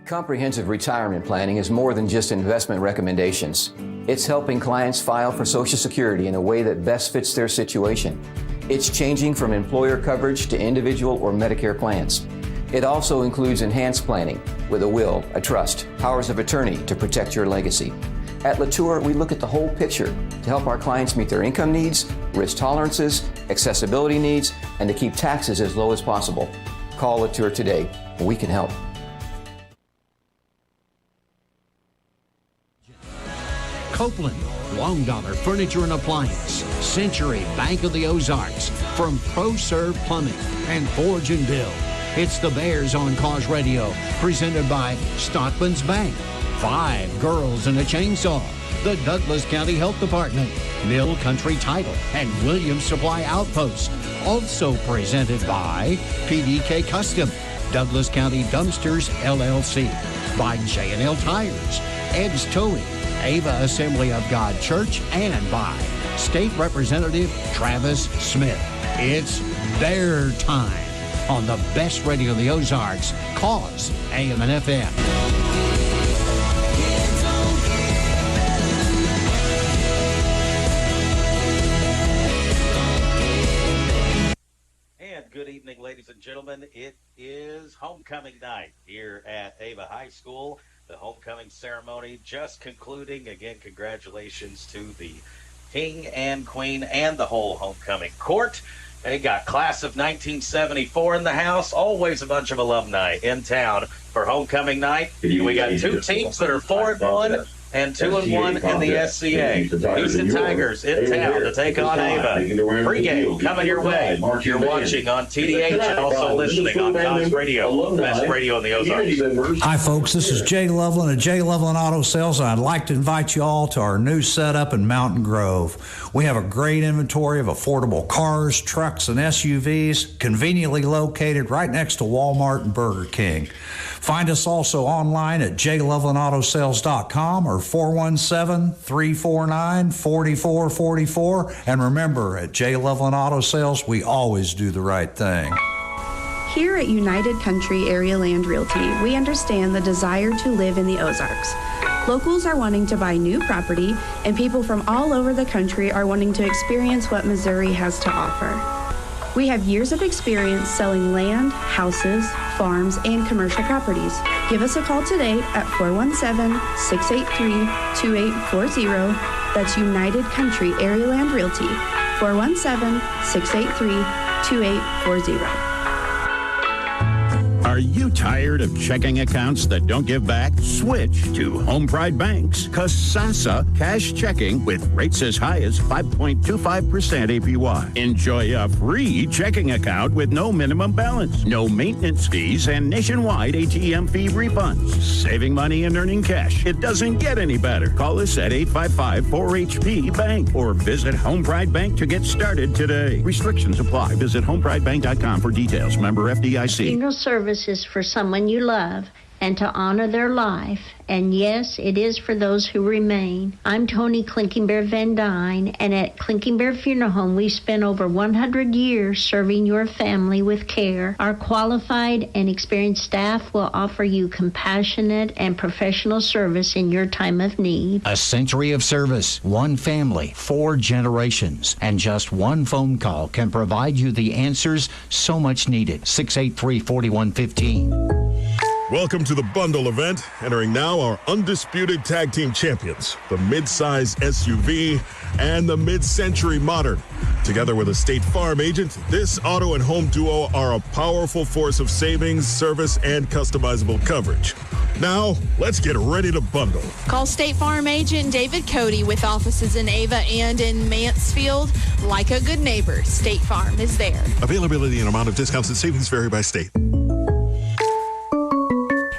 Comprehensive retirement planning is more than just investment recommendations. It's helping clients file for Social Security in a way that best fits their situation. It's changing from employer coverage to individual or Medicare plans. It also includes enhanced planning with a will, a trust, powers of attorney to protect your legacy. At Latour, we look at the whole picture to help our clients meet their income needs, risk tolerances, accessibility needs, and to keep taxes as low as possible. Call Latour today. We can help. Copeland, Long Dollar Furniture and Appliance, Century Bank of the Ozarks, from ProServe Plumbing and Forge and Build. It's the Bears on Cause Radio, presented by Stockman's Bank, 5 Girls and a Chainsaw, the Douglas County Health Department, Mill Country Title, and Williams Supply Outpost. Also presented by PDK Custom, Douglas County Dumpsters, LLC, by J&L Tires, Ed's Towing, Ava Assembly of God Church, and by State Representative Travis Smith. It's their time on the best radio in the Ozarks, Cause AM and FM. And good evening, ladies and gentlemen. It is homecoming night here at Ava High School. The homecoming ceremony just concluding. Again, congratulations to the King and Queen and the whole homecoming court. They got class of 1974 in the house. Always a bunch of alumni in town for homecoming night. We got 2 teams that are 4-1 and 2-1 in the SCA. Houston Tigers in town to take on Ava. Pre-game coming your way. You're watching on TDH and also listening on Cause Radio, best radio in the Ozarks. Hi, folks. This is Jay Loveland of Jay Loveland Auto Sales, and I'd like to invite you all to our new setup in Mountain Grove. We have a great inventory of affordable cars, trucks, and SUVs, conveniently located right next to Walmart and Burger King. Find us also online at jlovelandautosales.com or 417-349-4444. And remember, at J. Loveland Auto Sales, we always do the right thing. Here at United Country Area Land Realty, we understand the desire to live in the Ozarks. Locals are wanting to buy new property, and people from all over the country are wanting to experience what Missouri has to offer. We have years of experience selling land, houses, farms, and commercial properties. Give us a call today at 417-683-2840. That's United Country Area Land Realty, 417-683-2840. Are you tired of checking accounts that don't give back? Switch to Home Pride Bank's Kasasa Cash Checking with rates as high as 5.25% APY. Enjoy a free checking account with no minimum balance, no maintenance fees, and nationwide ATM fee refunds. Saving money and earning cash. It doesn't get any better. Call us at 855-4HP-BANK or visit Home Pride Bank to get started today. Restrictions apply. Visit homepridebank.com for details. Member FDIC. Funeral services for someone you love and to honor their life. And yes, it is for those who remain. I'm Tony Clinking Bear Van Dyne, and at Clinking Bear Funeral Home, we spent over 100 years serving your family with care. Our qualified and experienced staff will offer you compassionate and professional service in your time of need. A century of service, one family, 4 generations, and just one phone call can provide you the answers so much needed. 683-4115. Welcome to the bundle event. Entering now our undisputed tag team champions, the mid-size SUV and the mid-century modern. Together with a State Farm agent, this auto and home duo are a powerful force of savings, service, and customizable coverage. Now, let's get ready to bundle. Call State Farm agent David Cody with offices in Ava and in Mansfield. Like a good neighbor, State Farm is there. Availability and amount of discounts and savings vary by state.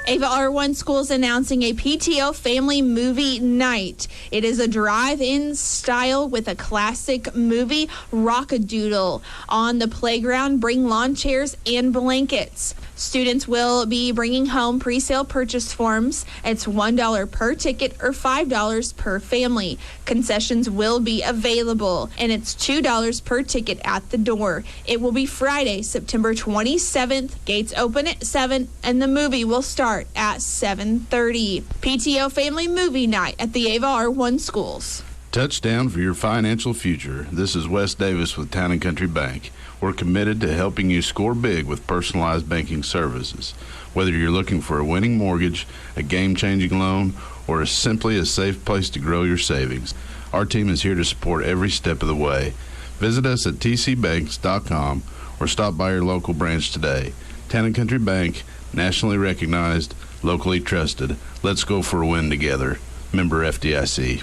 Ava R1 Schools announcing a PTO family movie night. It is a drive-in style with a classic movie, Rock-a-Doodle. On the playground, bring lawn chairs and blankets. Students will be bringing home pre-sale purchase forms. It's $1 per ticket or $5 per family. Concessions will be available, and it's $2 per ticket at the door. It will be Friday, September 27th. Gates open at 7, and the movie will start start at 7:30. PTO Family Movie Night at the Ava R1 schools. Touchdown for your financial future. This is Wes Davis with Town & Country Bank. We're committed to helping you score big with personalized banking services. Whether you're looking for a winning mortgage, a game-changing loan, or simply a safe place to grow your savings, our team is here to support every step of the way. Visit us at tcbanks.com or stop by your local branch today. Town & Country Bank, nationally recognized, locally trusted. Let's go for a win together. Member FDIC.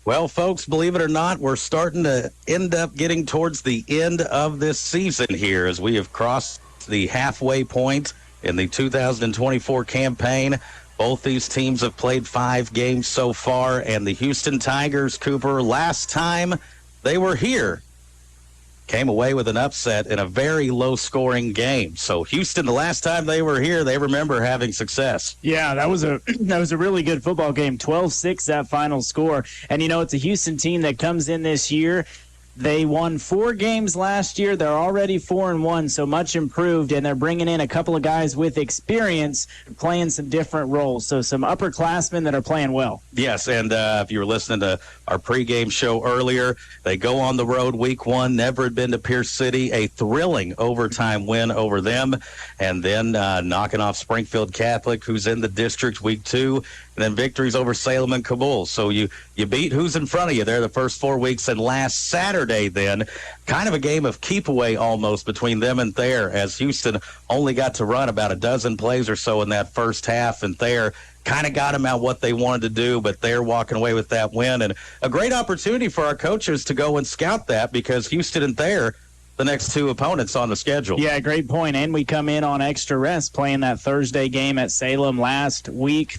Well, folks, believe it or not, we're starting to end up getting towards the end of this season here as we have crossed the halfway point in the 2024 campaign. Both these teams have played 5 games so far, and the Houston Tigers, Cooper, last time they were here, came away with an upset in a very low-scoring game. So Houston, the last time they were here, they remember having success. Yeah, that was a really good football game. 12-6 that final score. And, it's a Houston team that comes in this year. They won 4 games last year. They're already 4-1, so much improved, and they're bringing in a couple of guys with experience playing some different roles. So some upperclassmen that are playing well. Yes, and if you were listening to our pregame show earlier, they go on the road week 1, never had been to Pierce City, a thrilling overtime win over them, and then knocking off Springfield Catholic, who's in the district week 2, and then victories over Salem and Kabul. So you beat who's in front of you there the first 4 weeks, and last Saturday then, kind of a game of keep away almost between them and Thayer, as Houston only got to run about a dozen plays or so in that first half, and Thayer kind of got them out what they wanted to do, but they're walking away with that win. And a great opportunity for our coaches to go and scout that, because Houston and Thayer, the next 2 opponents on the schedule. Yeah, great point. And we come in on extra rest playing that Thursday game at Salem last week.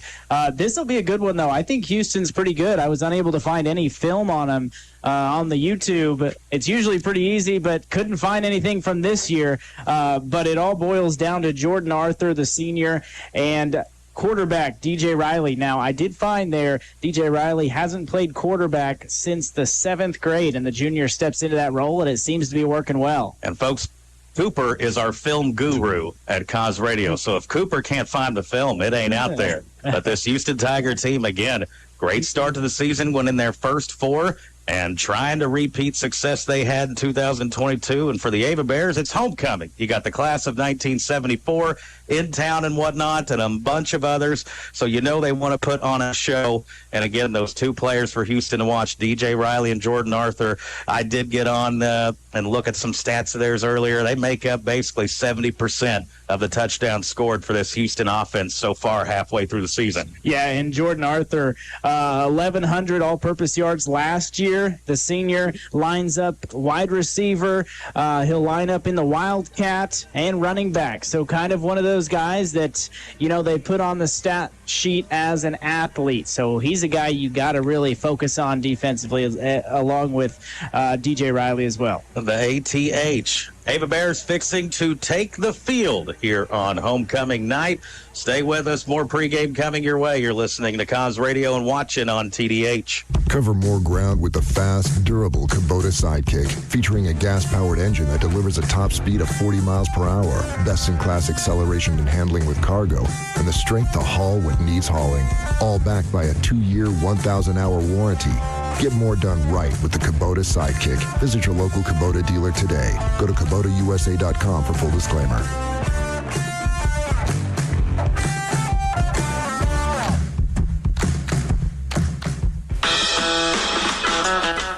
This will be a good one, though. I think Houston's pretty good. I was unable to find any film on them on the YouTube. It's usually pretty easy, but couldn't find anything from this year. But it all boils down to Jordan Arthur, the senior, and quarterback DJ Riley. Now, I did find there DJ Riley hasn't played quarterback since the 7th grade, and the junior steps into that role, and it seems to be working well. And folks, Cooper is our film guru at Cause Radio, so if Cooper can't find the film, it ain't out there. But this Houston Tiger team, again, great start to the season, went in their first 4 and trying to repeat success they had in 2022. And for the Ava Bears, it's homecoming. You got the class of 1974 in town and whatnot, and a bunch of others. So they want to put on a show. And again, those 2 players for Houston to watch, DJ Riley and Jordan Arthur. I did get on and look at some stats of theirs earlier. They make up basically 70% of the touchdowns scored for this Houston offense so far halfway through the season. Yeah, and Jordan Arthur, 1,100 all-purpose yards last year. The senior lines up wide receiver. He'll line up in the Wildcat and running back. So kind of one of those guys that, they put on the stat sheet as an athlete. So he's a guy you got to really focus on defensively, along with DJ Riley as well. The ATH. Ava Bears fixing to take the field here on homecoming night. Stay with us. More pregame coming your way. You're listening to Cause Radio and watching on TDH. Cover more ground with the fast, durable Kubota Sidekick, featuring a gas-powered engine that delivers a top speed of 40 miles per hour, best-in-class acceleration and handling with cargo, and the strength to haul what needs hauling. All backed by a 2-year, 1,000-hour warranty. Get more done right with the Kubota Sidekick. Visit your local Kubota dealer today. Go to KubotaUSA.com for full disclaimer.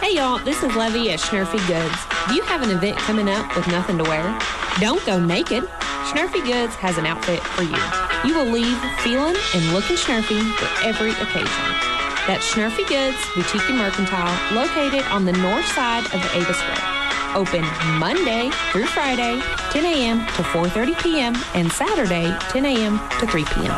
Hey y'all, this is Levy at Schnurfy Goods. Do you have an event coming up with nothing to wear? Don't go naked. Schnurfy Goods has an outfit for you. You will leave feeling and looking schnurfy for every occasion. That's Schnurfy Goods, Boutique and Mercantile, located on the north side of the Ava Square. Open Monday through Friday, 10 a.m. to 4:30 p.m. and Saturday, 10 a.m. to 3 p.m.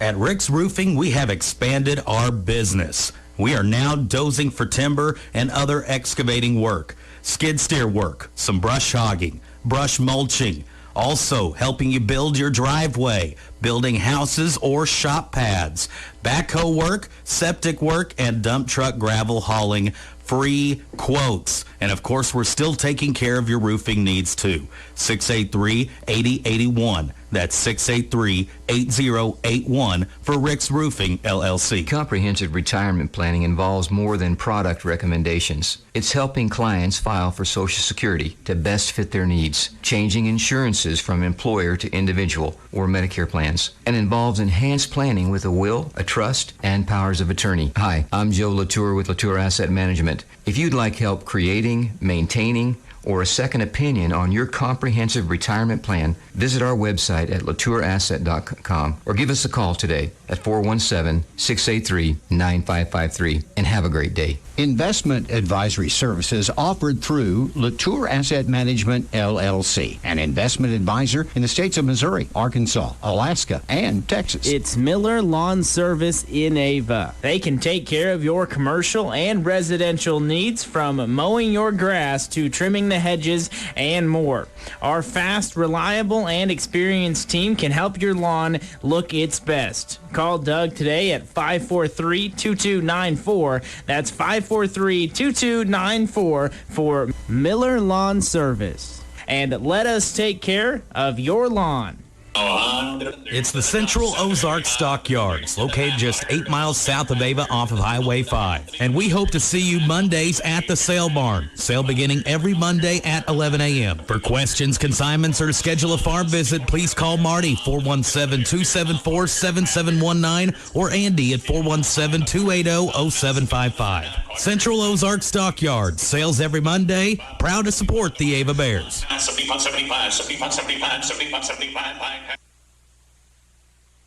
At Rick's Roofing, we have expanded our business. We are now dozing for timber and other excavating work, skid steer work, some brush hogging, brush mulching, also helping you build your driveway, building houses or shop pads, backhoe work, septic work, and dump truck gravel hauling free quotes. And of course, we're still taking care of your roofing needs too. 683-8081. That's 683-8081 for Rick's Roofing, LLC. Comprehensive retirement planning involves more than product recommendations. It's helping clients file for Social Security to best fit their needs, changing insurances from employer to individual or Medicare plans, and involves enhanced planning with a will, a trust, and powers of attorney. Hi, I'm Joe Latour with Latour Asset Management. If you'd like help creating, maintaining, or a second opinion on your comprehensive retirement plan, visit our website at latourasset.com or give us a call today at 417-683-9553 and have a great day. Investment advisory services offered through Latour Asset Management, LLC, an investment advisor in the states of Missouri, Arkansas, Alaska, and Texas. It's Miller Lawn Service in Ava. They can take care of your commercial and residential needs, from mowing your grass to trimming the hedges and more. Our fast, reliable, and experienced team can help your lawn look its best. Call Doug today at 543-2294. That's 543-2294 for Miller Lawn Service. And let us take care of your lawn. It's the Central Ozark Stockyards, located just 8 miles south of Ava off of Highway 5. And we hope to see you Mondays at the sale barn. Sale beginning every Monday at 11 a.m. For questions, consignments, or to schedule a farm visit, please call Marty, 417-274-7719, or Andy at 417-280-0755. Central Ozark Stockyards, sales every Monday, proud to support the Ava Bears. 75.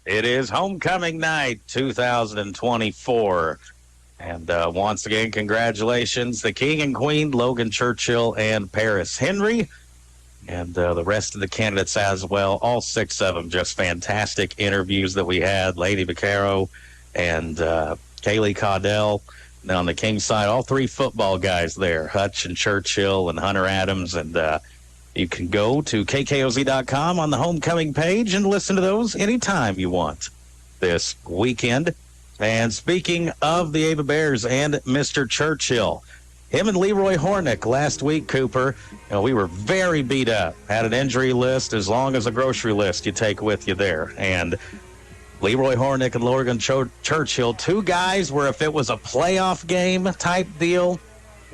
It is homecoming night 2024. And once again, congratulations, the King and Queen, Logan Churchill and Paris Henry, and the rest of the candidates as well. All 6 of them, just fantastic interviews that we had. Lady Vaccaro and Kaylee Caudell. And on the King side, all 3 football guys there, Hutch and Churchill and Hunter Adams. And you can go to KKOZ.com on the homecoming page and listen to those anytime you want this weekend. And speaking of the Ava Bears and Mr. Churchill, him and Leroy Hornick last week, Cooper, we were very beat up. Had an injury list as long as a grocery list you take with you there. And Leroy Hornick and Logan Churchill, 2 guys where if it was a playoff game type deal,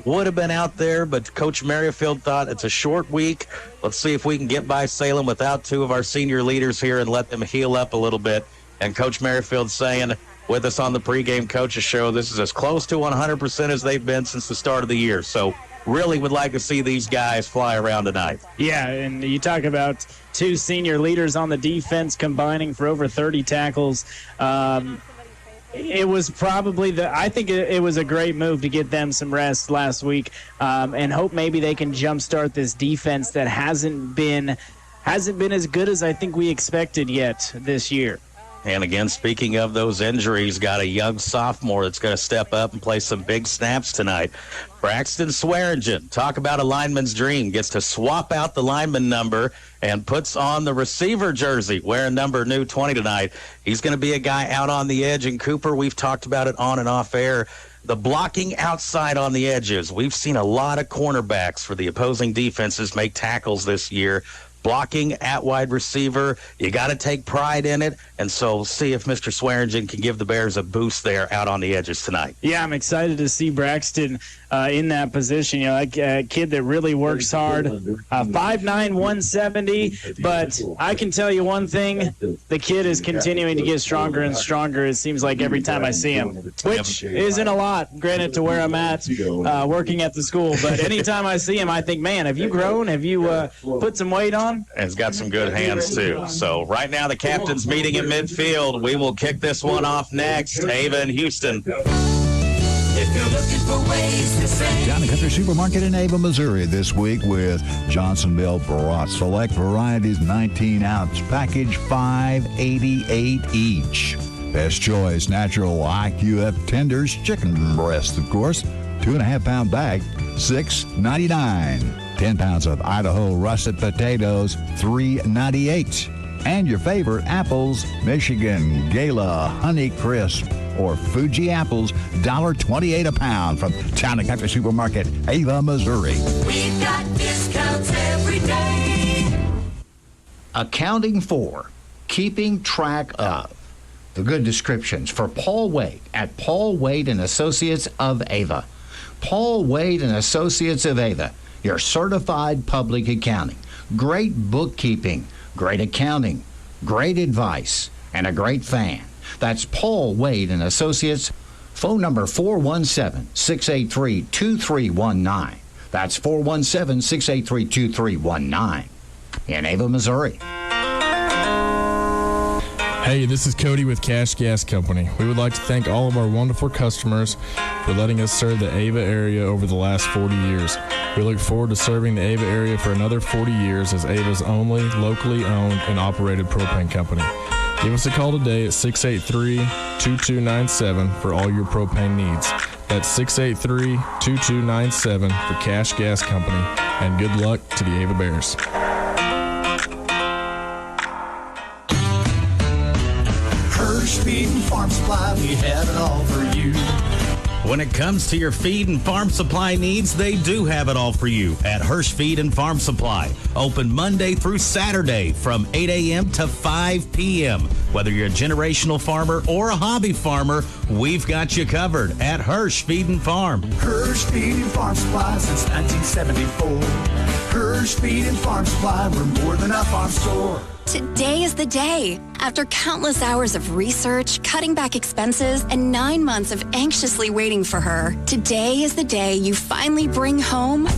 would have been out there, but Coach Merrifield thought it's a short week. Let's see if we can get by Salem without 2 of our senior leaders here and let them heal up a little bit. And Coach Merrifield saying with us on the pregame coaches show, this is as close to 100% as they've been since the start of the year. So really would like to see these guys fly around tonight. Yeah, and you talk about 2 senior leaders on the defense combining for over 30 tackles. It was probably I think it was a great move to get them some rest last week, and hope maybe they can jumpstart this defense that hasn't been as good as I think we expected yet this year. And again, speaking of those injuries, got a young sophomore that's going to step up and play some big snaps tonight. Braxton Swearingen, talk about a lineman's dream, gets to swap out the lineman number and puts on the receiver jersey, wearing number new 20 tonight. He's going to be a guy out on the edge. And Cooper, we've talked about it on and off air. The blocking outside on the edges. We've seen a lot of cornerbacks for the opposing defenses make tackles this year. Blocking at wide receiver, you got to take pride in it. And so see if Mr. Swearingen can give the Bears a boost there out on the edges tonight. Yeah, I'm excited to see Braxton in that position. Like a kid that really works hard. 5'9", 170. But I can tell you one thing, the kid is continuing to get stronger and stronger, it seems like, every time I see him, which isn't a lot, granted, to where I'm at working at the school. But anytime I see him, I think, man, have you grown? Have you put some weight on? And he's got some good hands, too. So right now the captain's meeting at midfield. We will kick this one off next. Ava and Houston. If you're looking for ways to save. John Country Supermarket in Ava, Missouri this week with Johnsonville Brats. Select varieties, 19-ounce package, $5.88 each. Best choice, natural IQF tenders, chicken breast, of course, 2.5-pound bag, $6.99. 10 pounds of Idaho russet potatoes, $3.98. And your favorite apples, Michigan Gala Honey Crisp, or Fuji apples, $1.28 a pound from Town and Country Supermarket, Ava, Missouri. We've got discounts every day. Accounting for, keeping track of. The good descriptions for Paul Wade at Paul Wade and Associates of Ava. Paul Wade and Associates of Ava, your certified public accounting. Great bookkeeping, great accounting, great advice, and a great fan. That's Paul Wade and Associates. Phone number 417-683-2319. That's 417-683-2319 in Ava, Missouri. Hey, this is Cody with Cash Gas Company. We would like to thank all of our wonderful customers for letting us serve the Ava area over the last 40 years. We look forward to serving the Ava area for another 40 years as Ava's only locally owned and operated propane company. Give us a call today at 683-2297 for all your propane needs. That's 683-2297 for Cash Gas Company. And good luck to the Ava Bears. Feed and Farm Supply, we have it all for you. When it comes to your feed and farm supply needs, they do have it all for you at Hirsch Feed and Farm Supply. Open Monday through Saturday from 8 a.m. to 5 p.m. Whether you're a generational farmer or a hobby farmer, we've got you covered at Hirsch Feed and Farm. Hirsch Feed and Farm Supply since 1974. Hirsch Feed and Farm Supply, we're more than a farm store. Today is the day. After countless hours of research, cutting back expenses, and 9 months of anxiously waiting for her, today is the day you finally bring home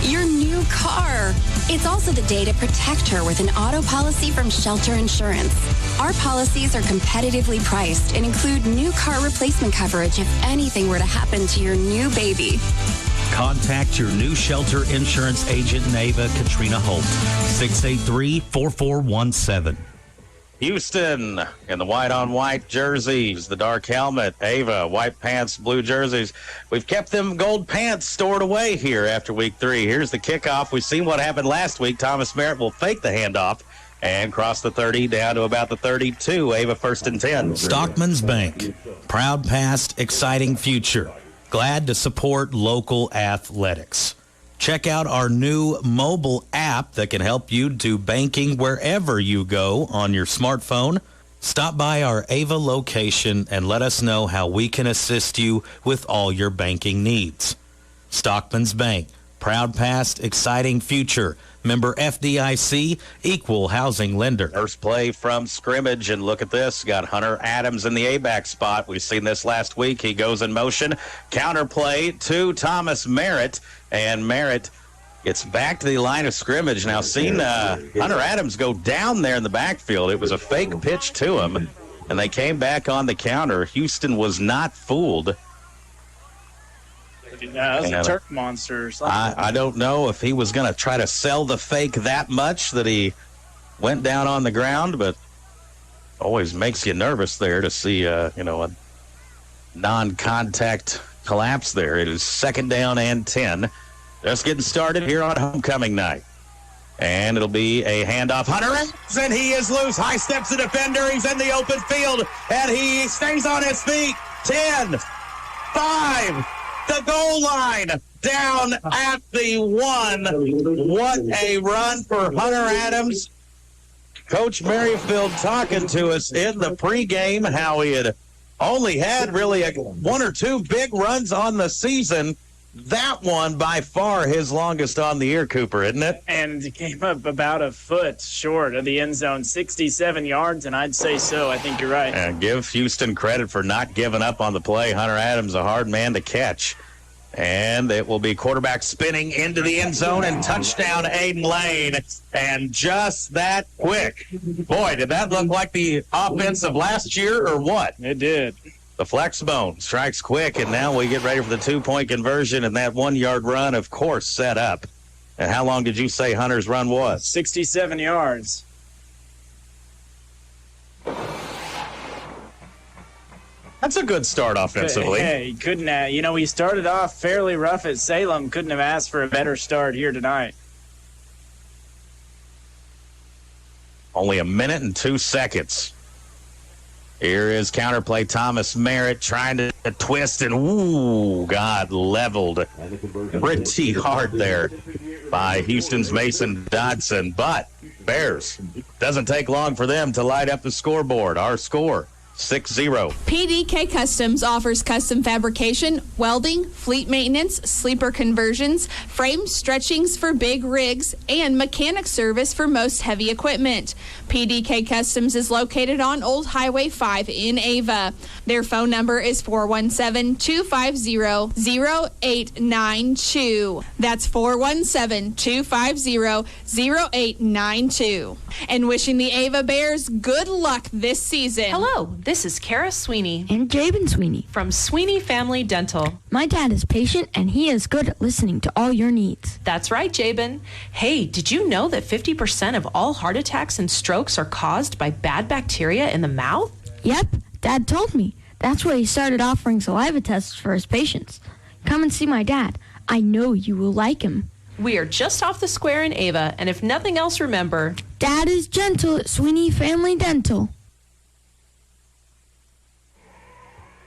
your new car. It's also the day to protect her with an auto policy from Shelter Insurance. Our policies are competitively priced and include new car replacement coverage if anything were to happen to your new baby. Contact your new Shelter Insurance agent in Ava, Katrina Holt, 683-4417. Houston in the white-on-white jerseys, the dark helmet. Ava, white pants, blue jerseys. We've kept them gold pants stored away here after week 3. Here's the kickoff. We've seen what happened last week. Thomas Merritt will fake the handoff and cross the 30 down to about the 32. Ava first and 10. Stockman's Bank, proud past, exciting future. Glad to support local athletics. Check out our new mobile app that can help you do banking wherever you go on your smartphone. Stop by our Ava location and let us know how we can assist you with all your banking needs. Stockman's Bank, proud past, exciting future. Member FDIC, equal housing lender. First play from scrimmage, and look at this. Got Hunter Adams in the A-back spot. We've seen this last week. He goes in motion. Counter play to Thomas Merritt, and Merritt gets back to the line of scrimmage. Now, seen Hunter Adams go down there in the backfield. It was a fake pitch to him, and they came back on the counter. Houston was not fooled. That was a turf monster or something. I don't know if he was going to try to sell the fake that much that he went down on the ground, but always makes you nervous there to see, a non-contact collapse there. It is second down and 10. Just getting started here on homecoming night. And it'll be a handoff. Hunter, and he is loose. High steps the defender. He's in the open field, and he stays on his feet. 10, 5, the goal line, down at the 1. What a run for Hunter Adams. Coach Merrifield talking to us in the pregame how he had only had really one or two big runs on the season. That one by far his longest on the year, Cooper, isn't it? And he came up about a foot short of the end zone, 67 yards, and I'd say so. I think you're right. And give Houston credit for not giving up on the play. Hunter Adams, a hard man to catch. And it will be quarterback spinning into the end zone and touchdown Aiden Lane. And just that quick. Boy, did that look like the offense of last year or what? It did. The flex bone strikes quick, and now we get ready for the 2-point conversion, and that 1-yard run, of course, set up. And how long did you say Hunter's run was? 67 yards. That's a good start offensively. Hey, he couldn't have, he started off fairly rough at Salem. Couldn't have asked for a better start here tonight. Only a minute and 2 seconds. Here is counterplay. Thomas Merritt trying to twist and, ooh, God, leveled pretty hard there by Houston's Mason Dodson. But Bears, doesn't take long for them to light up the scoreboard. Our score, 6-0. PDK Customs offers custom fabrication, welding, fleet maintenance, sleeper conversions, frame stretchings for big rigs, and mechanic service for most heavy equipment. PDK Customs is located on Old Highway 5 in Ava. Their phone number is 417-250-0892. That's 417-250-0892. And wishing the Ava Bears good luck this season. Hello, this is Kara Sweeney and Jabin Sweeney from Sweeney Family Dental. My dad is patient and he is good at listening to all your needs. That's right, Jabin. Hey, did you know that 50% of all heart attacks and strokes are caused by bad bacteria in the mouth? Yep, Dad told me. That's why he started offering saliva tests for his patients. Come and see my dad. I know you will like him. We are just off the square in Ava, and if nothing else, remember, Dad is gentle at Sweeney Family Dental.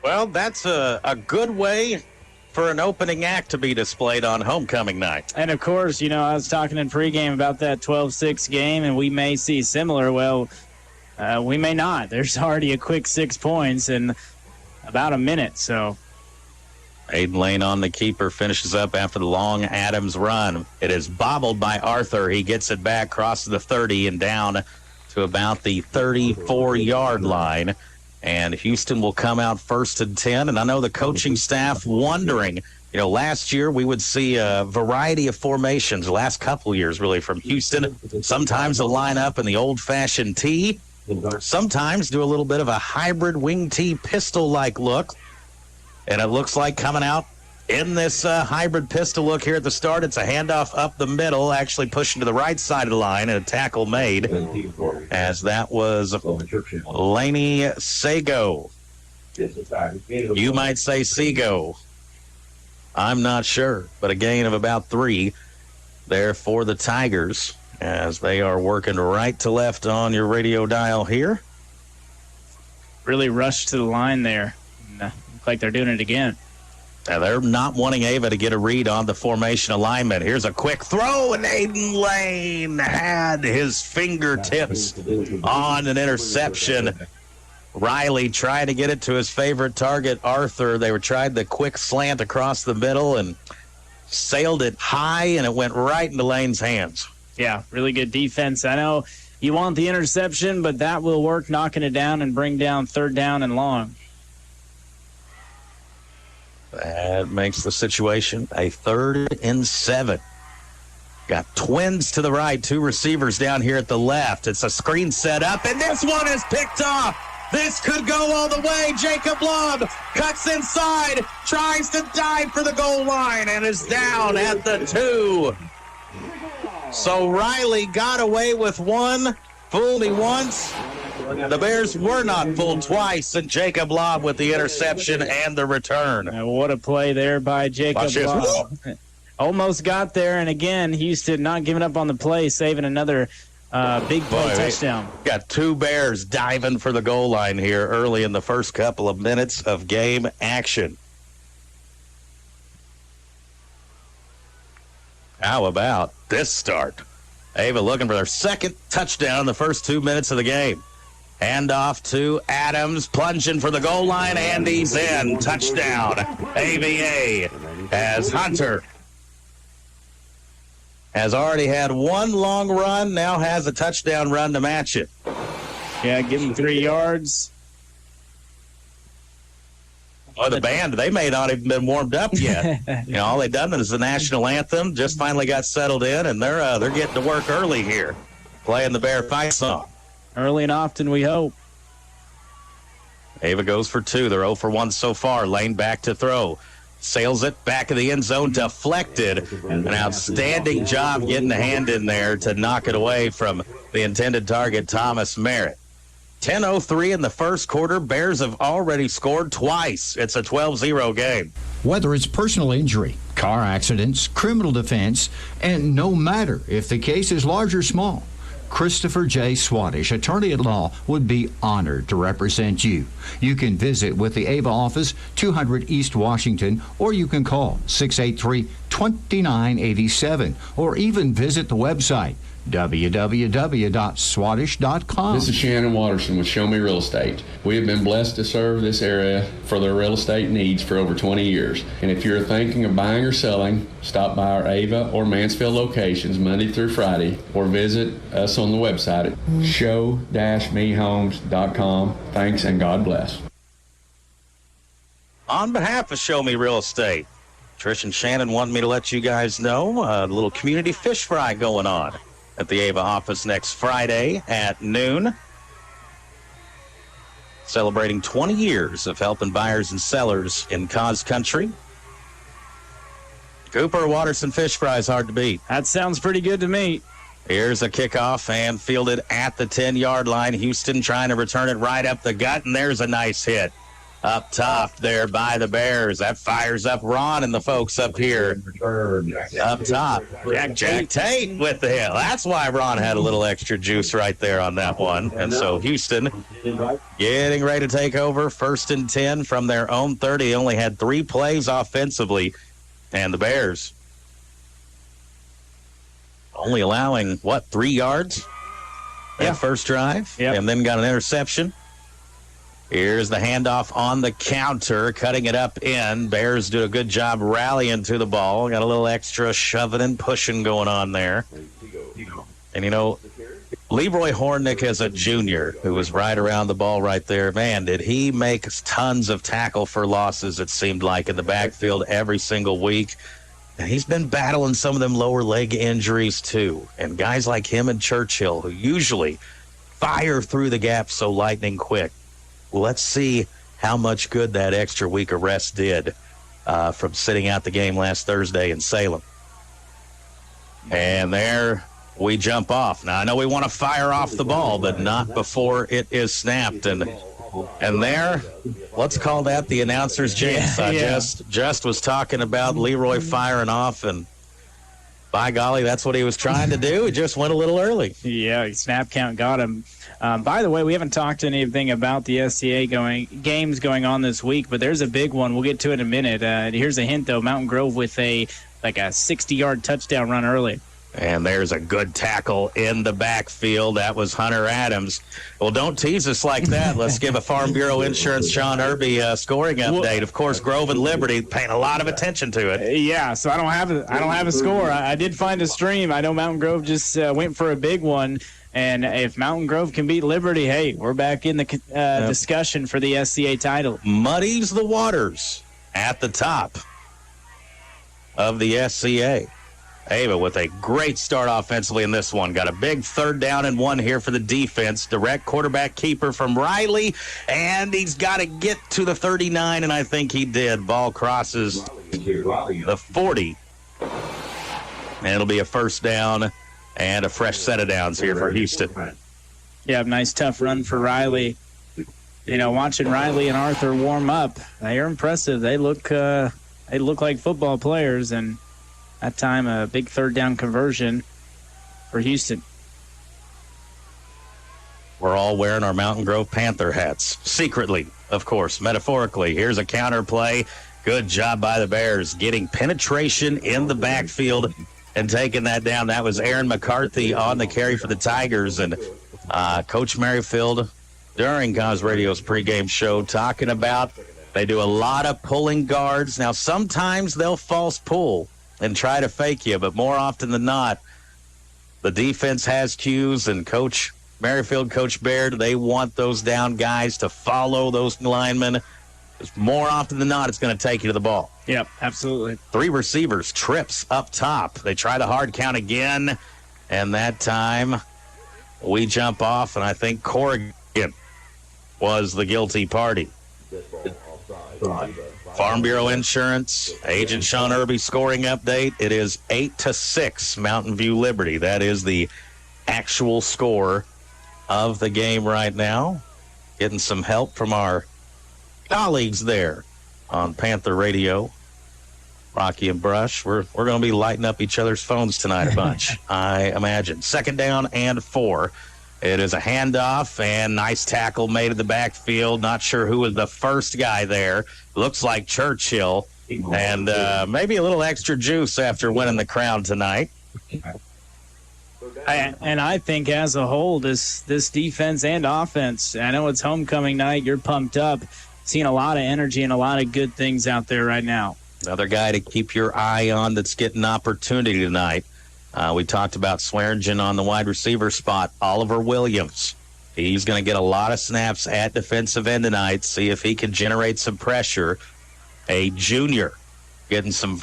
Well, that's a good way for an opening act to be displayed on homecoming night. And, of course, you know, I was talking in pregame about that 12-6 game, and we may see similar. Well, we may not. There's already a quick 6 points in about a minute, so. Aiden Lane on the keeper, finishes up after the long Adams run. It is bobbled by Arthur. He gets it back, crosses the 30 and down to about the 34-yard line. And Houston will come out 1st and 10. And I know the coaching staff wondering, you know, last year we would see a variety of formations, the last couple years really from Houston. Sometimes a lineup in the old-fashioned T. Sometimes do a little bit of a hybrid wing T pistol-like look. And it looks like coming out in this hybrid pistol look here at the start, it's a handoff up the middle, actually pushing to the right side of the line, and a tackle made, as that was Laney Sago. You might say Seago. I'm not sure, but a gain of about 3 there for the Tigers, as they are working right to left on your radio dial here. Really rushed to the line there. Look like they're doing it again. Now they're not wanting Ava to get a read on the formation alignment. Here's a quick throw, and Aiden Lane had his fingertips on an interception. Riley tried to get it to his favorite target, Arthur. They tried the quick slant across the middle and sailed it high, and it went right into Lane's hands. Yeah, really good defense. I know you want the interception, but that will work knocking it down and bring down 3rd down and long. That makes the situation a 3rd and 7. Got twins to the right, 2 receivers down here at the left. It's a screen set up, and this one is picked off. This could go all the way. Jacob Love cuts inside, tries to dive for the goal line, and is down at the 2. So Riley got away with 1, fooled me once. The Bears were not fooled twice, and Jacob Lobb with the interception and the return. What a play there by Jacob Lobb. Almost got there, and again, Houston not giving up on the play, saving another big play touchdown. Got 2 Bears diving for the goal line here early in the first couple of minutes of game action. How about this start? Ava looking for their 2nd touchdown in the first 2 minutes of the game. Handoff to Adams, plunging for the goal line, and he's in. Touchdown, AVA, as Hunter has already had 1 long run, now has a touchdown run to match it. Yeah, give him 3 yards. Oh, the band, they may not even been warmed up yet. You know, all they've done is the national anthem, just finally got settled in, and they're getting to work early here, playing the Bear fight song. Early and often, we hope. Ava goes for 2. They're 0 for 1 so far. Lane back to throw. Sails it back of the end zone, deflected. An outstanding job getting the hand in there to knock it away from the intended target, Thomas Merritt. 10:03 in the first quarter. Bears have already scored twice. It's a 12-0 game. Whether it's personal injury, car accidents, criminal defense, and no matter if the case is large or small, Christopher J. Swadesh, attorney at law, would be honored to represent you. You can visit with the Ava office, 200 East Washington, or you can call 683-2987, or even visit the website, www.swadesh.com. This is Shannon Watterson with Show Me Real Estate. We have been blessed to serve this area for their real estate needs for over 20 years. And if you're thinking of buying or selling, stop by our Ava or Mansfield locations Monday through Friday, or visit us on the website at show-mehomes.com. Thanks and God bless. On behalf of Show Me Real Estate, Trish and Shannon wanted me to let you guys know a little community fish fry going on at the Ava office next Friday at noon. Celebrating 20 years of helping buyers and sellers in Cause Country. Cooper Watterson fish fry is hard to beat. That sounds pretty good to me. Here's a kickoff and fielded at the 10-yard line. Houston trying to return it right up the gut, and there's a nice hit. Up top there by the Bears. That fires up Ron and the folks up here. Up top. Jack Tate with the hit. That's why Ron had a little extra juice right there on that one. And so Houston getting ready to take over 1st and 10 from their own 30. They only had 3 plays offensively. And the Bears only allowing, 3 yards? That first drive? Yep. And then got an interception. Here's the handoff on the counter, cutting it up in. Bears do a good job rallying to the ball. Got a little extra shoving and pushing going on there. And, Leroy Hornick as a junior who was right around the ball right there. Man, did he make tons of tackle for losses, it seemed like, in the backfield every single week. And he's been battling some of them lower leg injuries, too. And guys like him and Churchill, who usually fire through the gap so lightning quick. Well, let's see how much good that extra week of rest did from sitting out the game last Thursday in Salem. And there we jump off. Now, I know we want to fire off the ball, but not before it is snapped. And there, let's call that the announcer's jinx. I just was talking about Leroy firing off, and by golly, that's what he was trying to do. He just went a little early. Yeah, snap count got him. By the way, we haven't talked anything about the SCA games going on this week, but there's a big one. We'll get to it in a minute. Here's a hint, though. Mountain Grove with a 60-yard touchdown run early. And there's a good tackle in the backfield. That was Hunter Adams. Well, don't tease us like that. Let's give a Farm Bureau Insurance Sean Irby scoring update. Of course, Grove and Liberty paying a lot of attention to it. Yeah, so I don't have a score. I did find a stream. I know Mountain Grove just went for a big one. And if Mountain Grove can beat Liberty, hey, we're back in the discussion for the SCA title. Muddies the waters at the top of the SCA. Ava with a great start offensively in this one. Got a big 3rd down and 1 here for the defense. Direct quarterback keeper from Riley, and he's got to get to the 39, and I think he did. Ball crosses the 40, and it'll be a 1st down and a fresh set of downs here for Houston. Yeah, nice tough run for Riley. Watching Riley and Arthur warm up, they're impressive. They look like football players, and that time, a big 3rd down conversion for Houston. We're all wearing our Mountain Grove Panther hats. Secretly, of course, metaphorically. Here's a counter play. Good job by the Bears getting penetration in the backfield and taking that down. That was Aaron McCarthy on the carry for the Tigers. And Coach Merrifield, during Cause Radio's pregame show, talking about they do a lot of pulling guards. Now, sometimes they'll false pull and try to fake you, but more often than not, the defense has cues, and Coach Merrifield, Coach Baird, they want those down guys to follow those linemen. More often than not, it's going to take you to the ball. Yep, absolutely. 3 receivers, trips up top. They try the hard count again, and that time we jump off, and I think Corrigan was the guilty party. Farm Bureau Insurance, Agent Sean Irby scoring update. It is 8-6 Mountain View Liberty. That is the actual score of the game right now. Getting some help from our colleagues there on Panther Radio. Rocky and Brush, we're going to be lighting up each other's phones tonight a bunch, I imagine. 2nd down and 4. It is a handoff and nice tackle made in the backfield. Not sure who was the first guy there. Looks like Churchill. And maybe a little extra juice after winning the crown tonight. I think as a whole, this defense and offense, I know it's homecoming night. You're pumped up. Seeing a lot of energy and a lot of good things out there right now. Another guy to keep your eye on that's getting opportunity tonight. We talked about Swearingen on the wide receiver spot. Oliver Williams. He's going to get a lot of snaps at defensive end tonight. See if he can generate some pressure. A junior getting some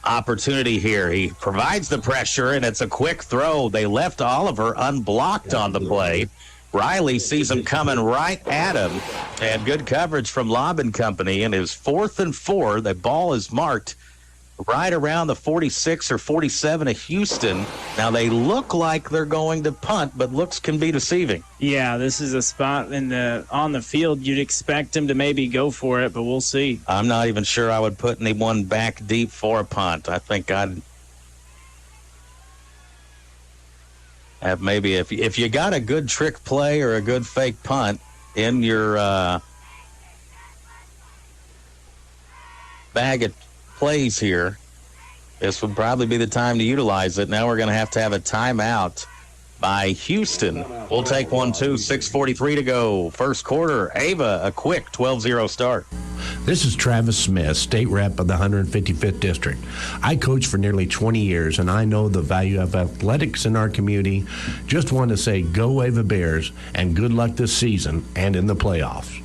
opportunity here. He provides the pressure, and it's a quick throw. They left Oliver unblocked on the play. Riley sees him coming right at him, and good coverage from Lobb and Company. And it was 4th and 4. The ball is marked right around the 46 or 47 of Houston. Now, they look like they're going to punt, but looks can be deceiving. Yeah, this is a spot on the field. You'd expect him to maybe go for it, but we'll see. I'm not even sure I would put anyone back deep for a punt. I think I'd have maybe if you got a good trick play or a good fake punt in your bag of plays here, this would probably be the time to utilize it. Now we're going to have a timeout by Houston. We'll take 1-2, 6:43 to go. First quarter, Ava, a quick 12-0 start. This is Travis Smith, state rep of the 155th District. I coached for nearly 20 years, and I know the value of athletics in our community. Just want to say go Ava Bears, and good luck this season and in the playoffs.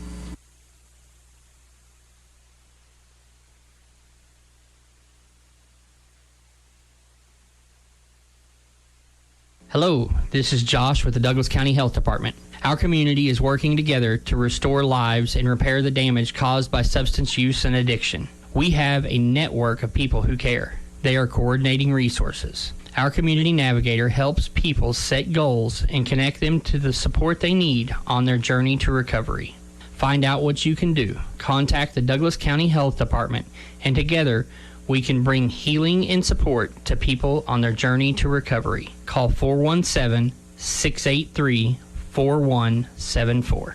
Hello, this is Josh with the Douglas County Health Department. Our community is working together to restore lives and repair the damage caused by substance use and addiction. We have a network of people who care. They are coordinating resources. Our community navigator helps people set goals and connect them to the support they need on their journey to recovery. Find out what you can do. Contact the Douglas County Health Department, and together we can bring healing and support to people on their journey to recovery. Call 417-683-4174.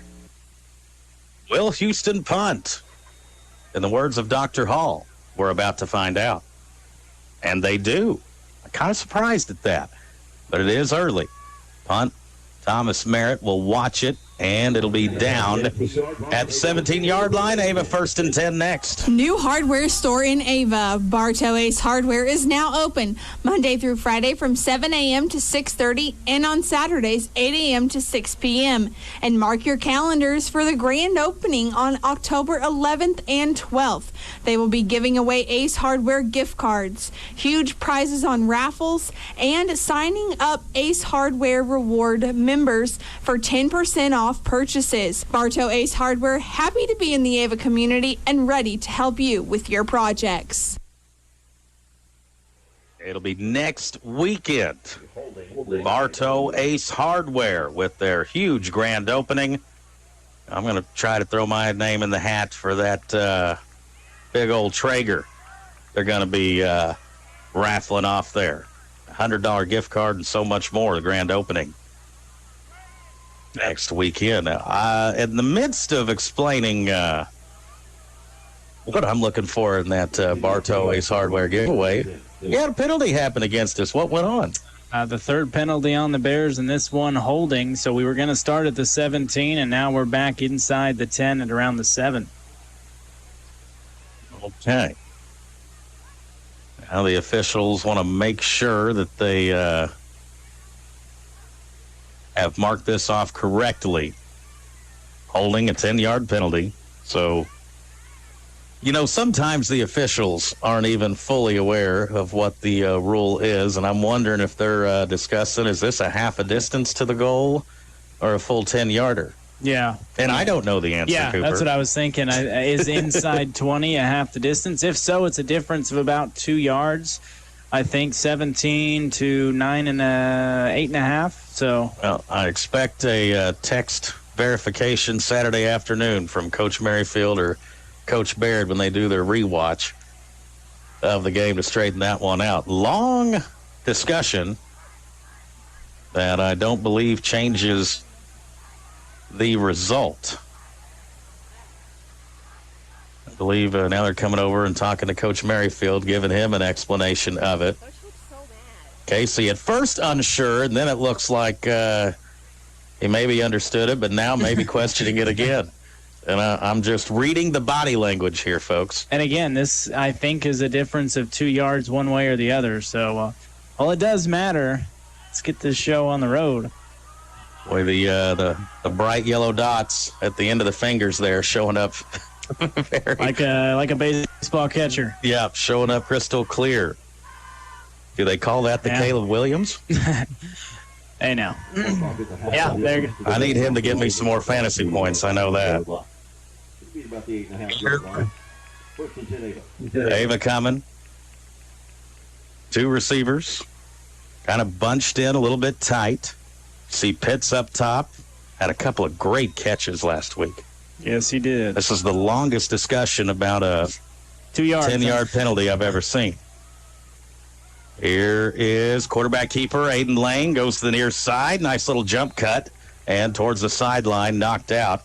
Will Houston punt? In the words of Dr. Hall, we're about to find out. And they do. I'm kind of surprised at that, but it is early. Punt. Thomas Merritt will watch it, and it'll be down at the 17-yard line. Ava 1st and 10 next. New hardware store in Ava. Bartow Ace Hardware is now open Monday through Friday from 7 a.m. to 6:30 and on Saturdays 8 a.m. to 6 p.m. And mark your calendars for the grand opening on October 11th and 12th. They will be giving away Ace Hardware gift cards, huge prizes on raffles, and signing up Ace Hardware Reward members for 10% off purchases. Bartow Ace Hardware, happy to be in the Ava community and ready to help you with your projects. It'll be next weekend. Bartow Ace Hardware with their huge grand opening. I'm going to try to throw my name in the hat for that big old Traeger. They're going to be raffling off there. $100 gift card and so much more, the grand opening next weekend. In the midst of explaining what I'm looking for in that Bartow Ace Hardware giveaway, you had a penalty happen against us. What went on? The third penalty on the Bears, and this one holding. So we were going to start at the 17, and now we're back inside the 10 at around the 7. Okay. Now the officials want to make sure that they have marked this off correctly. Holding a 10-yard penalty. So, sometimes the officials aren't even fully aware of what the rule is, and I'm wondering if they're discussing, is this a half a distance to the goal or a full 10-yarder? Yeah. And I don't know the answer, Yeah, Cooper. That's what I was thinking. Is inside 20 a half the distance? If so, it's a difference of about 2 yards. I think 17 to 9 and 8.5. So, well, I expect a text verification Saturday afternoon from Coach Merrifield or Coach Baird when they do their rewatch. of the game to straighten that one out. Long discussion that I don't believe changes the result. I believe now they're coming over and talking to Coach Merrifield, giving him an explanation of it. Casey at first unsure, and then it looks like he maybe understood it, but now maybe questioning it again. And I'm just reading the body language here, folks. And again, this, I think, is a difference of 2 yards one way or the other. So, well, it does matter. Let's get this show on the road. Boy, the bright yellow dots at the end of the fingers there showing up very... Like a baseball catcher. Yeah, showing up crystal clear. Do they call that the Caleb Williams? Hey, now. Yeah, there you go. I need him to give me some more fantasy points. I know that. Ava coming. 2 receivers. Kind of bunched in a little bit tight. See Pitts up top. Had a couple of great catches last week. Yes, he did. This is the longest discussion about a 10-yard penalty I've ever seen. Here is quarterback keeper Aiden Lane. Goes to the near side. Nice little jump cut. And towards the sideline, knocked out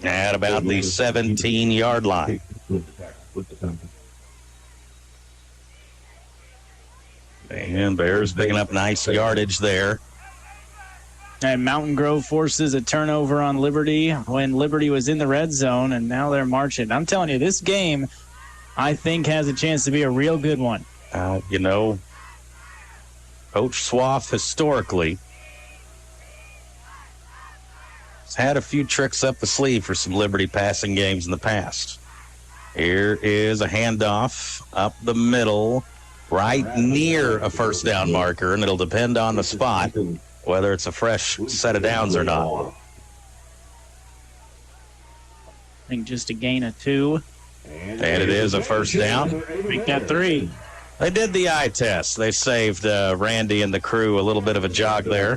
at about the 17-yard line. And Bears picking up nice yardage there. And Mountain Grove forces a turnover on Liberty when Liberty was in the red zone, and now they're marching. I'm telling you, this game, I think, has a chance to be a real good one. You know, Coach Swaff historically has had a few tricks up the sleeve for some Liberty passing games in the past. Here is a handoff up the middle, right near a first down marker, and it'll depend on the spot whether it's a fresh set of downs or not. I think just a gain of 2. And it is a first down. Make that 3. They did the eye test. They saved Randy and the crew a little bit of a jog there.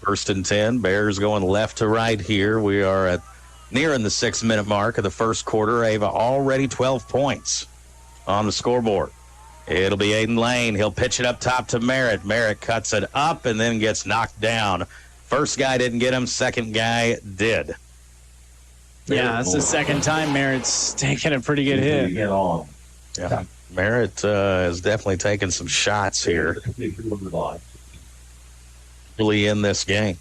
First and 10. Bears going left to right here. We are at nearing the 6-minute mark of the first quarter. Ava already 12 points on the scoreboard. It'll be Aiden Lane. He'll pitch it up top to Merritt. Merritt cuts it up and then gets knocked down. First guy didn't get him. Second guy did. Yeah, that's the second time Merritt's taken a pretty good hit. Yeah, Merritt has definitely taken some shots here early in this game.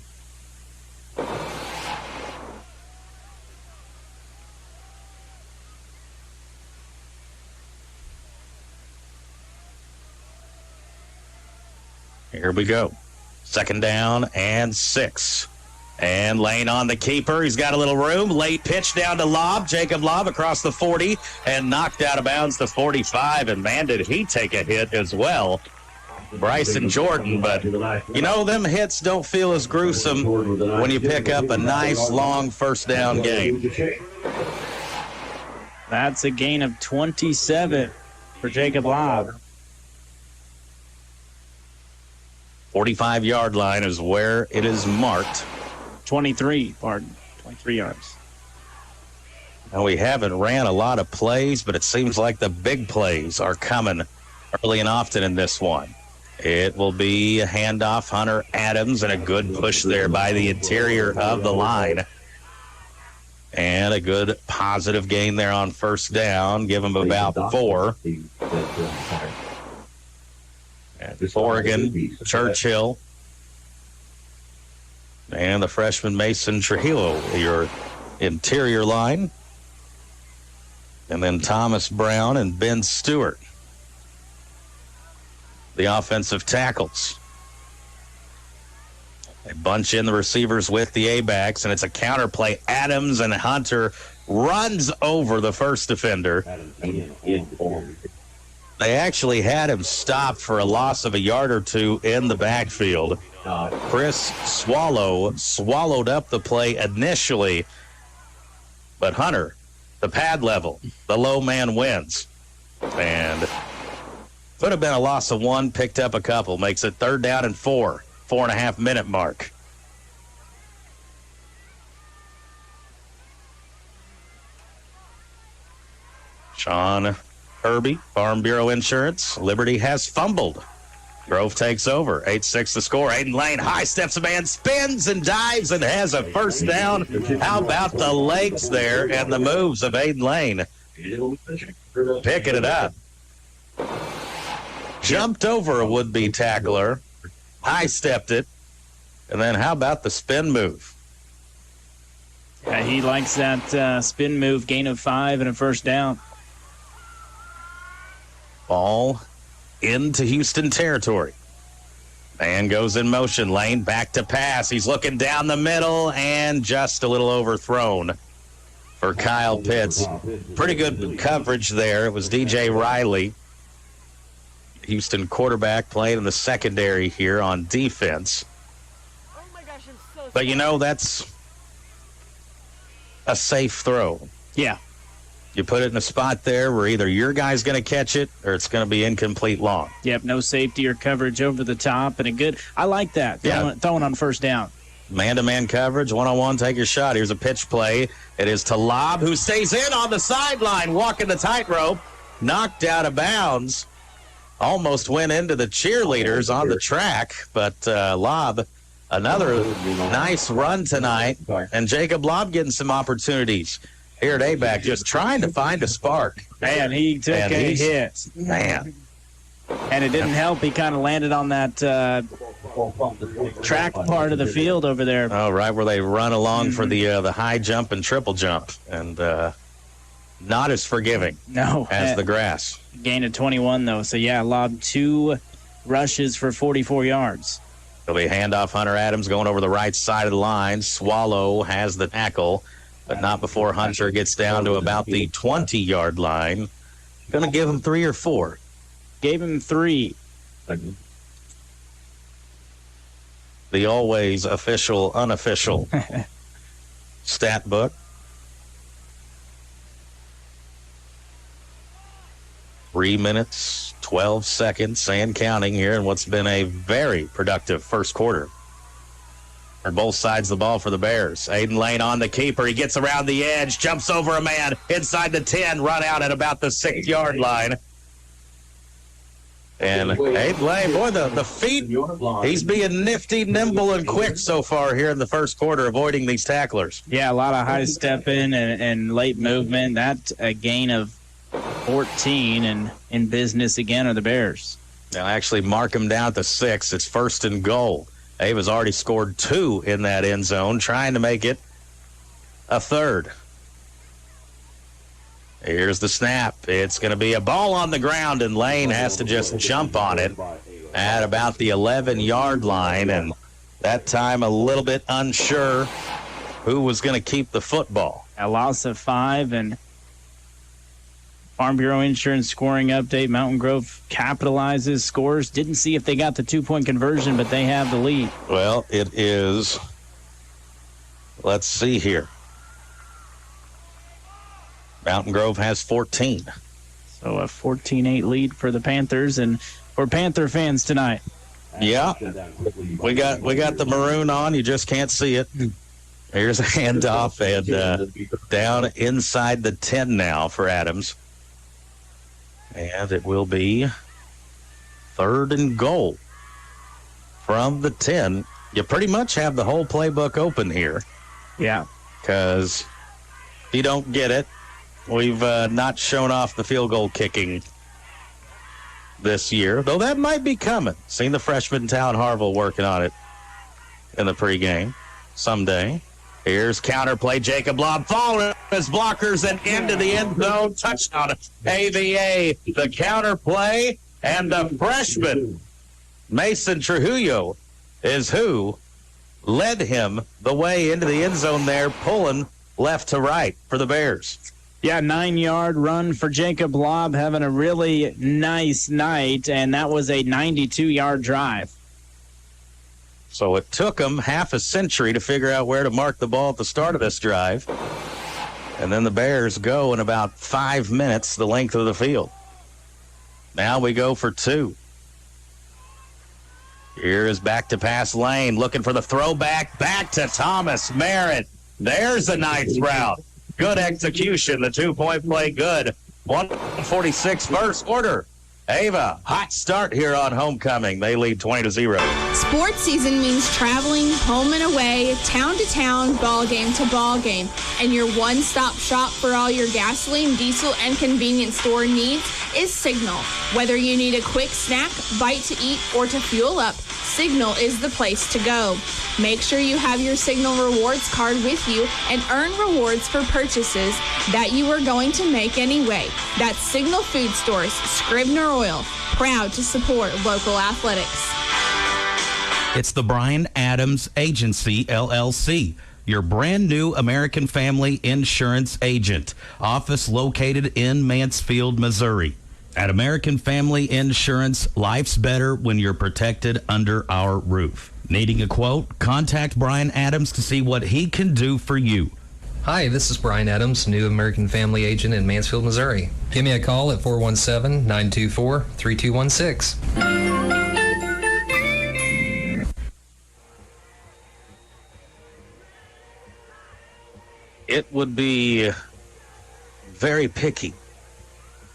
Here we go. Second down and 6. And Lane on the keeper. He's got a little room. Late pitch down to Lobb. Jacob Lobb across the 40 and knocked out of bounds to 45. And man, did he take a hit as well. Bryson Jordan. But, you know, them hits don't feel as gruesome when you pick up a nice, long first down game. That's a gain of 27 for Jacob Lobb. 45-yard line is where it is marked. 23 yards. Now, we haven't ran a lot of plays, but it seems like the big plays are coming early and often in this one. It will be a handoff, Hunter Adams, and a good push there by the interior of the line. And a good positive gain there on first down. Give him about 4. And Oregon, Churchill, and the freshman Mason Trujillo, your interior line. And then Thomas Brown and Ben Stewart, the offensive tackles. They bunch in the receivers with the A-backs, and it's a counter play. Adams and Hunter runs over the first defender. They actually had him stopped for a loss of a yard or 2 in the backfield. Chris Swallow swallowed up the play initially, but Hunter, the pad level, the low man wins. And could have been a loss of 1, picked up a couple, makes it 3rd down and 4, 4.5-minute mark. John Irby, Farm Bureau Insurance. Liberty has fumbled. Grove takes over. 8-6 the score. Aiden Lane high steps a man, spins and dives and has a first down. How about the legs there and the moves of Aiden Lane? Picking it up. Jumped over a would-be tackler. High stepped it. And then how about the spin move? Yeah, he likes that spin move, gain of 5 and a first down. Ball into Houston territory. Man goes in motion. Lane back to pass. He's looking down the middle and just a little overthrown for Kyle Pitts. Pretty good coverage there. It was DJ Riley, Houston quarterback, playing in the secondary here on defense. But, that's a safe throw. Yeah. You put it in a spot there where either your guy's going to catch it or it's going to be incomplete long. Yep, no safety or coverage over the top. And I like that, throwing on first down. Man-to-man coverage, one-on-one, take your shot. Here's a pitch play. It is to Lobb, who stays in on the sideline, walking the tightrope, knocked out of bounds. Almost went into the cheerleaders on the track, but Lobb, another nice run tonight. And Jacob Lobb getting some opportunities here at ABAC, just trying to find a spark. Man, he took a hit. Man. And it didn't help. He kind of landed on that track part of the field over there. Oh, right where they run along for the high jump and triple jump. And not as forgiving as the grass. Gain of 21, though. So, Lobb 2 rushes for 44 yards. It'll be handoff. Hunter Adams going over the right side of the line. Swallow has the tackle, but not before Hunter gets down to about the 20-yard line. Going to give him 3 or 4. Gave him 3. The always official, unofficial stat book. 3 minutes, 12 seconds, and counting here in what's been a very productive first quarter. On both sides of the ball for the Bears. Aiden Lane on the keeper. He gets around the edge, jumps over a man inside the 10, run out at about the 6-yard line. And Aiden Lane, boy, the feet, he's being nifty, nimble, and quick so far here in the first quarter, avoiding these tacklers. Yeah, a lot of high stepping and late movement. That's a gain of 14, and in business again are the Bears. Now actually mark him down to 6. It's 1st and goal. Ava's already scored 2 in that end zone, trying to make it a 3rd. Here's the snap. It's going to be a ball on the ground, and Lane has to just jump on it at about the 11-yard line, and that time a little bit unsure who was going to keep the football. A loss of 5, and Farm Bureau Insurance scoring update. Mountain Grove capitalizes, scores. Didn't see if they got the 2-point conversion, but they have the lead. Well, it is, let's see here. Mountain Grove has 14. So a 14-8 lead for the Panthers and for Panther fans tonight. Yeah, we got the maroon on. You just can't see it. Here's a handoff and down inside the 10 now for Adams. And it will be 3rd and goal from the 10. You pretty much have the whole playbook open here. Yeah. Because if you don't get it, we've not shown off the field goal kicking this year, though that might be coming. Seen the freshman Town Harville working on it in the pregame someday. Here's counter play. Jacob Lobb falling his blockers and into the end zone. Touchdown, AVA. The counter play, and the freshman, Mason Trujillo, is who led him the way into the end zone there, pulling left to right for the Bears. Yeah, 9-yard run for Jacob Lobb, having a really nice night, and that was a 92-yard drive. So it took them half a century to figure out where to mark the ball at the start of this drive. And then the Bears go in about 5 minutes, the length of the field. Now we go for 2. Here is back to pass Lane, looking for the throwback, back to Thomas Merritt. There's a nice route. Good execution. The 2-point play good 146 first quarter. Ava, hot start here on homecoming. They lead 20-0. Sports season means traveling home and away, town to town, ball game to ball game. And your one-stop shop for all your gasoline, diesel, and convenience store needs is Signal. Whether you need a quick snack, bite to eat, or to fuel up, Signal is the place to go. Make sure you have your Signal Rewards card with you and earn rewards for purchases that you are going to make anyway. That's Signal Food Stores, Scribner Oil, proud to support local athletics. It's the Bryan Adams Agency, LLC, your brand new American Family Insurance agent. Office located in Mansfield, Missouri. At American Family Insurance, life's better when you're protected under our roof. Needing a quote? Contact Bryan Adams to see what he can do for you. Hi, this is Bryan Adams, new American Family agent in Mansfield, Missouri. Give me a call at 417-924-3216. It would be very picky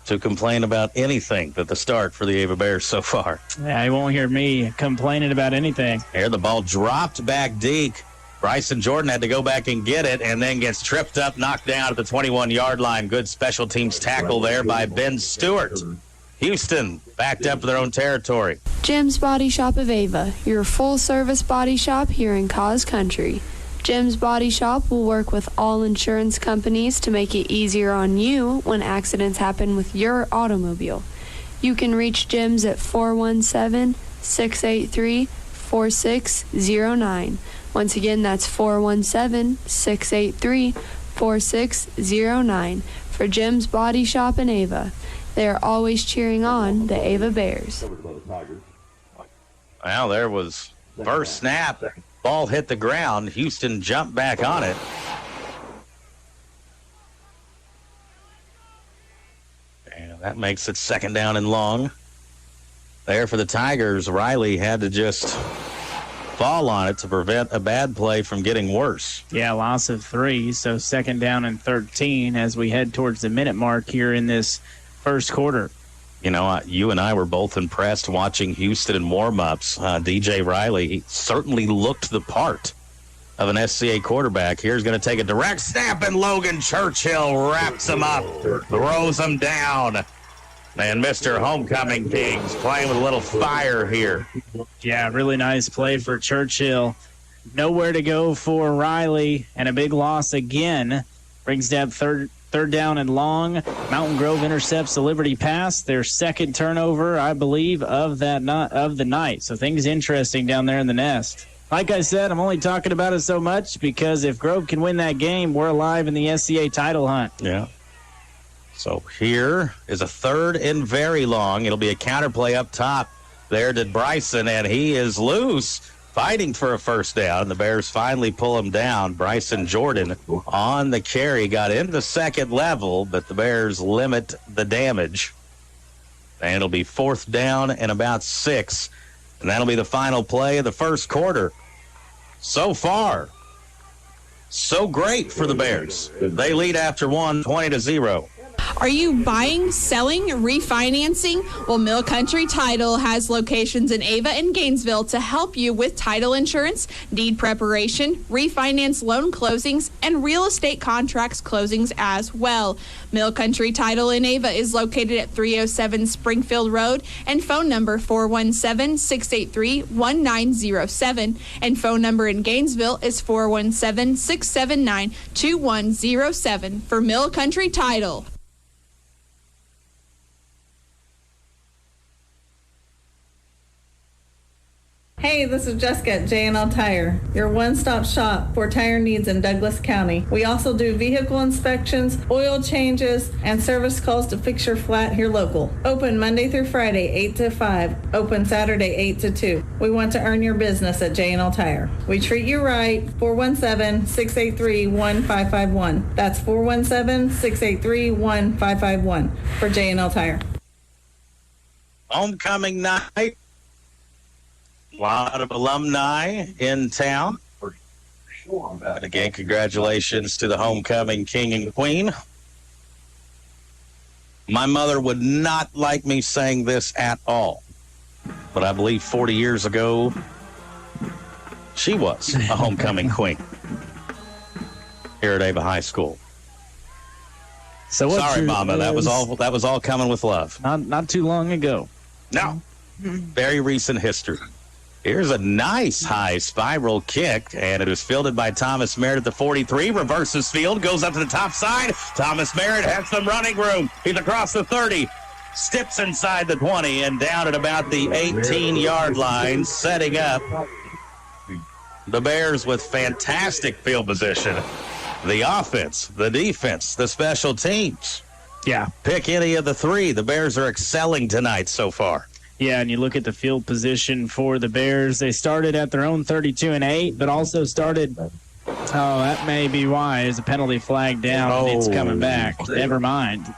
to complain about anything but the start for the Ava Bears so far. Yeah, you won't hear me complaining about anything. Here, the ball dropped back deep. Bryson Jordan had to go back and get it and then gets tripped up, knocked down at the 21-yard line. Good special teams tackle there by Ben Stewart. Houston backed up to their own territory. Jim's Body Shop of Ava, your full-service body shop here in Cause Country. Jim's Body Shop will work with all insurance companies to make it easier on you when accidents happen with your automobile. You can reach Jim's at 417-683-4609. Once again, that's 417-683-4609 for Jim's Body Shop in Ava. They are always cheering on the Ava Bears. Well, there was first snap. Ball hit the ground. Houston jumped back on it. And that makes it second down and long. There for the Tigers, Riley had to just fall on it to prevent a bad play from getting worse. Yeah, loss of 3, so second down and 13 as we head towards the minute mark here in this first quarter. You know, you and I were both impressed watching Houston in warm-ups. DJ Riley, he certainly looked the part of an SCA quarterback. Here's going to take a direct snap, and Logan Churchill wraps him up, throws him down. And Mr. Homecoming Kings playing with a little fire here. Yeah, really nice play for Churchill. Nowhere to go for Riley, and a big loss again. Brings down third down and long. Mountain Grove intercepts the Liberty pass, their second turnover, I believe, of the night. So things interesting down there in the nest. Like I said, I'm only talking about it so much because if Grove can win that game, we're alive in the SCA title hunt. Yeah. So here is a third and very long. It'll be a counterplay up top there to Bryson, and he is loose, fighting for a first down. The Bears finally pull him down. Bryson Jordan on the carry, got into the second level, but the Bears limit the damage. And it'll be fourth down and about 6. And that'll be the final play of the first quarter. So far, so great for the Bears. They lead after 1, 20-0. Are you buying, selling, refinancing? Well, Mill Country Title has locations in Ava and Gainesville to help you with title insurance, deed preparation, refinance loan closings, and real estate contracts closings as well. Mill Country Title in Ava is located at 307 Springfield Road and phone number 417-683-1907. And phone number in Gainesville is 417-679-2107 for Mill Country Title. Hey, this is Jessica at J&L Tire, your one-stop shop for tire needs in Douglas County. We also do vehicle inspections, oil changes, and service calls to fix your flat here local. Open Monday through Friday, 8 to 5. Open Saturday, 8 to 2. We want to earn your business at J&L Tire. We treat you right. 417-683-1551. That's 417-683-1551 for J&L Tire. Homecoming night. A lot of alumni in town. But again, congratulations to the homecoming king and queen. My mother would not like me saying this at all, but I believe 40 years ago, she was a homecoming queen here at Ava High School. So sorry, Mama. That was all coming with love. Not too long ago. No, very recent history. Here's a nice high spiral kick, and it is fielded by Thomas Merritt at the 43. Reverses field, goes up to the top side. Thomas Merritt has some running room. He's across the 30, steps inside the 20, and down at about the 18-yard line, setting up the Bears with fantastic field position. The offense, the defense, the special teams. Yeah. Pick any of the three. The Bears are excelling tonight so far. Yeah, and you look at the field position for the Bears. They started at their own 32-8, but also started, that may be why. There's a penalty flag down, and it's coming back. Never mind.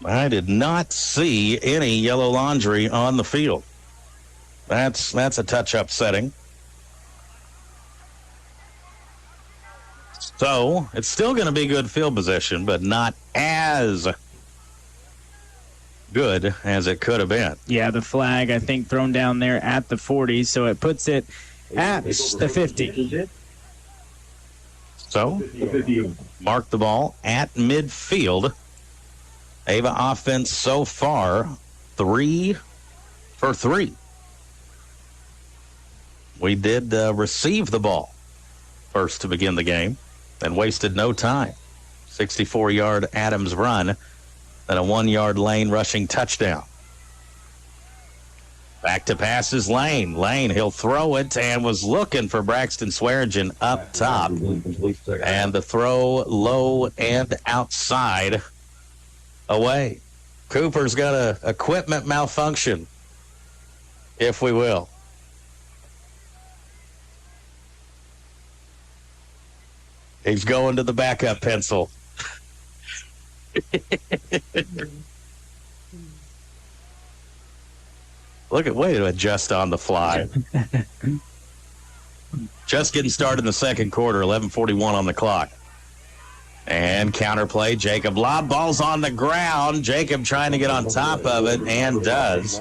I did not see any yellow laundry on the field. That's a touch upsetting. So it's still going to be good field position, but not as good as it could have been. Yeah, the flag, I think, thrown down there at the 40, so it puts it at the 50. So, mark the ball at midfield. Ava offense so far, 3 for 3. We did receive the ball first to begin the game and wasted no time. 64-yard Adams run. Then a 1-yard Lane rushing touchdown. Back to passes Lane. Lane, he'll throw it and was looking for Braxton Swearigan up top. And the throw low and outside away. Cooper's got a equipment malfunction, if we will. He's going to the backup pencil. Look at way to adjust on the fly. Just getting started in the second quarter, 11:41 on the clock. And counterplay, Jacob Lobb, ball's on the ground. Jacob trying to get on top of it and does.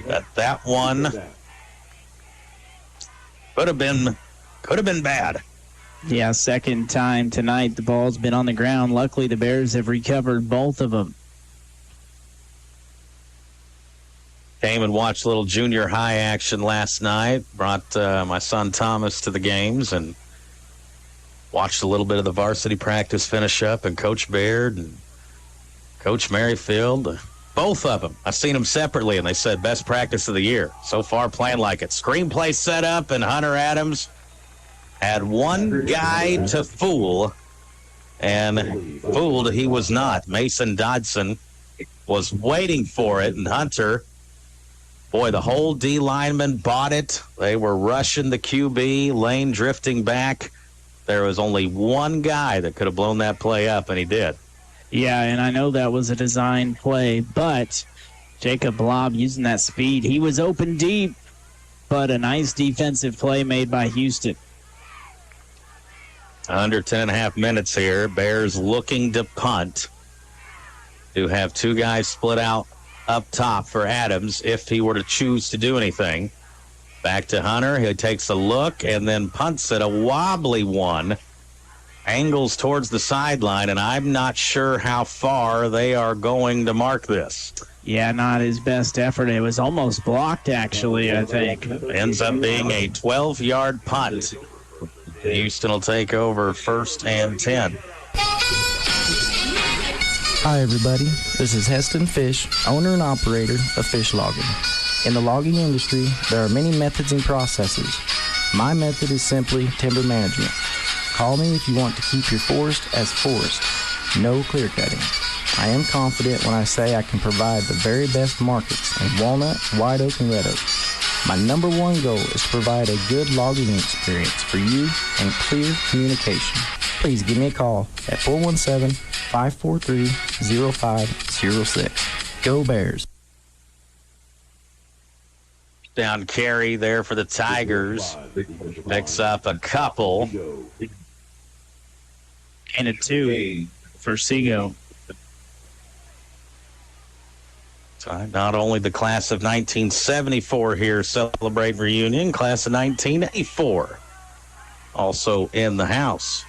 But that one could have been bad. Yeah, second time tonight the ball's been on the ground. Luckily, the Bears have recovered both of them. Came and watched a little junior high action last night. Brought my son Thomas to the games and watched a little bit of the varsity practice finish up. And Coach Baird and Coach Merrifield, both of them. I've seen them separately, and they said best practice of the year. So far, playing like it. Screenplay set up, and Hunter Adams had one guy to fool, and fooled he was not. Mason Dodson was waiting for it, and Hunter, boy, the whole D lineman bought it. They were rushing the QB, Lane drifting back. There was only one guy that could have blown that play up, and he did. Yeah, and I know that was a design play, but Jacob Lobb using that speed, he was open deep, but a nice defensive play made by Houston. Under 10.5 minutes here. Bears looking to punt. Do have two guys split out up top for Adams if he were to choose to do anything. Back to Hunter. He takes a look and then punts it. A wobbly one. Angles towards the sideline, and I'm not sure how far they are going to mark this. Yeah, not his best effort. It was almost blocked, actually, I think. Ends up being a 12-yard punt. Houston will take over 1st and 10. Hi, everybody. This is Heston Fish, owner and operator of Fish Logging. In the logging industry, there are many methods and processes. My method is simply timber management. Call me if you want to keep your forest as forest. No clear cutting. I am confident when I say I can provide the very best markets in walnut, white oak, and red oak. My number one goal is to provide a good logging experience for you and clear communication. Please give me a call at 417-543-0506. Go Bears. Down carry there for the Tigers. Picks up a couple. And a 2. for Seago. Not only the class of 1974 here celebrate reunion, class of 1984 also in the house,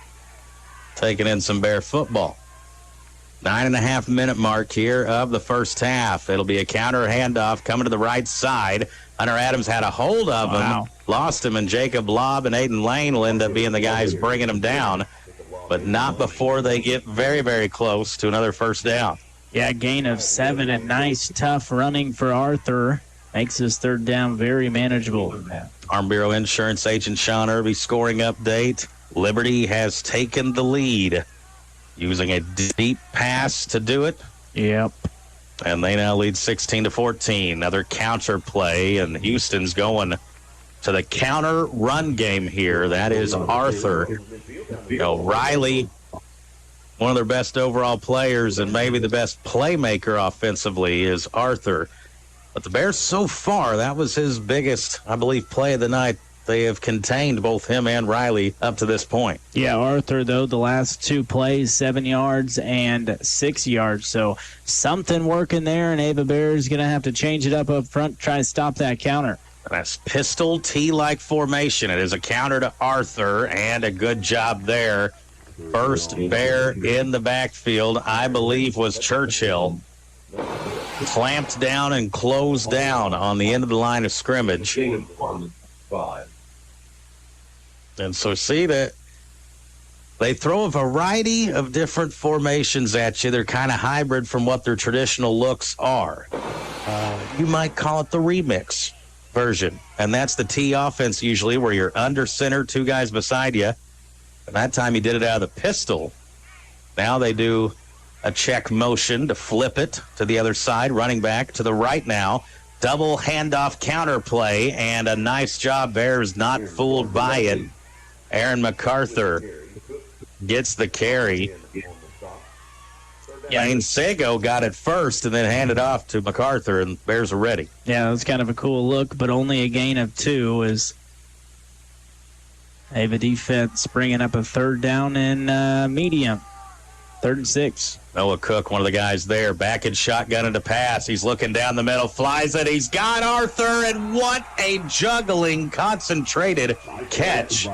taking in some Bear football. 9.5 minute mark here of the first half. It'll be a counter handoff coming to the right side. Hunter Adams had a hold of him, lost him, and Jacob Lobb and Aiden Lane will end up being the guys bringing him down, but not before they get very, very close to another first down. Yeah, gain of 7 and nice, tough running for Arthur. Makes his third down very manageable. Farm Bureau Insurance agent Sean Irby scoring update. Liberty has taken the lead, using a deep pass to do it. Yep. And they now lead 16-14. Another counter play, and Houston's going to the counter run game here. That is Arthur. Riley, one of their best overall players and maybe the best playmaker offensively is Arthur. But the Bears so far, that was his biggest, I believe, play of the night. They have contained both him and Riley up to this point. Yeah, Arthur, though, the last 2 plays, 7 yards and 6 yards. So something working there, and Ava Bears going to have to change it up front, try to stop that counter. That's pistol T-like formation. It is a counter to Arthur, and a good job there. First Bear in the backfield, I believe, was Churchill. Clamped down and closed down on the end of the line of scrimmage. And so see that they throw a variety of different formations at you. They're kind of hybrid from what their traditional looks are. You might call it the remix version. And that's the T offense usually, where you're under center, 2 guys beside you. And that time he did it out of the pistol. Now they do a check motion to flip it to the other side, running back to the right now. Double handoff counter play, and a nice job. Bears not fooled by it. Aaron MacArthur gets the carry. Lane Sago got it first and then handed off to MacArthur, and Bears are ready. Yeah, it was kind of a cool look, but only a gain of 2 as Ava defense bringing up a third down and medium. 3rd and 6. Noah Cook, one of the guys there, back in shotgun into pass. He's looking down the middle, flies it. He's got Arthur, and what a juggling, concentrated catch.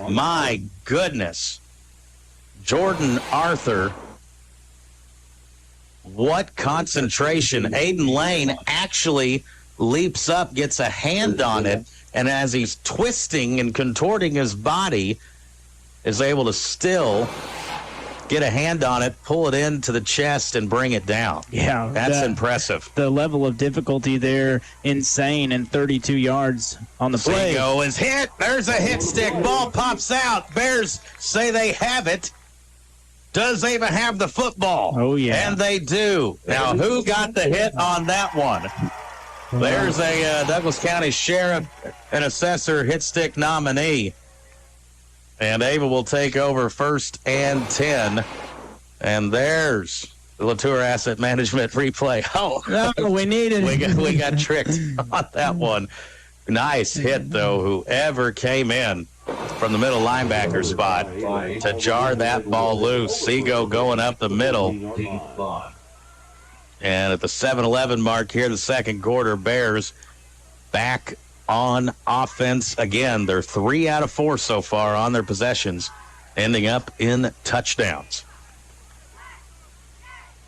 My goodness. Jordan Arthur, what concentration. Aiden Lane actually leaps up, gets a hand on it, and as he's twisting and contorting his body, is able to still get a hand on it, pull it into the chest, and bring it down. Yeah. That's impressive. The level of difficulty there, insane, and 32 yards on the play. Seago is hit. There's a hit stick. Ball pops out. Bears say they have it. Does Ava have the football? Oh, yeah. And they do. Now, who got the hit on that one? There's a Douglas County Sheriff and Assessor hit stick nominee. And Ava will take over 1st and 10. And there's the Latour Asset Management replay. Oh, no, we needed it. We got tricked on that one. Nice hit, though, whoever came in from the middle linebacker spot to jar that ball loose. Seago going up the middle. And at the 7-11 mark here, the second quarter, Bears back on offense again. They're 3 out of 4 so far on their possessions, ending up in touchdowns.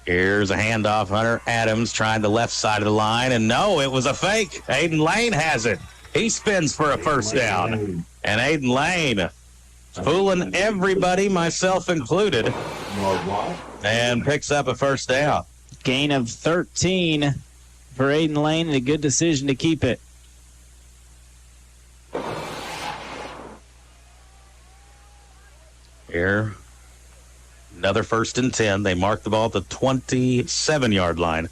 Here's a handoff. Hunter Adams trying the left side of the line, and no, it was a fake. Aiden Lane has it. He spins for a first down. And Aiden Lane fooling everybody, myself included, and picks up a first down. Gain of 13 for Aiden Lane, and a good decision to keep it. Here, another 1st and 10. They mark the ball at the 27-yard line.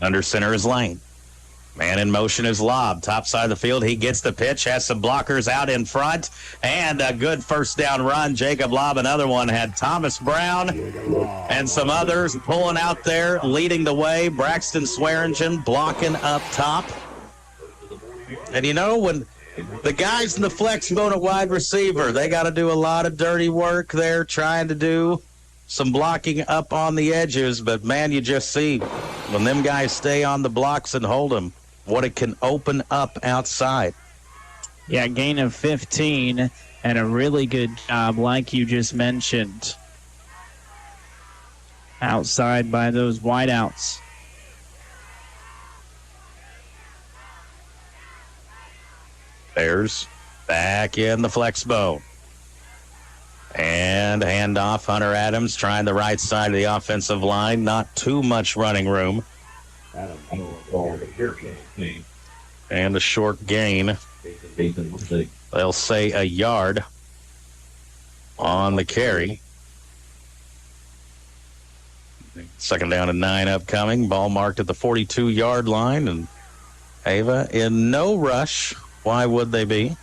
Under center is Lane. Man in motion is Lobb. Top side of the field, he gets the pitch, has some blockers out in front, and a good first down run. Jacob Lobb, another one, had Thomas Brown and some others pulling out there, leading the way. Braxton Swearingen blocking up top. And when the guys in the flex bone at wide receiver, they got to do a lot of dirty work there, trying to do some blocking up on the edges. But, man, you just see when them guys stay on the blocks and hold them, what it can open up outside. Yeah, gain of 15 and a really good job, like you just mentioned, outside by those wideouts. Bears back in the flex bone. And handoff, Hunter Adams trying the right side of the offensive line. Not too much running room. And a short gain. They'll say a yard on the carry. Second down and 9 upcoming. Ball marked at the 42-yard line. And Ava in no rush. Why would they be?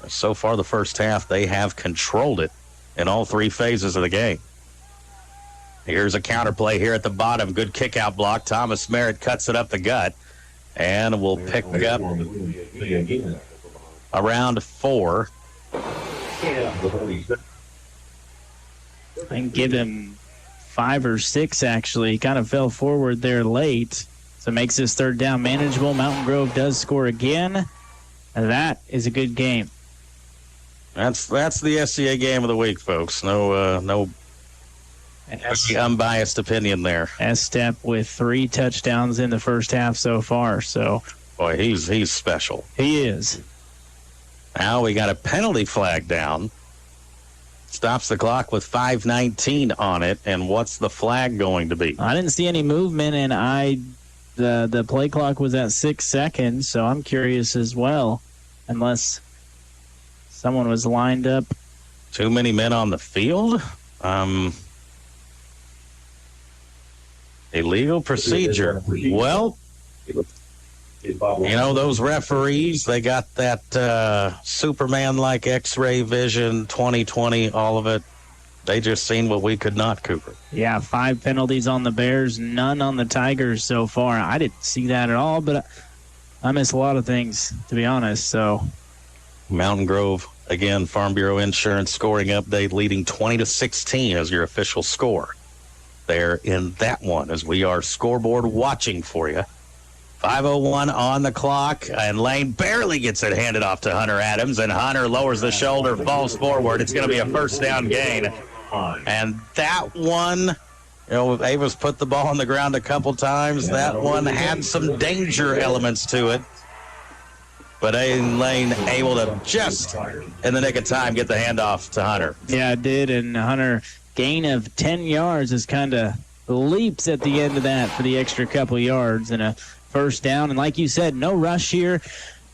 So far, the first half, they have controlled it in all 3 phases of the game. Here's a counterplay here at the bottom. Good kick-out block. Thomas Merritt cuts it up the gut. And will pick up around 4. And give him 5 or 6, actually. He kind of fell forward there late. So it makes this third down manageable. Mountain Grove does score again. And that is a good game. That's the SCA game of the week, folks. No unbiased opinion there. S-Step with 3 touchdowns in the first half so far. So, boy, he's special. He is. Now we got a penalty flag down. Stops the clock with 5:19 on it. And what's the flag going to be? I didn't see any movement, and the play clock was at 6 seconds, so I'm curious as well, unless someone was lined up. Too many men on the field? Illegal procedure. Well, those referees, they got that Superman-like X-ray vision, 20/20, all of it. They just seen what we could not, Cooper. Yeah, 5 penalties on the Bears, none on the Tigers so far. I didn't see that at all, but I miss a lot of things, to be honest. So, Mountain Grove, again, Farm Bureau Insurance scoring update, leading 20-16 as your official score there in that one, as we are scoreboard watching for you. 5:01 on the clock, and Lane barely gets it handed off to Hunter Adams, and Hunter lowers the shoulder, falls forward. It's going to be a first down gain. And that one, Ava's put the ball on the ground a couple times. That one had some danger elements to it. But Aiden Lane able to just, in the nick of time, get the handoff to Hunter. Yeah, it did, and Hunter, gain of 10 yards is kind of leaps at the end of that for the extra couple yards and a first down. And like you said, no rush here.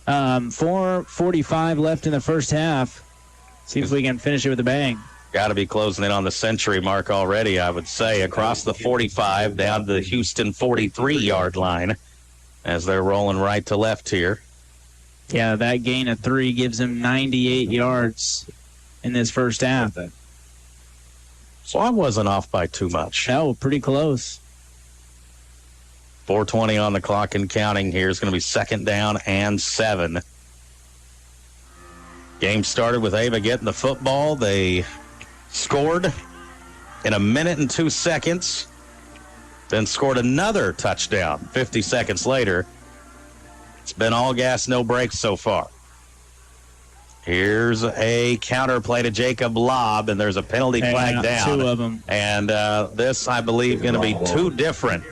4:45 left in the first half. See if we can finish it with a bang. Got to be closing in on the century mark already, I would say, across the 45 down to the Houston 43-yard line as they're rolling right to left here. Yeah, that gain of 3 gives him 98 yards in this first half. So I wasn't off by too much. No, pretty close. 4:20 on the clock and counting here. Is going to be second down and 7. Game started with Ava getting the football. They scored in a minute and 2 seconds, then scored another touchdown 50 seconds later. It's been all gas, no brakes so far. Here's a counter play to Jacob Lobb, and there's a penalty flag down. 2 of them. And this, I believe, going to be 2 different.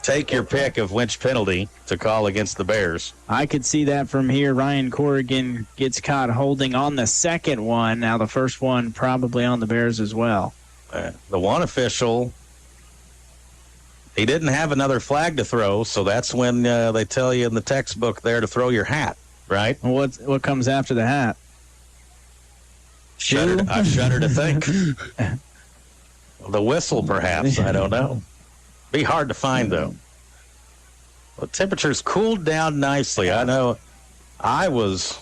Take your pick of which penalty to call against the Bears. I could see that from here. Ryan Corrigan gets caught holding on the second one. Now the first one probably on the Bears as well. The one official, he didn't have another flag to throw, so that's when they tell you in the textbook there to throw your hat. Right. What comes after the hat? I shudder to think. The whistle, perhaps. I don't know. Be hard to find, though. The temperature's cooled down nicely. I know I was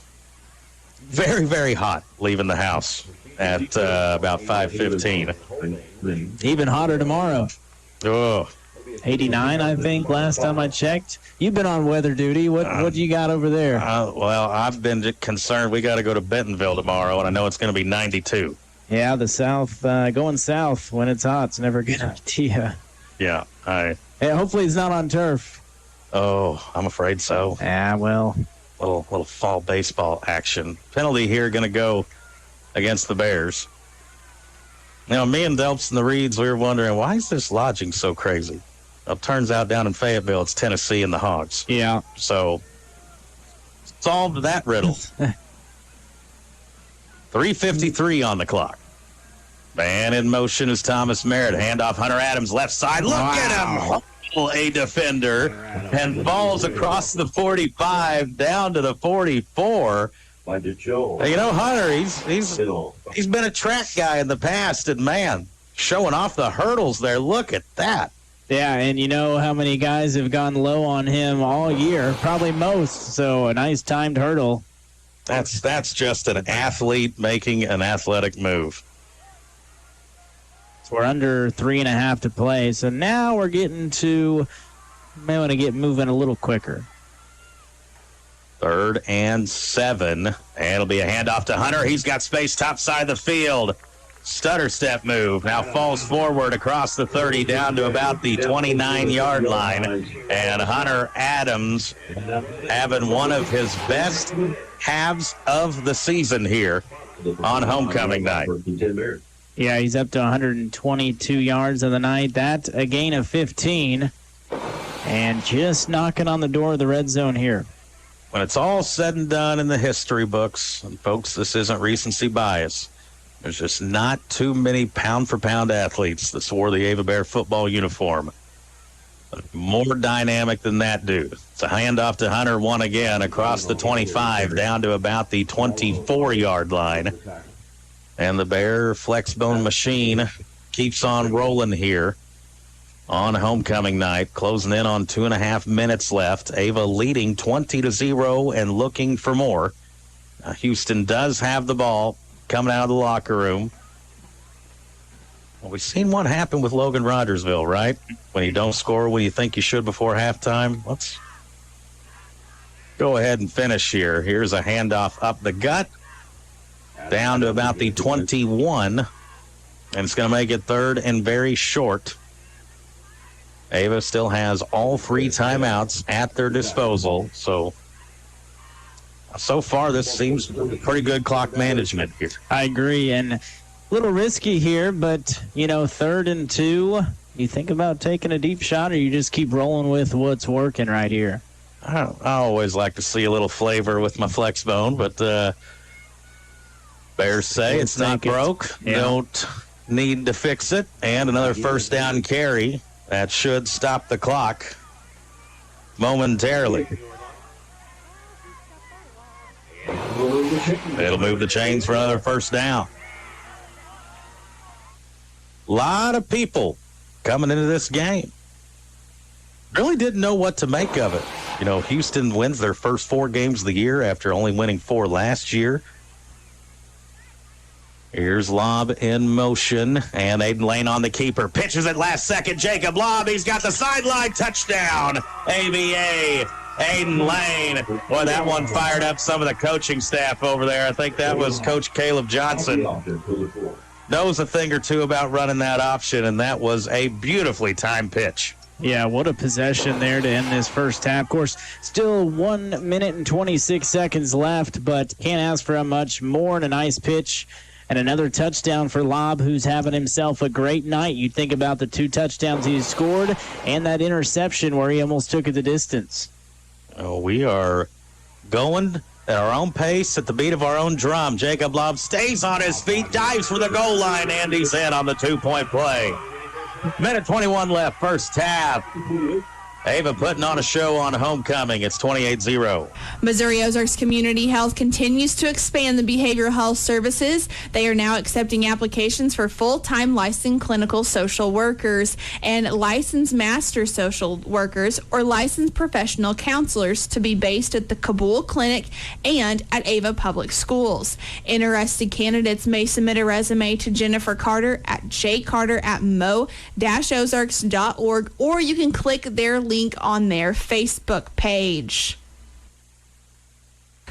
very, very hot leaving the house at about 5:15. Even hotter tomorrow. Oh, 89, I think, last time I checked. You've been on weather duty. What do you got over there? Well, I've been concerned. We got to go to Bentonville tomorrow, and I know it's going to be 92. Yeah, the south, going south when it's hot, it's never a good idea. Yeah, Hey, hopefully it's not on turf. Oh, I'm afraid so. Yeah, well. Little fall baseball action. Penalty here going to go against the Bears. Now, me and Delps and the Reeds, we were wondering, why is this lodging so crazy? Well, it turns out down in Fayetteville, it's Tennessee and the Hogs. Yeah. So, solved that riddle. 3:53 on the clock. Man in motion is Thomas Merritt. Handoff Hunter Adams, left side. Look at him. A defender. And falls across the 45 down to the 44. You know, Hunter, he's been a track guy in the past, and man, showing off the hurdles there. Look at that. Yeah, and you know how many guys have gone low on him all year? Probably most. So a nice timed hurdle. That's just an athlete making an athletic move. So we're under 3.5 to play. So now we're getting to, may want to get moving a little quicker. 3rd and 7. And it'll be a handoff to Hunter. He's got space top side of the field. Stutter step move. Now falls forward across the 30 down to about the 29-yard line. And Hunter Adams having one of his best halves of the season here on homecoming night. Yeah, he's up to 122 yards of the night. That's a gain of 15. And just knocking on the door of the red zone here. When it's all said and done in the history books, and folks, this isn't recency bias, there's just not too many pound-for-pound athletes that wore the Ava Bear football uniform. More dynamic than that dude. It's a handoff to Hunter, one again, across the 25, down to about the 24-yard line. And the Bear Flexbone machine keeps on rolling here on homecoming night, closing in on 2.5 minutes left. Ava leading 20-0 and looking for more. Houston does have the ball coming out of the locker room. Well, we've seen what happened with Logan Rogersville, right? When you don't score when you think you should before halftime. Let's go ahead and finish here. Here's a handoff up the gut, down to about the 21, and it's going to make it 3rd and very short. Ava still has all 3 timeouts at their disposal, so far this seems pretty good clock management here. I agree, and a little risky here, but, 3rd and 2, you think about taking a deep shot, or you just keep rolling with what's working right here? I always like to see a little flavor with my Flexbone, but Bears say it's not broke. Yeah. Don't need to fix it. And another first down carry. That should stop the clock momentarily. It'll move the chains for another first down. A lot of people coming into this game. Really didn't know what to make of it. Houston wins their first 4 games of the year after only winning 4 last year. Here's Lobb in motion, and Aiden Lane on the keeper. Pitches at last second. Jacob Lobb, he's got the sideline touchdown. ABA, Aiden Lane. Boy, that one fired up some of the coaching staff over there. I think that was Coach Caleb Johnson. Knows a thing or two about running that option, and that was a beautifully timed pitch. Yeah, what a possession there to end this first half. Of course, still 1 minute and 26 seconds left, but can't ask for much more than a nice pitch. And another touchdown for Lobb, who's having himself a great night. You think about the 2 touchdowns he scored and that interception where he almost took it the distance. Oh, we are going at our own pace, at the beat of our own drum. Jacob Lobb stays on his feet, dives for the goal line, and he's in on the 2-point play. Minute 21 left, first half. Ava putting on a show on homecoming. It's 28-0. Missouri Ozarks Community Health continues to expand the behavioral health services. They are now accepting applications for full-time licensed clinical social workers and licensed master social workers or licensed professional counselors to be based at the Kabul Clinic and at Ava Public Schools. Interested candidates may submit a resume to Jennifer Carter at jcarter@mo-ozarks.org, or you can click their link on their Facebook page.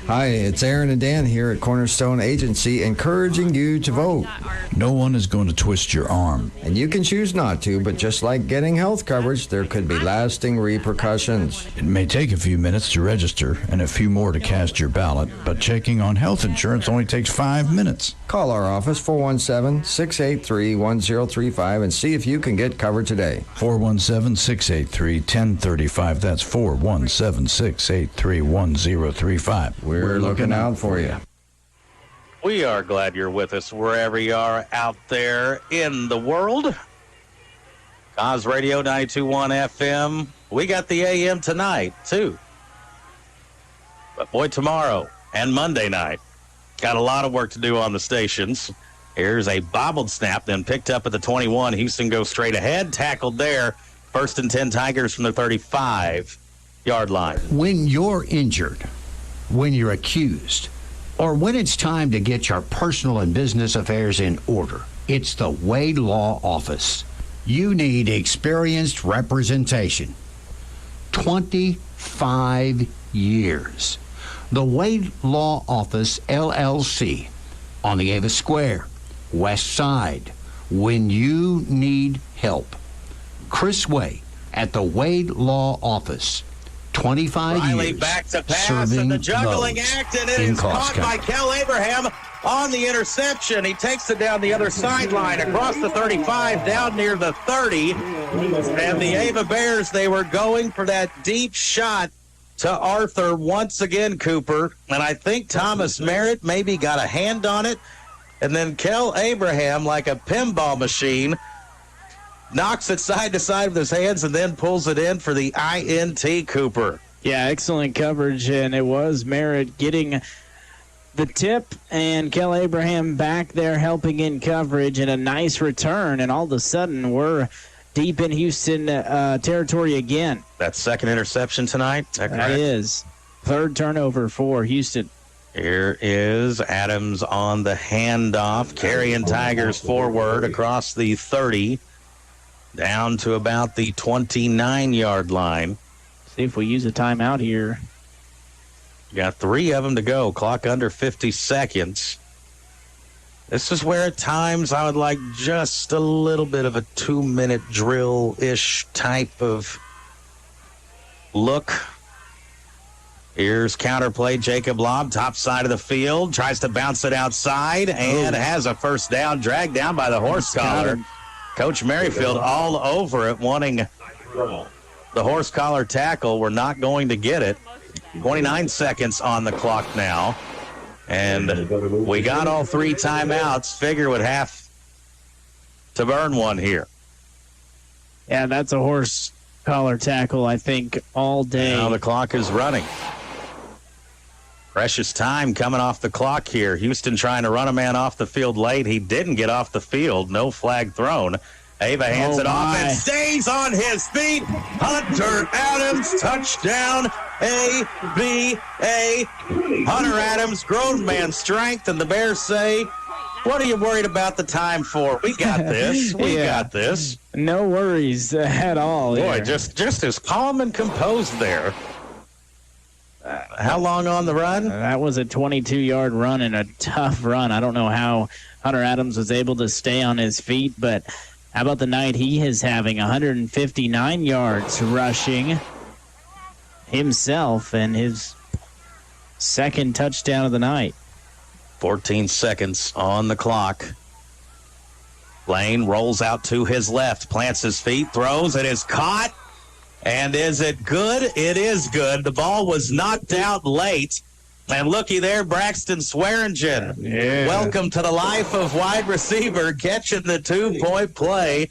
Hi, it's Aaron and Dan here at Cornerstone Agency, encouraging you to vote. No one is going to twist your arm. And you can choose not to, but just like getting health coverage, there could be lasting repercussions. It may take a few minutes to register and a few more to cast your ballot, but checking on health insurance only takes 5 minutes. Call our office, 417-683-1035, and see if you can get covered today. 417-683-1035. That's 417-683-1035. We're looking out for you. We are glad you're with us wherever you are out there in the world. Cause Radio 92.1 FM. We got the AM tonight, too. But boy, tomorrow and Monday night, got a lot of work to do on the stations. Here's a bobbled snap, then picked up at the 21. Houston goes straight ahead, tackled there. 1st and 10 Tigers from the 35-yard line. When you're injured, when you're accused, or when it's time to get your personal and business affairs in order, it's the Wade Law Office. You need experienced representation. 25 years. The Wade Law Office, LLC, on the Ava Square, West Side. When you need help. Chris Wade at the Wade Law Office. 25 Riley years back to pass, serving and the juggling those act, and it in is caught Costa. by Kel Abraham on the interception. He takes it down the other sideline, across the 35, down near the 30. And the Ava Bears, they were going for that deep shot to Arthur once again, Cooper. And I think Thomas Merritt maybe got a hand on it. And then Kel Abraham, like a pinball machine, knocks it side to side with his hands and then pulls it in for the INT, Cooper. Yeah, excellent coverage, and it was Merritt getting the tip, and Kel Abraham back there helping in coverage, and a nice return, and all of a sudden we're deep in Houston territory again. That second interception tonight? That is. Third turnover for Houston. Here is Adams on the handoff, carrying Tigers forward across the 30, down to about the 29-yard line. See if we use a timeout here. Got 3 of them to go. Clock under 50 seconds. This is where at times I would like just a little bit of a 2-minute drill-ish type of look. Here's counterplay. Jacob Lobb, top side of the field, tries to bounce it outside and has a first down, dragged down by the horse collar. Coach Merrifield all over it, wanting the horse collar tackle. We're not going to get it. 29 seconds on the clock now. And we got all 3 timeouts. Figure would have to burn one here. Yeah, that's a horse collar tackle, I think, all day. Now the clock is running. Precious time coming off the clock here. Houston trying to run a man off the field late. He didn't get off the field. No flag thrown. Ava hands it off and stays on his feet. Hunter Adams, touchdown, A-B-A. Hunter Adams, grown man strength, and the Bears say, what are you worried about the time for? We got this. We got this. No worries at all. Boy, just as calm and composed there. How long on the run? That was a 22-yard run and a tough run. I don't know how Hunter Adams was able to stay on his feet, but how about the night he is having? 159 yards rushing himself and his second touchdown of the night. 14 seconds on the clock. Lane rolls out to his left, plants his feet, throws, it is caught. And is it good? It is good. The ball was knocked out late. And looky there, Braxton Swearingen. Yeah. Welcome to the life of wide receiver, catching the 2-point play.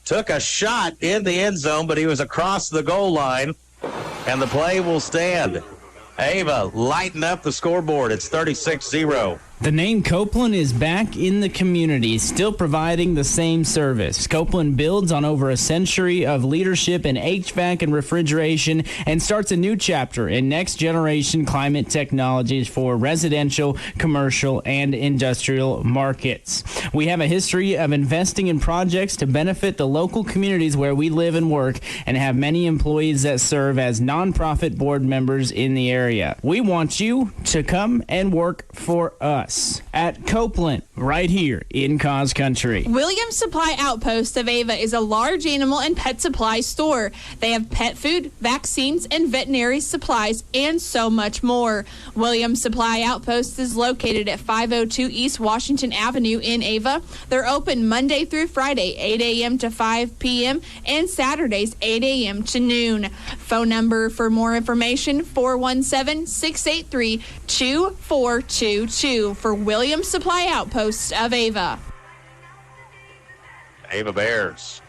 took a shot in the end zone, but he was across the goal line, and the play will stand. Ava lighten up the scoreboard. It's 36-0. The name Copeland is back in the community, still providing the same service. Copeland builds on over a century of leadership in HVAC and refrigeration and starts a new chapter in next-generation climate technologies for residential, commercial, and industrial markets. We have a history of investing in projects to benefit the local communities where we live and work and have many employees that serve as nonprofit board members in the area. We want you to come and work for us at Copeland, right here in Cause Country. Williams Supply Outpost of Ava is a large animal and pet supply store. They have pet food, vaccines, and veterinary supplies, and so much more. Williams Supply Outpost is located at 502 East Washington Avenue in Ava. They're open Monday through Friday, 8 a.m. to 5 p.m., and Saturdays, 8 a.m. to noon. Phone number for more information, 417-683-2422 for Williams Supply Outpost of Ava. Ava Bears.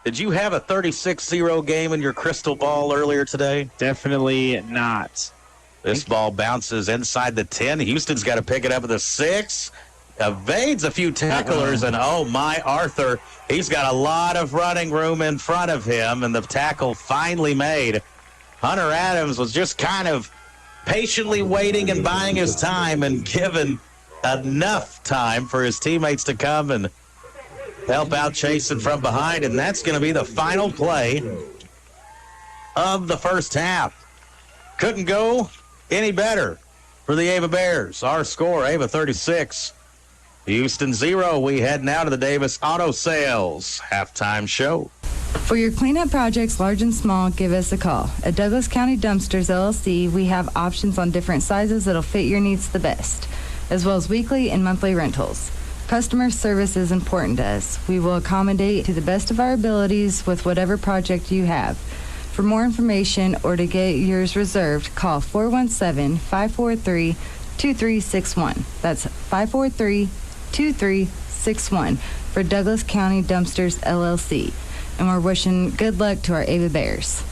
Did you have a 36-0 game in your crystal ball earlier today? Definitely not. This ball bounces inside the 10. Houston's got to pick it up at the 6. Evades a few tacklers, and oh my, Arthur, he's got a lot of running room in front of him, and the tackle finally made. Hunter Adams was just kind of patiently waiting and buying his time and given enough time for his teammates to come and help out chasing from behind, and that's going to be the final play of the first half. Couldn't go any better for the Ava Bears. Our score, Ava 36, Houston 0. We head now to the Davis Auto Sales halftime show. For your cleanup projects, large and small, give us a call. At Douglas County Dumpsters, LLC, we have options on different sizes that'll fit your needs the best, as well as weekly and monthly rentals. Customer service is important to us. We will accommodate to the best of our abilities with whatever project you have. For more information or to get yours reserved, call 417-543-2361. That's 543-2361 for Douglas County Dumpsters, LLC. And we're wishing good luck to our Ava Bears.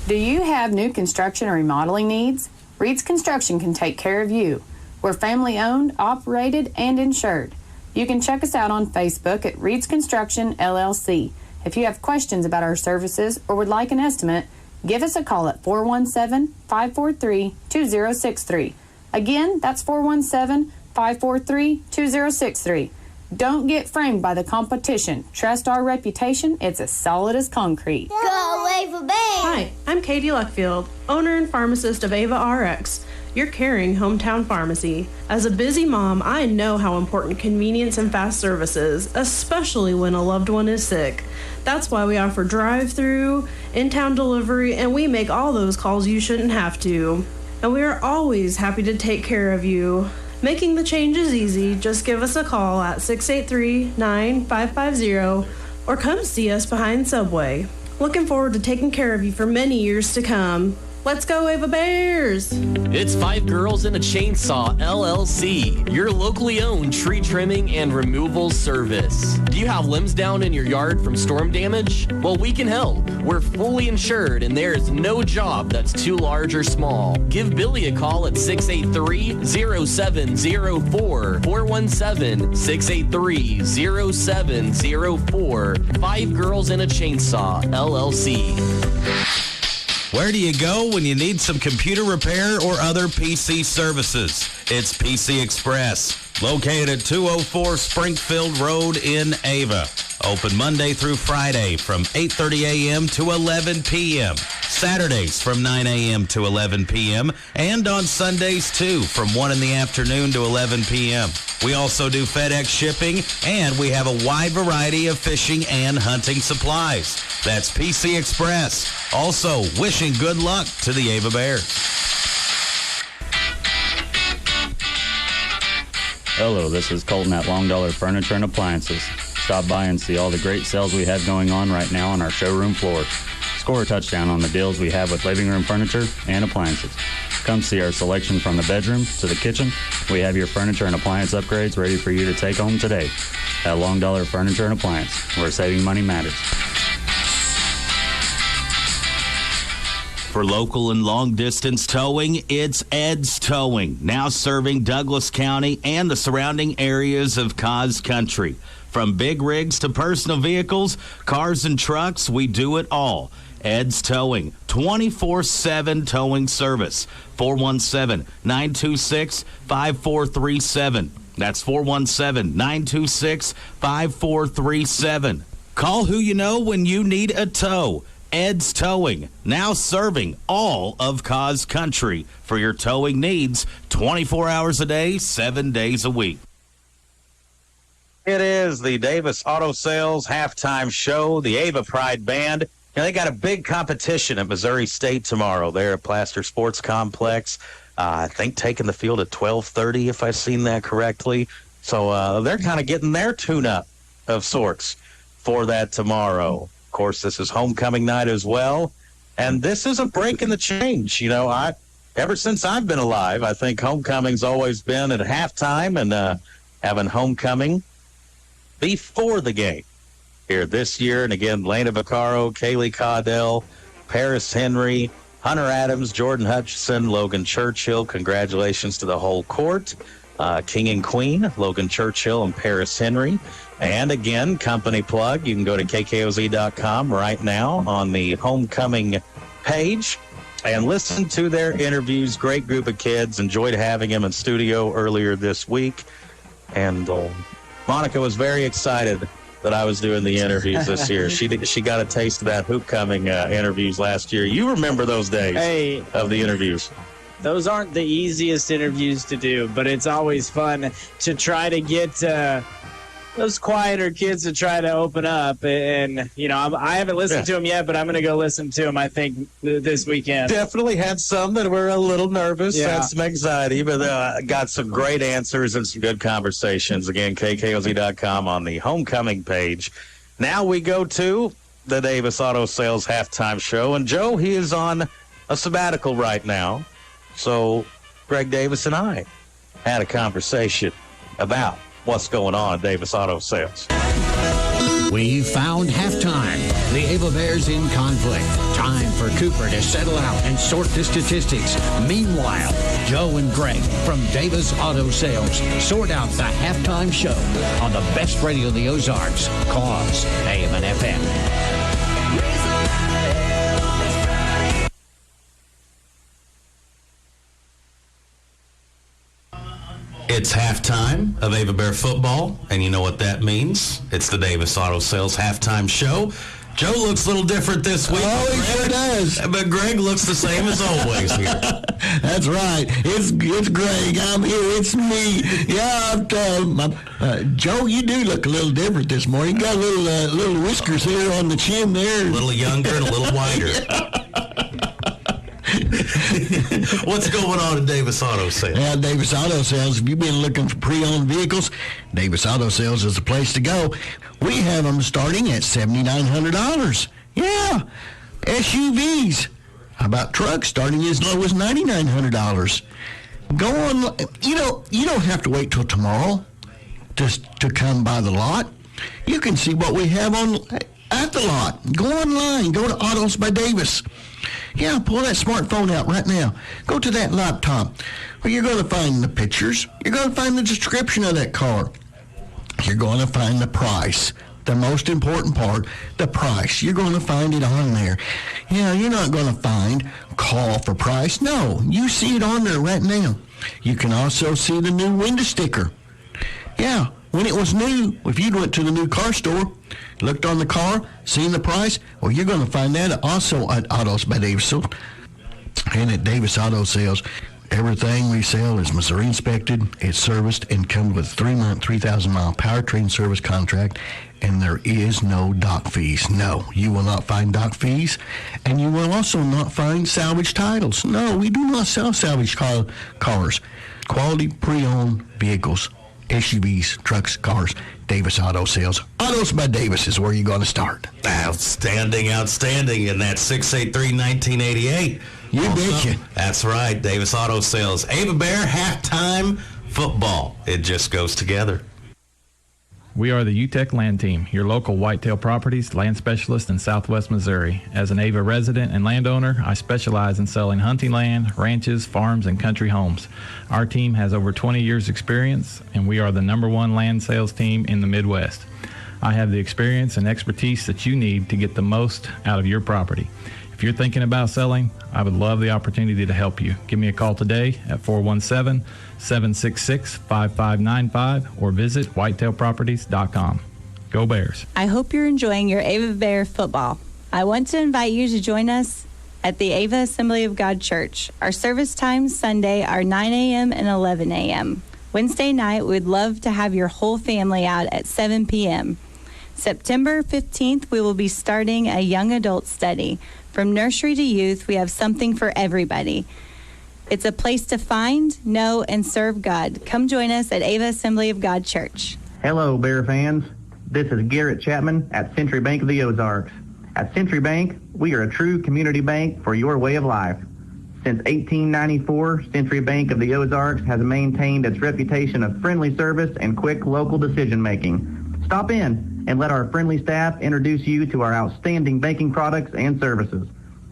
Do you have new construction or remodeling needs? Reed's Construction can take care of you. We're family owned, operated, and insured. You can check us out on Facebook at Reed's Construction, LLC. If you have questions about our services or would like an estimate, give us a call at 417-543-2063. Again, that's 417-543-2063. Don't get framed by the competition. Trust our reputation. It's as solid as concrete. Go Ava Bears! Hi, I'm Katie Luckfield, owner and pharmacist of Ava RX, your caring hometown pharmacy. As a busy mom, I know how important convenience and fast service is, especially when a loved one is sick. That's why we offer drive-through, in-town delivery, and we make all those calls you shouldn't have to. And we are always happy to take care of you. Making the change is easy. Just give us a call at 683-9550 or come see us behind Subway. Looking forward to taking care of you for many years to come. Let's go, Ava Bears! It's Five Girls and a Chainsaw, LLC, your locally owned tree trimming and removal service. Do you have limbs down in your yard from storm damage? Well, we can help. We're fully insured, and there is no job that's too large or small. Give Billy a call at 683-0704, 417-683-0704. Five Girls and a Chainsaw, LLC. Where do you go when you need some computer repair or other PC services? It's PC Express, located at 204 Springfield Road in Ava. Open Monday through Friday from 8:30 a.m. to 11 p.m. Saturdays from 9 a.m. to 11 p.m. and on Sundays too from 1 in the afternoon to 11 p.m. We also do FedEx shipping, and we have a wide variety of fishing and hunting supplies. That's PC Express. Also, wishing good luck to the Ava Bears. Hello, this is Colton at Long Dollar Furniture and Appliances. Stop by and see all the great sales we have going on right now on our showroom floor. Score a touchdown on the deals we have with living room furniture and appliances. Come see our selection from the bedroom to the kitchen. We have your furniture and appliance upgrades ready for you to take home today. At Long Dollar Furniture and Appliance, where saving money matters. For local and long-distance towing, it's Ed's Towing, now serving Douglas County and the surrounding areas of Cause Country. From big rigs to personal vehicles, cars and trucks, we do it all. Ed's Towing, 24/7 towing service, 417-926-5437. That's 417-926-5437. Call who you know when you need a tow. Ed's Towing, now serving all of Cause Country for your towing needs 24 hours a day, 7 days a week. It is the Davis Auto Sales halftime show, the Ava Pride Band. They got a big competition at Missouri State tomorrow. They're at Plaster Sports Complex. I think taking the field at 12:30, if I've seen that correctly. So they're kind of getting their tune-up of sorts for that tomorrow. Of course, this is homecoming night as well, and this is a break in the change. Ever since I've been alive, I think homecoming's always been at halftime and having homecoming before the game here this year. And again, Lena Vaccaro, Kaylee Caudell, Paris Henry, Hunter Adams, Jordan Hutchinson, Logan Churchill. Congratulations to the whole court. King and Queen, Logan Churchill and Paris Henry. And again, company plug, you can go to KKOZ.com right now on the homecoming page and listen to their interviews. Great group of kids. Enjoyed having them in studio earlier this week. And Monica was very excited that I was doing the interviews this year. She got a taste of that Hoopcoming interviews last year. You remember those days of the interviews. Those aren't the easiest interviews to do, but it's always fun to try to get those quieter kids to try to open up. And, I haven't listened to them yet, but I'm going to go listen to them, I think, this weekend. Definitely had some that were a little nervous, had some anxiety, but got some great answers and some good conversations. Again, KKOZ.com on the homecoming page. Now we go to the Davis Auto Sales halftime show. And Joe, he is on a sabbatical right now. So Greg Davis and I had a conversation about what's going on at Davis Auto Sales. We've found halftime. The Ava Bears in conflict. Time for Cooper to settle out and sort the statistics. Meanwhile, Joe and Greg from Davis Auto Sales sort out the halftime show on the best radio in the Ozarks, Cause AM and FM. It's halftime of Ava Bear football, and you know what that means. It's the Davis Auto Sales halftime show. Joe looks a little different this week. Oh, he sure does. But Greg looks the same as always here. That's right. It's Greg. I'm here. It's me. Yeah, Joe, you do look a little different this morning. You got little whiskers here on the chin there. A little younger and a little whiter. What's going on in Davis Auto Sales? Yeah, Davis Auto Sales. If you've been looking for pre-owned vehicles, Davis Auto Sales is the place to go. We have them starting at $7,900. Yeah, SUVs. How about trucks starting as low as $9,900? Go on. You don't have to wait till tomorrow to come by the lot. You can see what we have at the lot. Go online. Go to Autos by Davis. Yeah, pull that smartphone out right now. Go to that laptop. Well, you're going to find the pictures. You're going to find the description of that car. You're going to find the price. The most important part, the price. You're going to find it on there. Yeah, you're not going to find call for price. No, you see it on there right now. You can also see the new window sticker. Yeah, when it was new, if you went to the new car store, looked on the car, seen the price, well, you're going to find that also at Autos by Davis. And at Davis Auto Sales, everything we sell is Missouri inspected, it's serviced, and comes with a 3-month, 3,000-mile powertrain service contract, and there is no dock fees. No, you will not find dock fees, and you will also not find salvage titles. No, we do not sell salvage cars. Quality pre-owned vehicles SUVs, trucks, cars, Davis Auto Sales. Autos by Davis is where you're going to start. Outstanding. And that's 683-1988. You betcha. That's right, Davis Auto Sales. Ava Bear, halftime football. It just goes together. We are the UTEC Land Team, your local whitetail properties land specialist in Southwest Missouri. As an Ava resident and landowner, I specialize in selling hunting land, ranches, farms, and country homes. Our team has over 20 years experience, and we are the #1 land sales team in the Midwest. I have the experience and expertise that you need to get the most out of your property. If you're thinking about selling, I would love the opportunity to help you. Give me a call today at 417-766-5595 or visit whitetailproperties.com. Go Bears. I hope you're enjoying your Ava Bear football. I want to invite you to join us at the Ava Assembly of God Church. Our service times Sunday are 9 a.m. and 11 a.m. Wednesday night, we'd love to have your whole family out at 7 p.m. September 15th, we will be starting a young adult study. From nursery to youth, we have something for everybody. It's a place to find, know, and serve God. Come join us at Ava Assembly of God Church. Hello, Bear fans. This is Garrett Chapman at Century Bank of the Ozarks. At Century Bank, we are a true community bank for your way of life. Since 1894, Century Bank of the Ozarks has maintained its reputation of friendly service and quick local decision-making. Stop in and let our friendly staff introduce you to our outstanding banking products and services.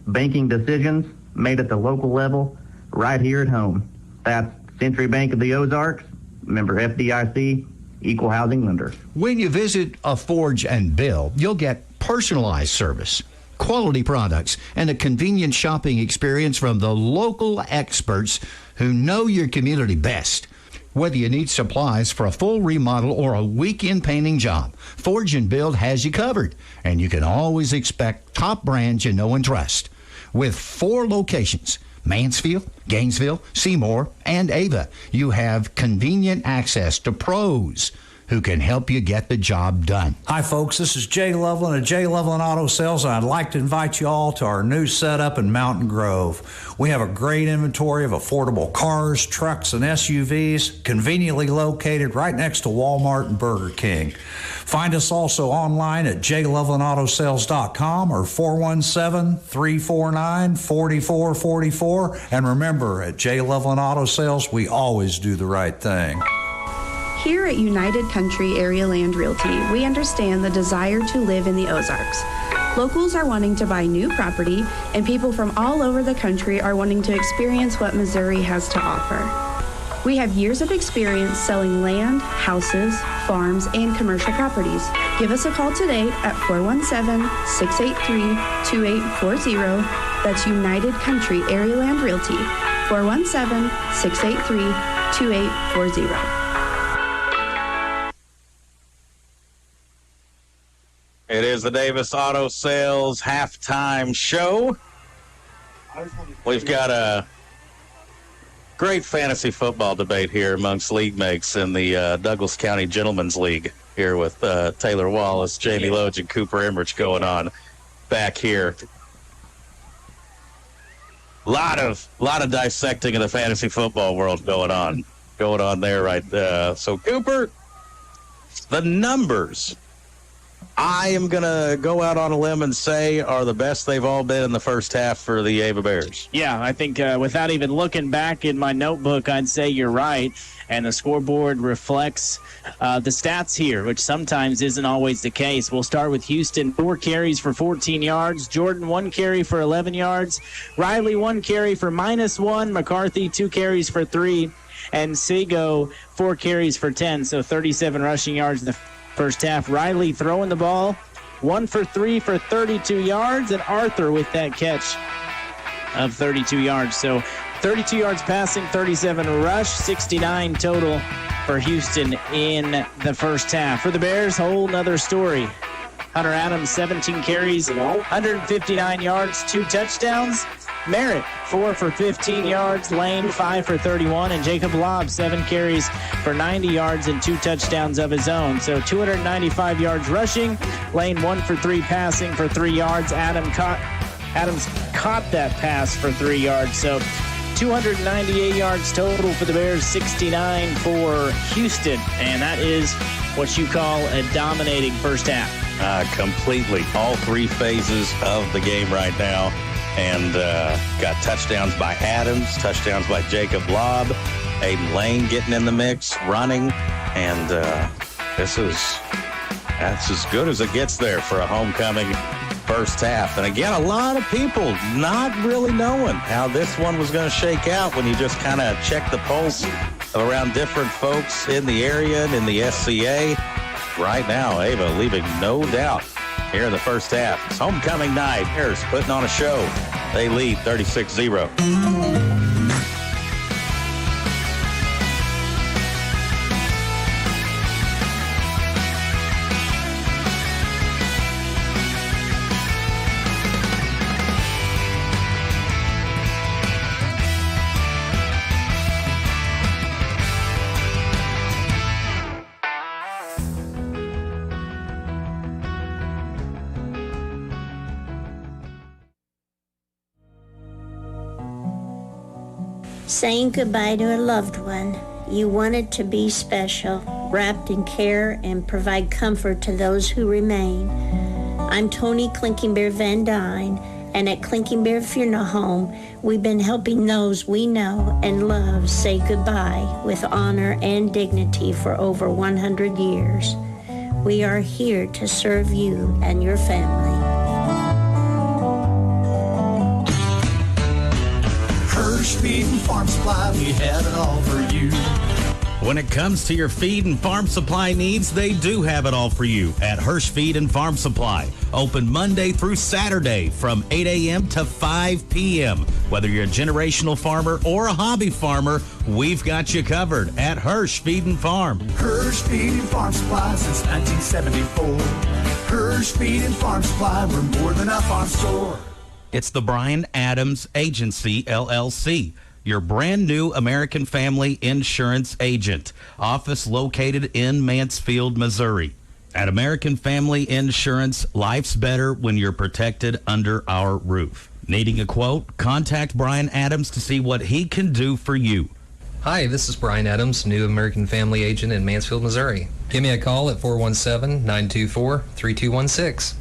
Banking decisions made at the local level, right here at home. That's Century Bank of the Ozarks, member FDIC, equal housing lender. When you visit a Forge and Bill, you'll get personalized service, quality products, and a convenient shopping experience from the local experts who know your community best. Whether you need supplies for a full remodel or a weekend painting job, Forge and Build has you covered, and you can always expect top brands you know and trust. With 4 locations, Mansfield, Gainesville, Seymour, and Ava, you have convenient access to pros who can help you get the job done. Hi, folks. This is Jay Loveland of Jay Loveland Auto Sales, and I'd like to invite you all to our new setup in Mountain Grove. We have a great inventory of affordable cars, trucks, and SUVs, conveniently located right next to Walmart and Burger King. Find us also online at jlovelandautosales.com or 417-349-4444. And remember, at Jay Loveland Auto Sales, we always do the right thing. Here at United Country Area Land Realty, we understand the desire to live in the Ozarks. Locals are wanting to buy new property, and people from all over the country are wanting to experience what Missouri has to offer. We have years of experience selling land, houses, farms, and commercial properties. Give us a call today at 417-683-2840. That's United Country Area Land Realty, 417-683-2840. It is the Davis Auto Sales halftime show. We've got a great fantasy football debate here amongst league mates in the Douglas County Gentlemen's League here with Taylor Wallace, Jamie Loge, and Cooper Emmerich going on back here. Lot of dissecting in the fantasy football world going on there, right? So Cooper, the numbers I am going to go out on a limb and say are the best they've all been in the first half for the Ava Bears. Yeah, I think without even looking back in my notebook, I'd say you're right. And the scoreboard reflects the stats here, which sometimes isn't always the case. We'll start with Houston, 4 carries for 14 yards. Jordan, 1 carry for 11 yards. Riley, 1 carry for -1. McCarthy, 2 carries for 3. And Sego, 4 carries for 10, so 37 rushing yards in the first half. Riley throwing the ball, 1 for 3 for 32 yards, and Arthur with that catch of 32 yards. So 32 yards passing, 37 rush, 69 total for Houston in the first half. For the Bears, whole nother story. Hunter Adams, 17 carries, 159 yards, 2 touchdowns. Merritt, 4 for 15 yards. Lane, 5 for 31. And Jacob Lobb, 7 carries for 90 yards and 2 touchdowns of his own. So 295 yards rushing. Lane, 1 for 3 passing for 3 yards. Adams caught that pass for 3 yards. So 298 yards total for the Bears, 69 for Houston. And that is what you call a dominating first half. Completely. All three phases of the game right now. And got touchdowns by Adams, touchdowns by Jacob Lobb, Aiden Lane getting in the mix, running. And that's as good as it gets there for a homecoming first half. And again, a lot of people not really knowing how this one was going to shake out when you just kind of check the pulse around different folks in the area and in the SCA. Right now, Ava leaving no doubt here in the first half. It's homecoming night. Bears putting on a show. They lead 36-0. Saying goodbye to a loved one, you want it to be special, wrapped in care and provide comfort to those who remain. I'm Tony Clinking Bear Van Dyne, and at Clinking Bear Funeral Home, we've been helping those we know and love say goodbye with honor and dignity for over 100 years. We are here to serve you and your family. Hirsch Feed and Farm Supply, we have it all for you. When it comes to your feed and farm supply needs, they do have it all for you at Hirsch Feed and Farm Supply. Open Monday through Saturday from 8 a.m. to 5 p.m. Whether you're a generational farmer or a hobby farmer, we've got you covered at Hirsch Feed and Farm. Hirsch Feed and Farm Supply since 1974. Hirsch Feed and Farm Supply, we're more than a farm store. It's the Bryan Adams Agency, LLC, your brand new American Family Insurance agent. Office located in Mansfield, Missouri. At American Family Insurance, life's better when you're protected under our roof. Needing a quote? Contact Bryan Adams to see what he can do for you. Hi, this is Bryan Adams, new American Family agent in Mansfield, Missouri. Give me a call at 417-924-3216.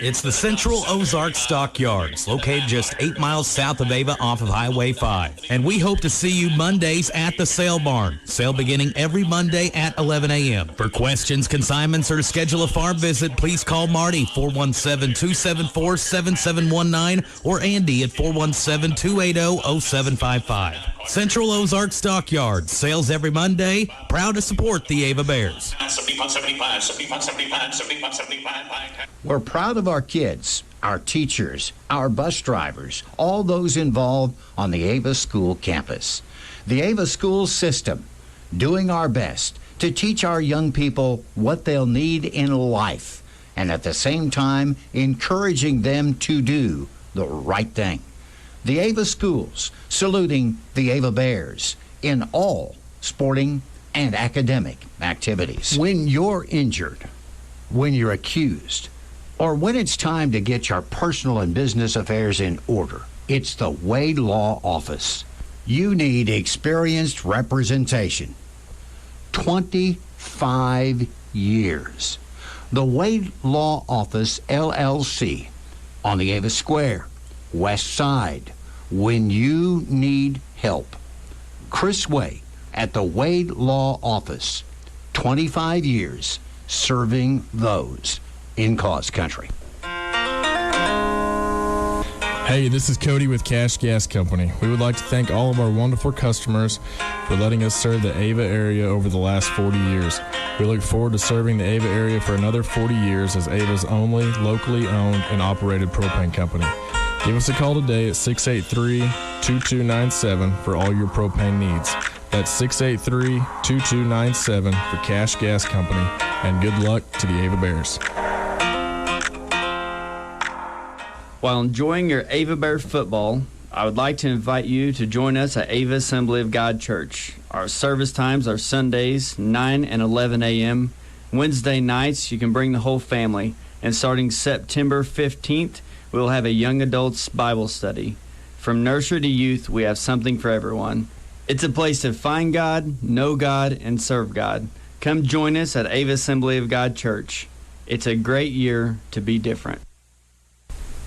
It's the Central Ozark Stockyards, located just 8 miles south of Ava off of Highway 5. And we hope to see you Mondays at the sale barn. Sale beginning every Monday at 11 a.m. For questions, consignments, or to schedule a farm visit, please call Marty, 417-274-7719, or Andy at 417-280-0755. Central Ozark Stockyards, sales every Monday, proud to support the Ava Bears. We're proud of our kids, our teachers, our bus drivers, all those involved on the Ava School campus. The Ava School system, doing our best to teach our young people what they'll need in life, and at the same time encouraging them to do the right thing. The Ava Schools, saluting the Ava Bears in all sporting and academic activities. When you're injured, when you're accused, or when it's time to get your personal and business affairs in order, it's the Wade Law Office. You need experienced representation. 25 years. The Wade Law Office, LLC, on the Ava Square, West Side, when you need help. Chris Wade at the Wade Law Office, 25 years serving those in Cause Country. Hey, this is Cody with Cash Gas Company. We would like to thank all of our wonderful customers for letting us serve the Ava area over the last 40 years. We look forward to serving the Ava area for another 40 years as Ava's only locally owned and operated propane company. Give us a call today at 683-2297 for all your propane needs. That's 683-2297 for Cash Gas Company, and good luck to the Ava Bears. While enjoying your Ava Bear football, I would like to invite you to join us at Ava Assembly of God Church. Our service times are Sundays, 9 and 11 a.m. Wednesday nights, you can bring the whole family. And starting September 15th, We'll have a young adults Bible study. From nursery to youth, we have something for everyone. It's a place to find God, know God, and serve God. Come join us at Ava Assembly of God Church. It's a great year to be different.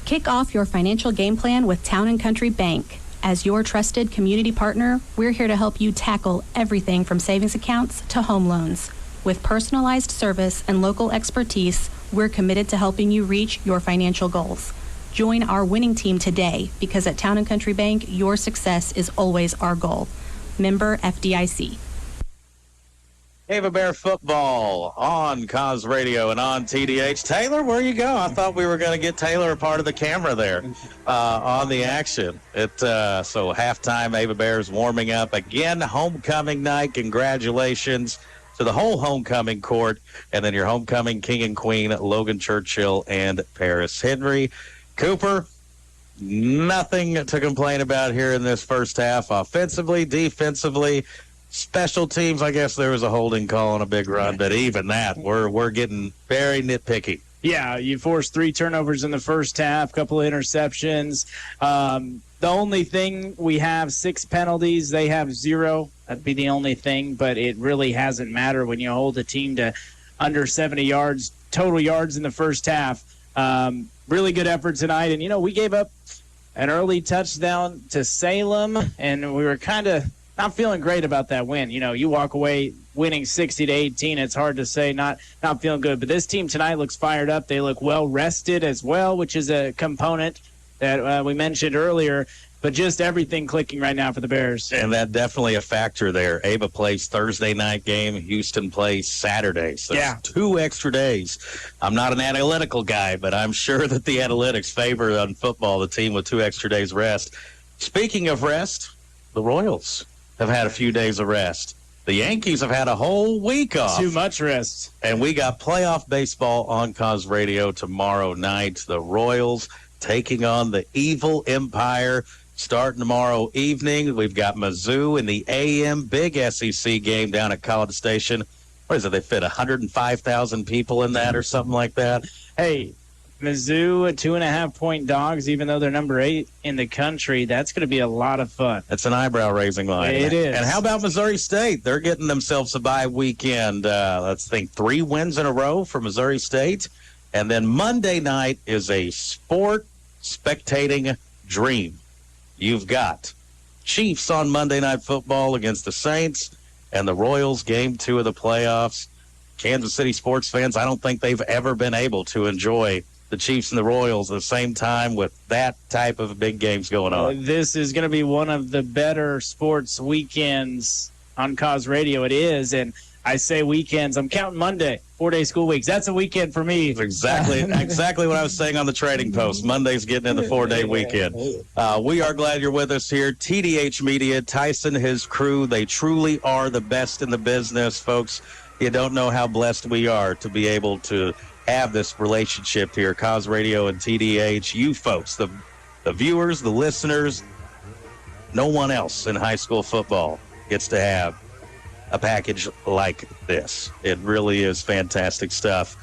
Kick off your financial game plan with Town & Country Bank. As your trusted community partner, we're here to help you tackle everything from savings accounts to home loans. With personalized service and local expertise, we're committed to helping you reach your financial goals. Join our winning team today, because at Town & Country Bank, your success is always our goal. Member FDIC. Ava Bear football on Cause Radio and on TDH. Taylor, where you go? I thought we were going to get Taylor a part of the camera there on the action. So halftime, Ava Bears warming up again. Homecoming night. Congratulations to the whole homecoming court, and then your homecoming king and queen, Logan Churchill and Paris Henry. Cooper, nothing to complain about here in this first half. Offensively, defensively, special teams, I guess there was a holding call on a big run, but even that, we're getting very nitpicky. Yeah, you forced 3 turnovers in the first half, couple of interceptions. The only thing, we have 6 penalties. They have 0. That'd be the only thing, but it really hasn't mattered when you hold a team to under 70 yards, total yards in the first half. Really good effort tonight. And, we gave up an early touchdown to Salem, and we were kind of not feeling great about that win. You walk away winning 60-18. It's hard to say not feeling good. But this team tonight looks fired up. They look well rested as well, which is a component that we mentioned earlier. But just everything clicking right now for the Bears. And that definitely a factor there. Ava plays Thursday night game. Houston plays Saturday. So yeah, 2 extra days. I'm not an analytical guy, but I'm sure that the analytics favor on football the team with 2 extra days rest. Speaking of rest, the Royals have had a few days of rest. The Yankees have had a whole week off. Too much rest. And we got playoff baseball on Cause Radio tomorrow night. The Royals taking on the Evil Empire starting tomorrow evening. We've got Mizzou in the AM, big SEC game down at College Station. What is it? They fit 105,000 people in that or something like that? Hey, Mizzou, 2.5-point dogs, even though they're number 8 in the country. That's going to be a lot of fun. That's an eyebrow-raising line. It is. And how about Missouri State? They're getting themselves a bye weekend. Let's think 3 wins in a row for Missouri State. And then Monday night is a sport spectating dream. You've got Chiefs on Monday Night Football against the Saints, and the Royals, Game 2 of the playoffs. Kansas City sports fans, I don't think they've ever been able to enjoy the Chiefs and the Royals at the same time with that type of big games going on. This is going to be one of the better sports weekends on Cause Radio. It is, and I say weekends. I'm counting Monday, 4-day school weeks. That's a weekend for me. Exactly what I was saying on the Trading Post. Monday's getting in the 4-day weekend. We are glad you're with us here. TDH Media, Tyson, his crew, they truly are the best in the business, folks. You don't know how blessed we are to be able to have this relationship here, Cause Radio and TDH. You folks, the viewers, the listeners, no one else in high school football gets to have a package like this. It really is fantastic stuff.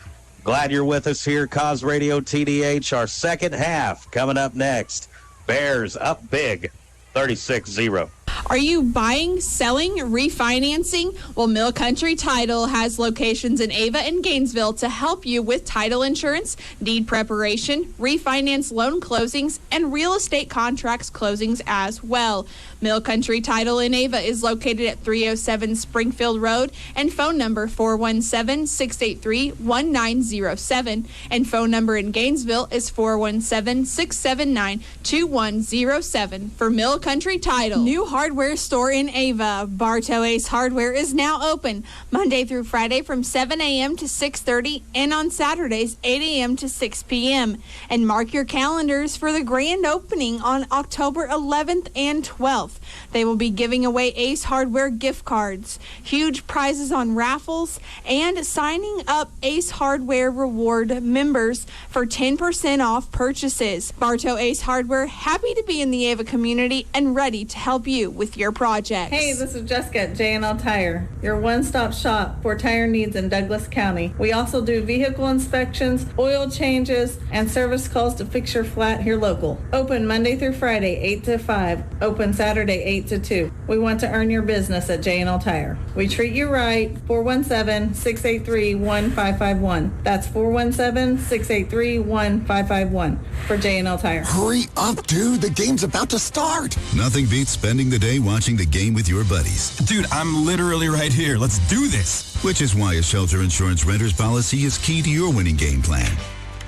Glad you're with us here, Cause Radio, TDH. Our second half coming up next. Bears up big, 36-0. Are you buying, selling, refinancing? Well, Mill Country Title has locations in Ava and Gainesville to help you with title insurance, deed preparation, refinance loan closings, and real estate contracts closings as well. Mill Country Title in Ava is located at 307 Springfield Road, and phone number 417-683-1907. And phone number in Gainesville is 417-679-2107 for Mill Country Title. New hardware store in Ava. Bartow Ace Hardware is now open Monday through Friday from 7 a.m. to 6:30 and on Saturdays 8 a.m. to 6 p.m. And mark your calendars for the grand opening on October 11th and 12th. yourself. They will be giving away Ace Hardware gift cards, huge prizes on raffles, and signing up Ace Hardware Reward members for 10% off purchases. Bartow Ace Hardware, happy to be in the Ava community and ready to help you with your projects. Hey, this is Jessica at J&L Tire, your one-stop shop for tire needs in Douglas County. We also do vehicle inspections, oil changes, and service calls to fix your flat here local. Open Monday through Friday, 8 to 5. Open Saturday, 8 to 2. We want to earn your business at J&L Tire. We treat you right. 417-683-1551. That's 417-683-1551 for J&L Tire. Hurry up, dude. The game's about to start. Nothing beats spending the day watching the game with your buddies. Dude, I'm literally right here. Let's do this. Which is why a shelter insurance renter's policy is key to your winning game plan.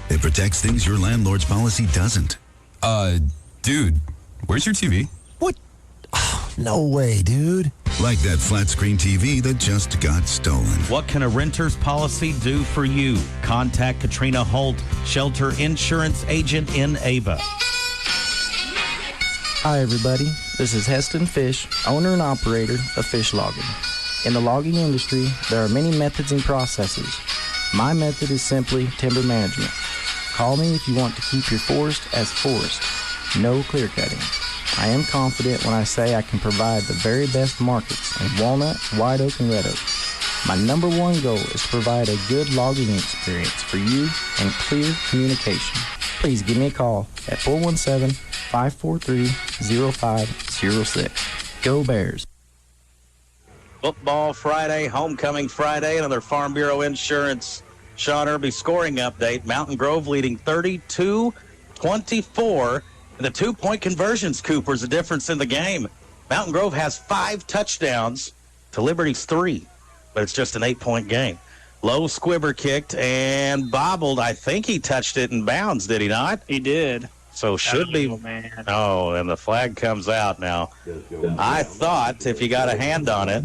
It protects things your landlord's policy doesn't. Dude, where's your TV? What? Oh, no way, dude. Like that flat screen TV that just got stolen. What can a renter's policy do for you? Contact Katrina Holt, shelter insurance agent in Ava. Hi, everybody. This is Heston Fish, owner and operator of Fish Logging. In the logging industry, there are many methods and processes. My method is simply timber management. Call me if you want to keep your forest as forest. No clear cutting. I am confident when I say I can provide the very best markets in walnut, white oak, and red oak. My number one goal is to provide a good logging experience for you and clear communication. Please give me a call at 417-543-0506. Go Bears. Football Friday, Homecoming Friday, another Farm Bureau Insurance Sean Irby scoring update. Mountain Grove leading 32-24. And the 2-point conversions, Cooper, is the difference in the game. Mountain Grove has 5 touchdowns to Liberty's 3, but it's just an 8-point game. Low squibber kicked and bobbled. I think he touched it in bounds, did he not? He did. So should be. Man. Oh, and the flag comes out now. I thought if you got a hand on it,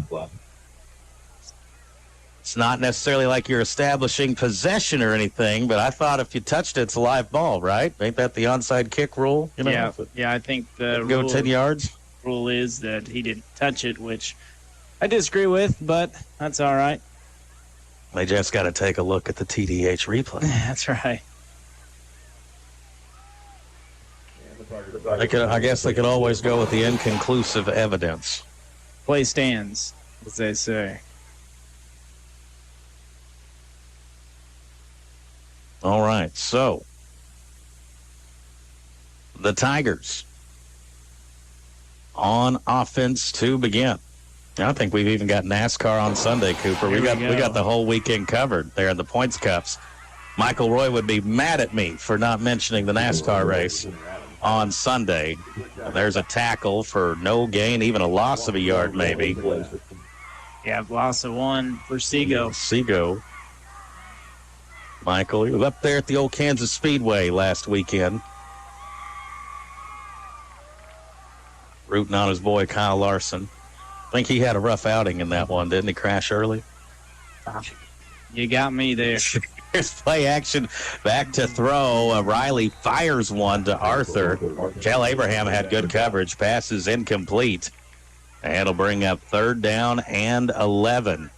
it's not necessarily like you're establishing possession or anything, but I thought if you touched it, it's a live ball, right? Ain't that the onside kick rule? You know, yeah. I think the go rule, 10 yards. Rule is that he didn't touch it, which I disagree with, but that's all right. They just got to take a look at the TDH replay. That's right. I guess they could always go with the inconclusive evidence. Play stands, as they say. All right, so the Tigers on offense to begin. I think we've even got NASCAR on Sunday, Cooper. We got the whole weekend covered there in the points cups. Michael Roy would be mad at me for not mentioning the NASCAR race on Sunday. There's a tackle for no gain, even a loss of a yard maybe. Yeah, loss of 1 for Seago. Seago. Michael, he was up there at the old Kansas Speedway last weekend. Rooting on his boy Kyle Larson. I think he had a rough outing in that one, didn't he? Crash early? You got me there. Here's play action. Back to throw. Riley fires one to Arthur. Kel Abraham had good coverage. Passes incomplete. And it'll bring up 3rd down and 11.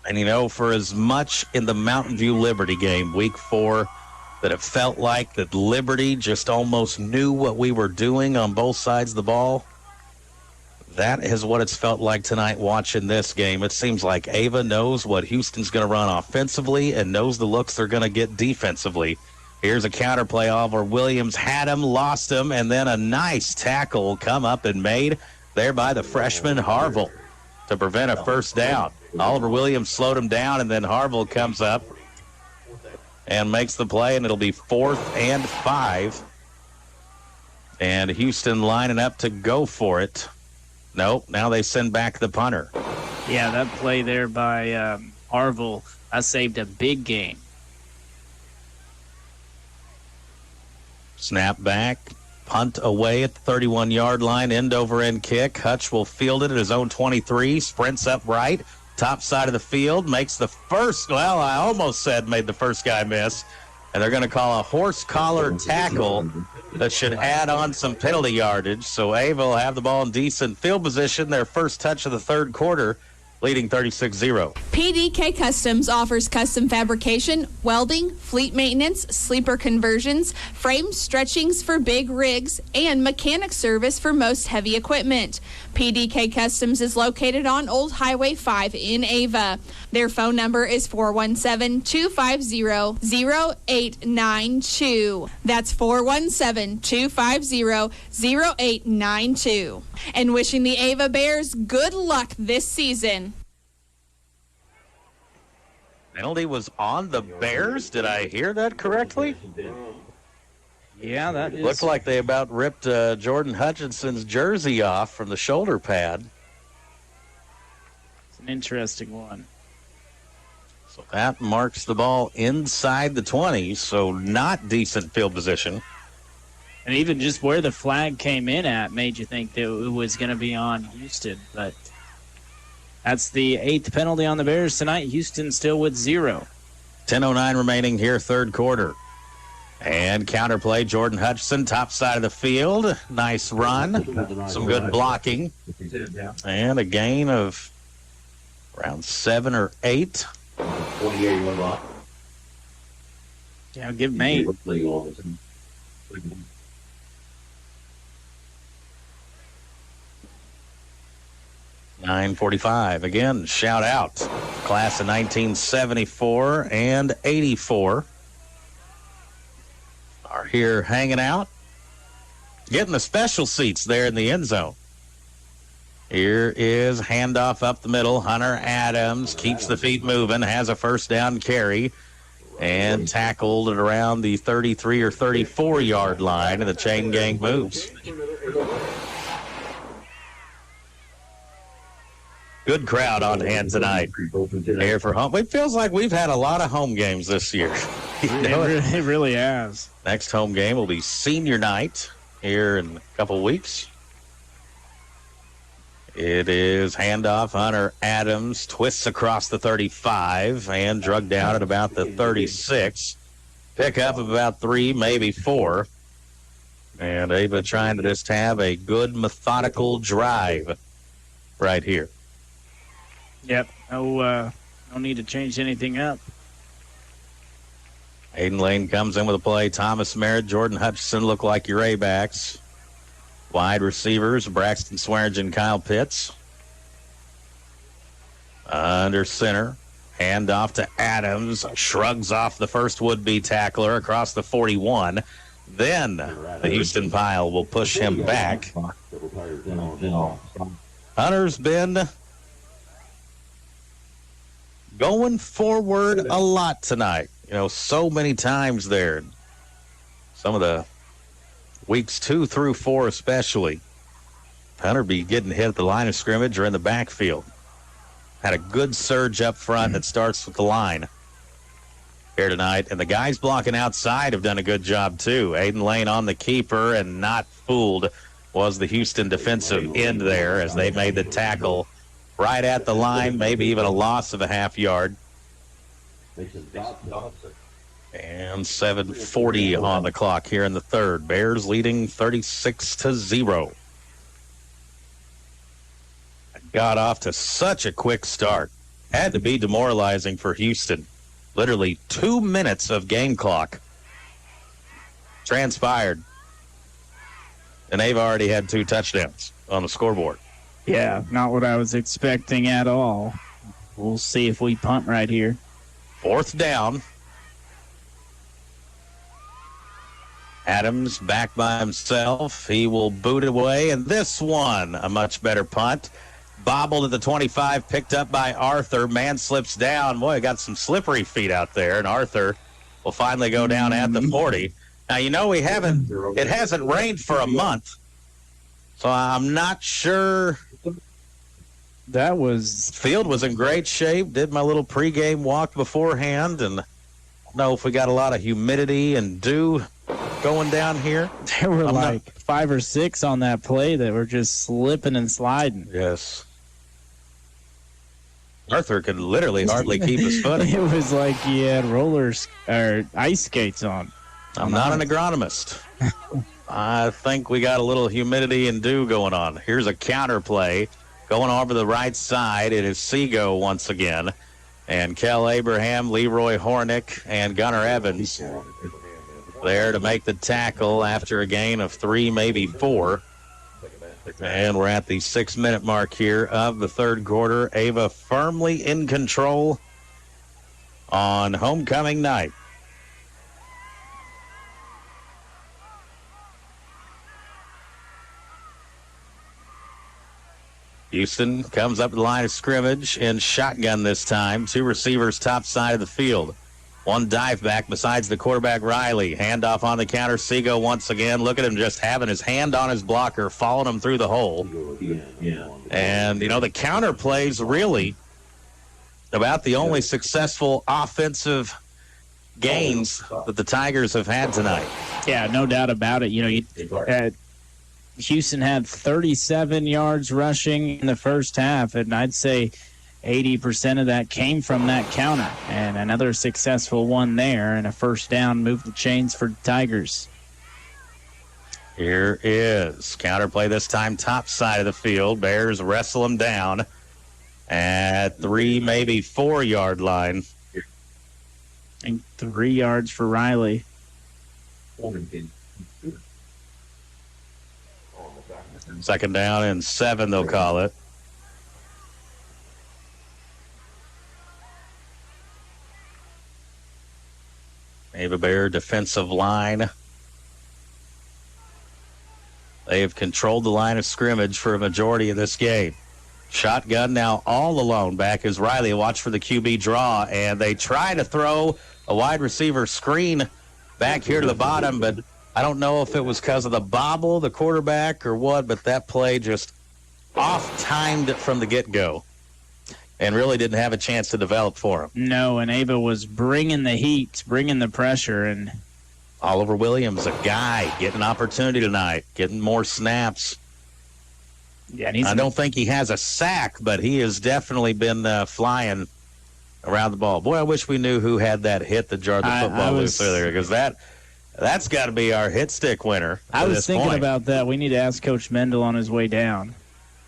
And, you know, for as much in the Mountain View Liberty game, week 4, that it felt like that Liberty just almost knew what we were doing on both sides of the ball, that is what it's felt like tonight watching this game. It seems like Ava knows what Houston's going to run offensively and knows the looks they're going to get defensively. Here's a counterplay. Oliver Williams had him, lost him, and then a nice tackle come up and made there by the freshman Harville to prevent a first down. Oliver Williams slowed him down, and then Harville comes up and makes the play, and it'll be 4th and 5. And Houston lining up to go for it. Nope, now they send back the punter. Yeah, that play there by Harville, I saved a big game. Snap back, punt away at the 31-yard line, end over end kick. Hutch will field it at his own 23, sprints up right, top side of the field, makes the first, well, I almost said made the first guy miss. and they're going to call a horse collar tackle that should add on some penalty yardage. So Ava will have the ball in decent field position, their first touch of the third quarter, leading 36-0. PDK Customs offers custom fabrication, welding, fleet maintenance, sleeper conversions, frame stretchings for big rigs, and mechanic service for most heavy equipment. PDK Customs is located on Old Highway 5 in Ava. Their phone number is 417-250-0892. That's 417-250-0892. And wishing the Ava Bears good luck this season. Penalty was on the Bears. Did I hear that correctly? Yeah, that is. Looked like they about ripped Jordan Hutchinson's jersey off from the shoulder pad. It's an interesting one. So that marks the ball inside the 20, so not decent field position. And even just where the flag came in at made you think that it was going to be on Houston. But that's the 8th penalty on the Bears tonight. Houston still with 0. 10:09 remaining here, third quarter. And counterplay, Jordan Hutchinson, top side of the field. Nice run. Some good blocking. And a gain of around 7 or 8. 28 Yeah, give him 8. 9:45. Again, shout out. Class of 1974 and 84 are here hanging out, getting the special seats there in the end zone. Here is handoff up the middle. Hunter Adams keeps the feet moving, has a first down carry, and tackled at around the 33 or 34-yard line, and the chain gang moves. Good crowd on hand tonight here for home. It feels like we've had a lot of home games this year. It really has. Next home game will be senior night here in a couple weeks. It is handoff. Hunter Adams twists across the 35 and drug down at about the 36. Pick up about 3, maybe 4. And Ava trying to just have a good methodical drive right here. Yep. No need to change anything up. Aiden Lane comes in with a play. Thomas Merritt, Jordan Hutchinson look like your A-backs. Wide receivers, Braxton Swearingen, Kyle Pitts. Under center. Hand off to Adams. Shrugs off the first would-be tackler across the 41. Then the Houston Pile will push him back. Hunter's been going forward a lot tonight. You know, so many times there. Some of the weeks 2 through 4 especially. Hunter be getting hit at the line of scrimmage or in the backfield. Had a good surge up front that starts with the line here tonight. And the guys blocking outside have done a good job too. Aiden Lane on the keeper, and not fooled was the Houston defensive end there as they made the tackle right at the line, maybe even a loss of a half yard. And 7:40 on the clock here in the third. Bears leading 36-0. Got off to such a quick start. Had to be demoralizing for Houston. Literally 2 minutes of game clock transpired. And they've already had 2 touchdowns on the scoreboard. Yeah, not what I was expecting at all. We'll see if we punt right here. 4th down. Adams back by himself. He will boot away. And this one, a much better punt. Bobbled at the 25, picked up by Arthur. Man slips down. Boy, got some slippery feet out there. And Arthur will finally go down at the 40. Now, you know, it hasn't rained for a month. So I'm not sure. Field was in great shape. Did my little pregame walk beforehand, and I don't know if we got a lot of humidity and dew going down here. There were 5 or 6 on that play that were just slipping and sliding. Yes. Arthur could literally hardly keep his footing. It was like he had rollers or ice skates on. I'm not an agronomist. I think we got a little humidity and dew going on. Here's a counter play going over the right side. It is Seago once again. And Kel Abraham, Leroy Hornick, and Gunnar Evans there to make the tackle after a gain of 3, maybe 4. And we're at the 6-minute mark here of the third quarter. Ava firmly in control on homecoming night. Houston comes up to the line of scrimmage in shotgun this time. 2 receivers top side of the field. 1 dive back besides the quarterback, Riley. Handoff on the counter. Seago once again. Look at him just having his hand on his blocker, following him through the hole. And, the counter plays really about the only successful offensive gains that the Tigers have had tonight. Yeah, no doubt about it. Houston had 37 yards rushing in the first half, and I'd say 80% of that came from that counter, and another successful one there, and a first down moved the chains for the Tigers. Here is counter play this time, top side of the field. Bears wrestle him down at 3, maybe 4 yard line. And 3 yards for Riley. Second down and 7, they'll call it. Ava Bear defensive line. They have controlled the line of scrimmage for a majority of this game. Shotgun now all alone. Back is Riley. Watch for the QB draw. And they try to throw a wide receiver screen back here to the bottom, but I don't know if it was because of the bobble, the quarterback, or what, but that play just off-timed from the get-go and really didn't have a chance to develop for him. No, and Ava was bringing the heat, bringing the pressure. And Oliver Williams, a guy, getting an opportunity tonight, getting more snaps. Yeah, I don't think he has a sack, but he has definitely been flying around the ball. Boy, I wish we knew who had that hit that jarred the football loose earlier, because that's got to be our hit stick winner. I was thinking about that. We need to ask Coach Mendel on his way down.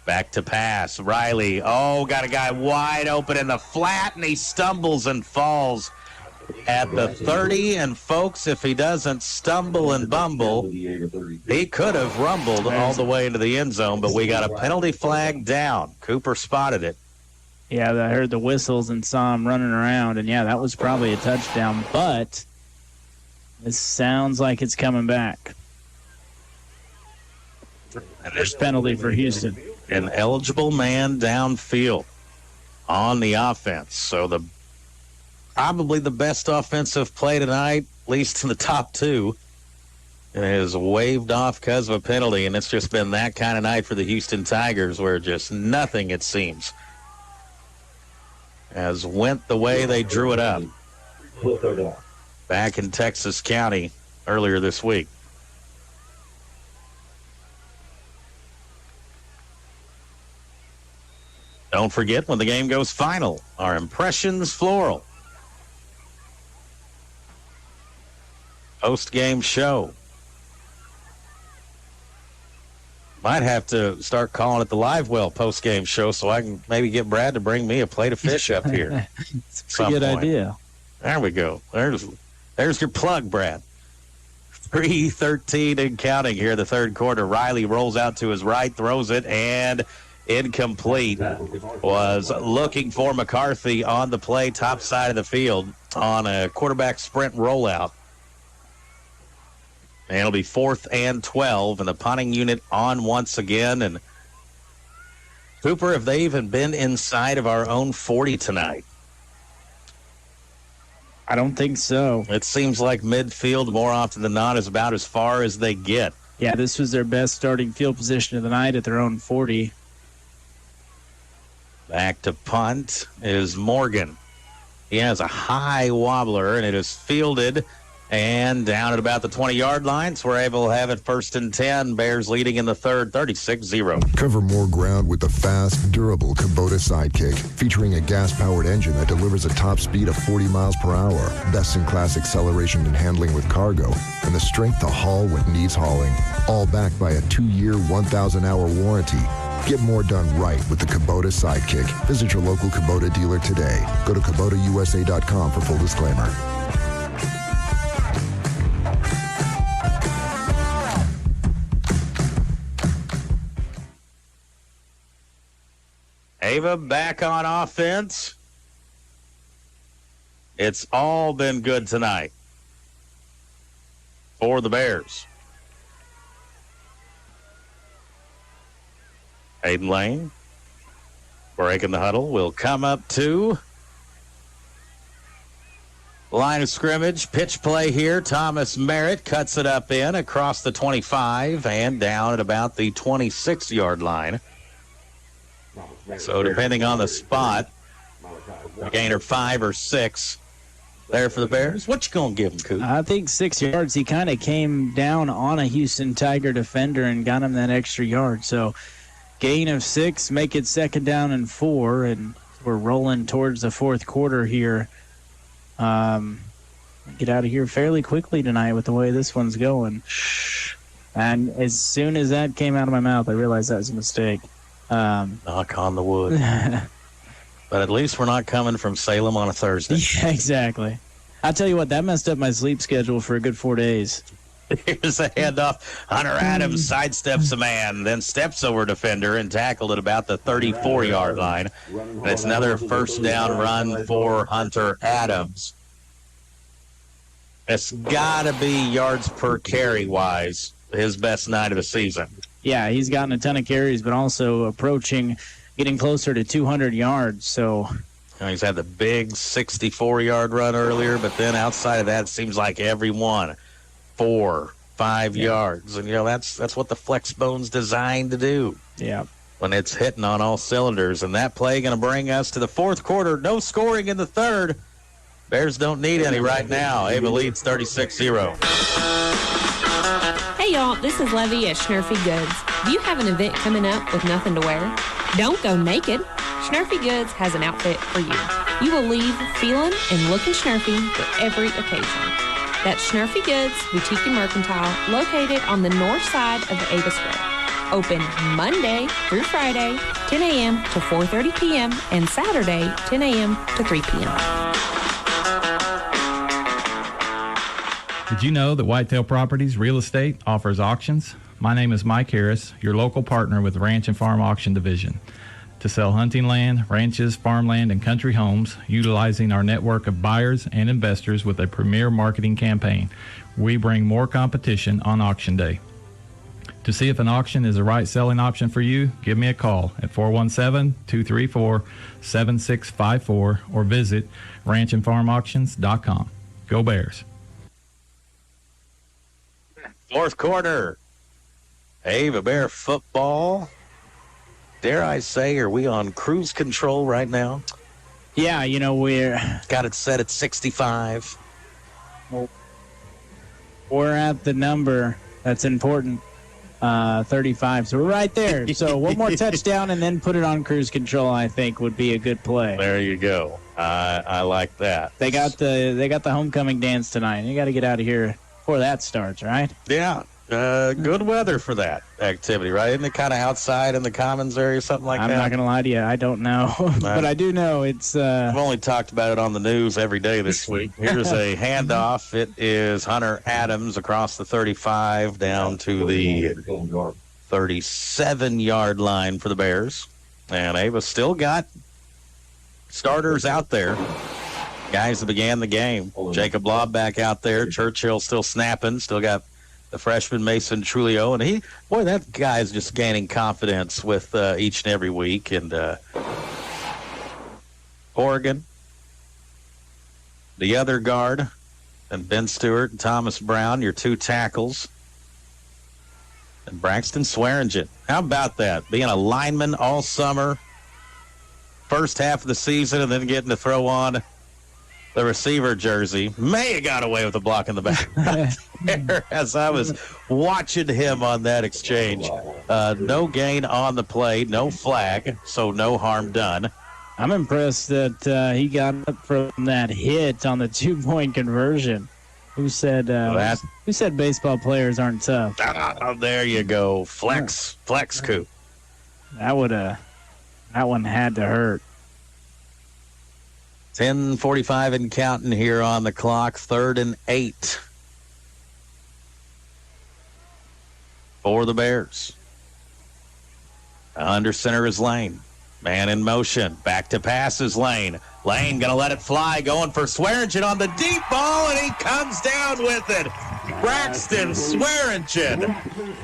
Back to pass. Riley, got a guy wide open in the flat, and he stumbles and falls at the 30. And, folks, if he doesn't stumble and bumble, he could have rumbled all the way into the end zone, but we got a penalty flag down. Cooper spotted it. Yeah, I heard the whistles and saw him running around, and, yeah, that was probably a touchdown. But this sounds like it's coming back. And there's penalty for Houston. An eligible man downfield on the offense. So probably the best offensive play tonight, at least in the top 2, is waved off because of a penalty, and it's just been that kind of night for the Houston Tigers where just nothing, it seems, has went the way they drew it up back in Texas County earlier this week. Don't forget, when the game goes final, our Impressions Floral post-game show. Might have to start calling it the Live Well post-game show so I can maybe get Brad to bring me a plate of fish up here. It's a pretty good idea. There we go. There's your plug, Brad. 3:13 and counting here, the third quarter. Riley rolls out to his right, throws it, and incomplete. Was looking for McCarthy on the play, top side of the field on a quarterback sprint rollout. And it'll be 4th and 12, and the punting unit on once again. And Cooper, have they even been inside of our own 40 tonight? I don't think so. It seems like midfield more often than not is about as far as they get. Yeah, this was their best starting field position of the night at their own 40. Back to punt is Morgan. He has a high wobbler, and it is fielded And down at about the 20-yard line, so we're able to have it 1st and 10. Bears leading in the third, 36-0. Cover more ground with the fast, durable Kubota Sidekick, featuring a gas-powered engine that delivers a top speed of 40 miles per hour, best-in-class acceleration and handling with cargo, and the strength to haul what needs hauling. All backed by a 2-year, 1,000-hour warranty. Get more done right with the Kubota Sidekick. Visit your local Kubota dealer today. Go to KubotaUSA.com for full disclaimer. Ava back on offense. It's all been good tonight for the Bears. Hayden Lane breaking the huddle will come up to line of scrimmage. Pitch play here. Thomas Merritt cuts it up in across the 25 and down at about the 26-yard line. So depending on the spot, a gain of 5 or 6 there for the Bears. What you going to give him, Coop? I think 6 yards. He kind of came down on a Houston Tiger defender and got him that extra yard. So gain of 6, make it 2nd down and 4, and we're rolling towards the fourth quarter here. Get out of here fairly quickly tonight with the way this one's going. And as soon as that came out of my mouth, I realized that was a mistake. Knock on the wood. But at least we're not coming from Salem on a Thursday. Yeah, exactly. I'll tell you what, that messed up my sleep schedule for a good 4 days. Here's a handoff. Hunter Adams sidesteps a man, then steps over a defender and tackled at about the 34-yard line. And it's another 1st down run for Hunter Adams. It's got to be yards per carry-wise his best night of the season. Yeah, he's gotten a ton of carries, but also approaching, getting closer to 200 yards. So he's had the big 64-yard run earlier, but then outside of that, it seems like every one 4, 5 yards, and that's what the flex bone's designed to do. Yeah, when it's hitting on all cylinders. And that play going to bring us to the fourth quarter. No scoring in the third. Bears don't need any right now. Ava leads 36-0. Hey y'all, this is Levy at Schnurfy Goods. Do you have an event coming up with nothing to wear? Don't go naked. Schnurfy Goods has an outfit for you. You will leave feeling and looking schnurfy for every occasion. That's Schnurfy Goods, Boutique and Mercantile, located on the north side of the Ava Square. Open Monday through Friday, 10 a.m. to 4:30 p.m. and Saturday, 10 a.m. to 3 p.m. Did you know that Whitetail Properties Real Estate offers auctions? My name is Mike Harris, your local partner with the Ranch and Farm Auction Division. To sell hunting land, ranches, farmland, and country homes, utilizing our network of buyers and investors with a premier marketing campaign, we bring more competition on auction day. To see if an auction is the right selling option for you, give me a call at 417-234-7654 or visit ranchandfarmauctions.com. Go Bears. Fourth quarter. Ava Bear football. Dare I say, are we on cruise control right now? Yeah, we're got it set at 65. We're at the number that's important, 35. So we're right there. So one more touchdown and then put it on cruise control, I think, would be a good play. There you go. I like that. They got the homecoming dance tonight. You got to get out of here before that starts, right? Yeah. Good weather for that activity, right? Isn't it kind of outside in the Commons area or something like that? I'm not going to lie to you. I don't know. But I do know it's... I've only talked about it on the news every day this week. Here's a handoff. It is Hunter Adams across the 35 down to the 37-yard line for the Bears. And Ava still got starters out there. Guys that began the game. Jacob Lobb back out there. Churchill still snapping. Still got the freshman Mason Trulio. And that guy is just gaining confidence with each and every week. And Oregon, the other guard, and Ben Stewart and Thomas Brown, your 2 tackles. And Braxton Swearingen. How about that? Being a lineman all summer, first half of the season, and then getting to throw on the receiver jersey. May have got away with a block in the back there as I was watching him on that exchange. No gain on the play, no flag, so no harm done. I'm impressed that he got up from that hit on the 2-point conversion. Who said baseball players aren't tough? There you go. Flex coup. That one had to hurt. 10:45 and counting here on the clock. 3rd and 8 for the Bears. Under center is Lane. Man in motion. Back to passes Lane. Lane going to let it fly. Going for Swearingen on the deep ball, and he comes down with it. Braxton Swearingen.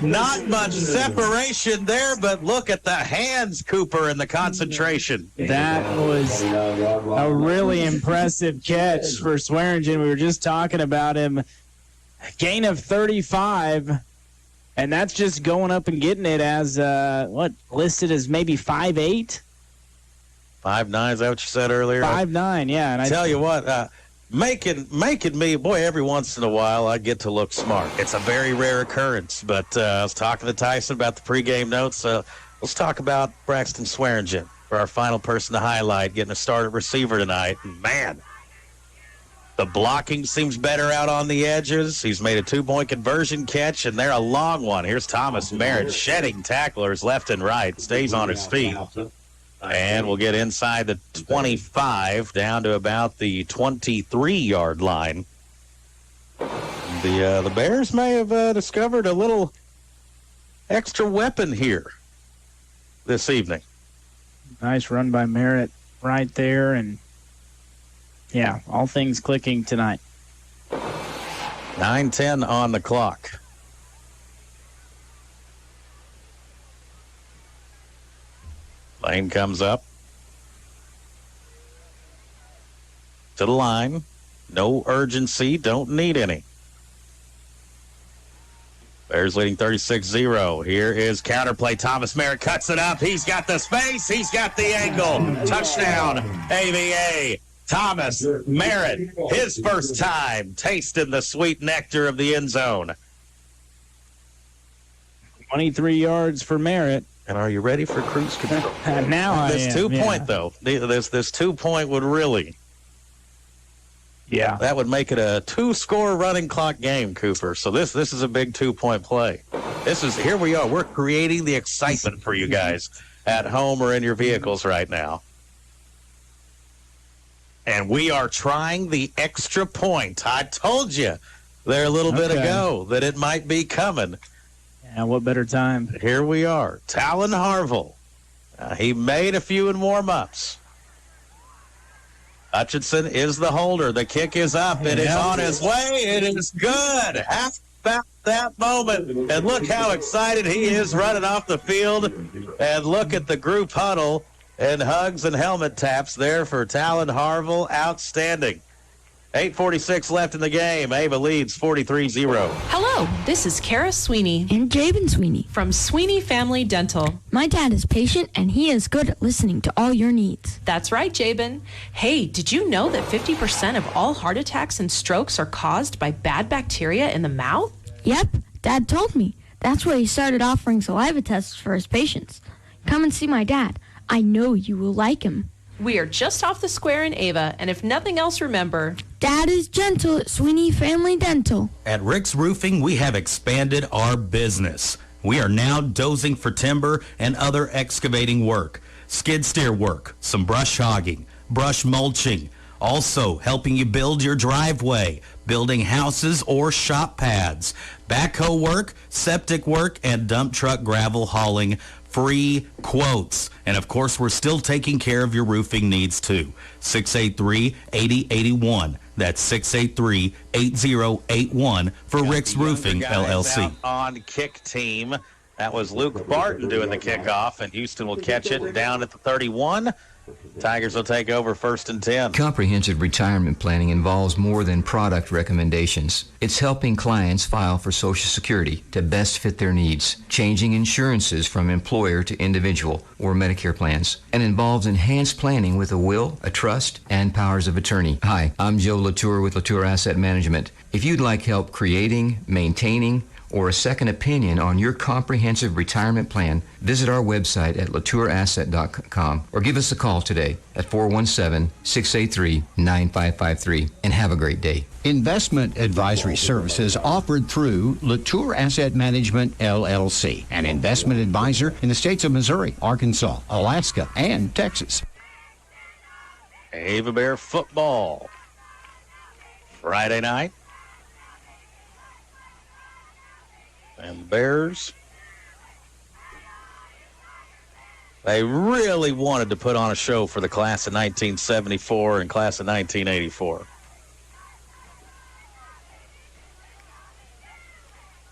Not much separation there, but look at the hands, Cooper, and the concentration. That was a really impressive catch for Swearingen. We were just talking about him. Gain of 35, and that's just going up and getting it as, listed as maybe 5'8"? 5'9", is that what you said earlier? 5'9", yeah. And I tell you what, making me, boy, every once in a while I get to look smart. It's a very rare occurrence, but I was talking to Tyson about the pregame notes. Let's talk about Braxton Swearingen for our final person to highlight, getting a start at receiver tonight. Man, the blocking seems better out on the edges. He's made a 2-point conversion catch, and they're a long one. Here's Thomas Merritt shedding tacklers left and right, stays on his feet. And we'll get inside the 25 down to about the 23-yard line. The Bears may have discovered a little extra weapon here this evening. Nice run by Merritt right there. And, yeah, all things clicking tonight. 9:10 on the clock. Lane comes up to the line. No urgency. Don't need any. Bears leading 36-0. Here is counterplay. Thomas Merritt cuts it up. He's got the space. He's got the angle. Touchdown, AVA. Thomas Merritt, his first time tasting the sweet nectar of the end zone. 23 yards for Merritt. And are you ready for cruise control? Now this I am, 2-point, though. This 2-point would really... Yeah. That would make it a 2-score running clock game, Cooper. So this is a big 2-point play. Here we are. We're creating the excitement for you guys at home or in your vehicles right now. And we are trying the extra point. I told you there a little bit ago that it might be coming. And what better time? Here we are. Talon Harville. He made a few in warm-ups. Hutchinson is the holder. The kick is up. It is on its way. It is good. How about that moment? And look how excited he is running off the field. And look at the group huddle and hugs and helmet taps there for Talon Harville. Outstanding. 8:46 left in the game. Ava leads 43-0. Hello, this is Kara Sweeney. And Jabin Sweeney. From Sweeney Family Dental. My dad is patient, and he is good at listening to all your needs. That's right, Jabin. Hey, did you know that 50% of all heart attacks and strokes are caused by bad bacteria in the mouth? Yep, Dad told me. That's why he started offering saliva tests for his patients. Come and see my dad. I know you will like him. We are just off the square in Ava, and if nothing else, remember... Dad is gentle at Sweeney Family Dental. At Rick's Roofing, we have expanded our business. We are now dozing for timber and other excavating work, skid steer work, some brush hogging, brush mulching, also helping you build your driveway, building houses or shop pads, backhoe work, septic work, and dump truck gravel hauling. Free quotes. And, of course, we're still taking care of your roofing needs, too. 683-8081. That's 683-8081 for Rick's Roofing, LLC. On kick team, that was Luke Barton doing the kickoff, and Houston will catch it down at the 31. Tigers will take over 1st and 10. Comprehensive retirement planning involves more than product recommendations. It's helping clients file for Social Security to best fit their needs, changing insurances from employer to individual or Medicare plans, and involves enhanced planning with a will, a trust, and powers of attorney. Hi, I'm Joe Latour with Latour Asset Management. If you'd like help creating, maintaining, or a second opinion on your comprehensive retirement plan, visit our website at latourasset.com or give us a call today at 417-683-9553 and have a great day. Investment advisory services offered through Latour Asset Management, LLC, an investment advisor in the states of Missouri, Arkansas, Alaska, and Texas. Ava Bear football. Friday night. And the Bears, they really wanted to put on a show for the class of 1974 and class of 1984.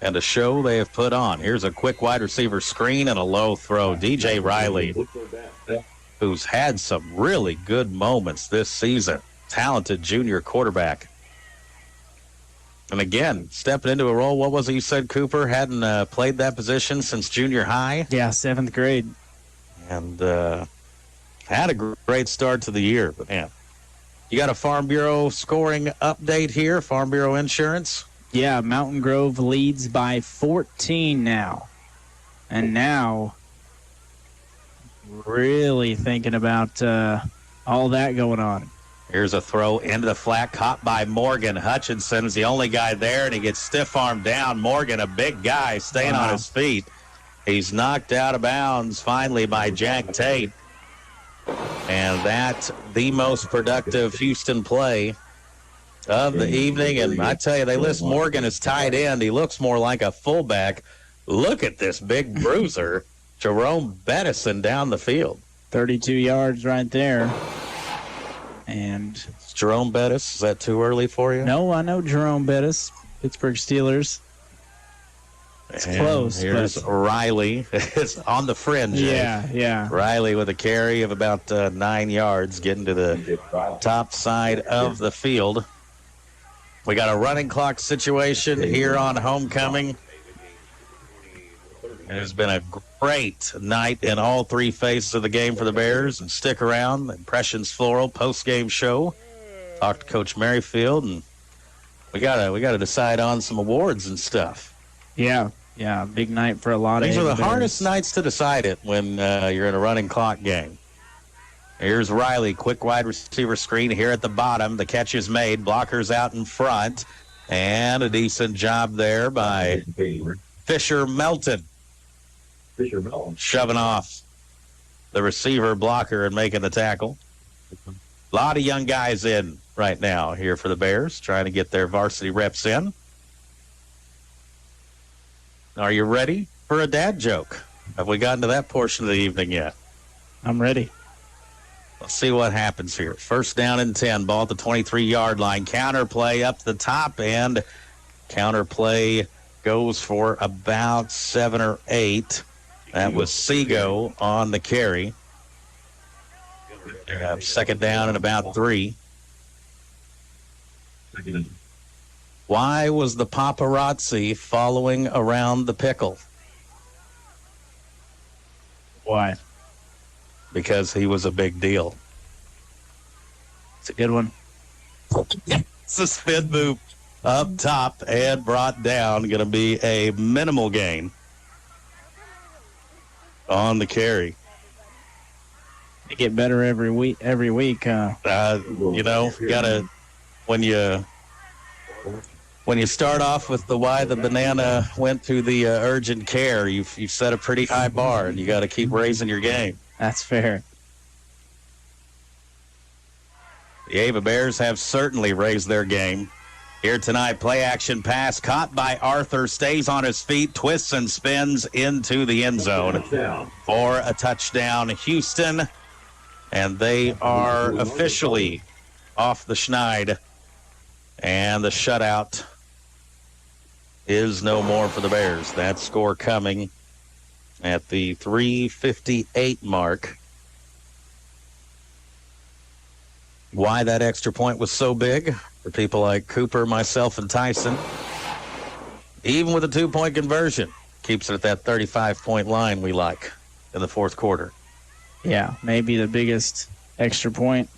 And a show they have put on. Here's a quick wide receiver screen and a low throw. DJ Riley, who's had some really good moments this season. Talented junior quarterback. And again, stepping into a role, what was it you said, Cooper? Hadn't played that position since junior high? Yeah, 7th grade. And had a great start to the year. But, man, you got a Farm Bureau scoring update here, Farm Bureau Insurance? Yeah, Mountain Grove leads by 14 now. And now, really thinking about all that going on. Here's a throw into the flat, caught by Morgan. Hutchinson's the only guy there, and he gets stiff-armed down. Morgan, a big guy, staying on his feet. He's knocked out of bounds finally by Jack Tate. And that's the most productive Houston play of the evening. And I tell you, they list Morgan as tight end. He looks more like a fullback. Look at this big bruiser, Jerome Bettison, down the field. 32 yards right there. And it's Jerome Bettis. Is that too early for you? No, I know Jerome Bettis, Pittsburgh Steelers. It's close. Here's Riley. It's on the fringe. Yeah. Riley with a carry of about 9 yards, getting to the top side of the field. We got a running clock situation here on homecoming. It has been a great night in all three phases of the game for the Bears. And stick around, the Impressions Floral post-game show. Talk to Coach Merrifield, and we gotta decide on some awards and stuff. Yeah, big night for a lot of These are the Bears. hardest nights to decide it when you're in a running clock game. Here's Riley, quick wide receiver screen here at the bottom. The catch is made, blockers out in front, and a decent job there by Fisher Melton. Shoving off the receiver blocker and making the tackle. A lot of young guys in right now here for the Bears, trying to get their varsity reps in. Are you ready for a dad joke? Have we gotten to that portion of the evening yet? I'm ready. Let's see what happens here. 1st down and 10, ball at the 23-yard line. Counter play up the top end. Counter play goes for about 7 or 8. That was Seago on the carry. 2nd down and about 3. Why was the paparazzi following around the pickle? Why? Because he was a big deal. It's a good one. It's a spin move up top and brought down. Going to be a minimal gain on the carry. They get better every week. You gotta when you start off with the why the banana went to the urgent care, you've set a pretty high bar, and you got to keep raising your game. That's fair. The Ava Bears have certainly raised their game. Here tonight, play action pass caught by Arthur, stays on his feet, twists and spins into the end zone for a touchdown. Houston, and they are officially off the schneid, and the shutout is no more for the Bears. That score coming at the 3:58 mark why that extra point was so big for people like Cooper, myself, and Tyson. Even with a 2-point conversion, keeps it at that 35-point line we like in the fourth quarter. Yeah, maybe the biggest extra point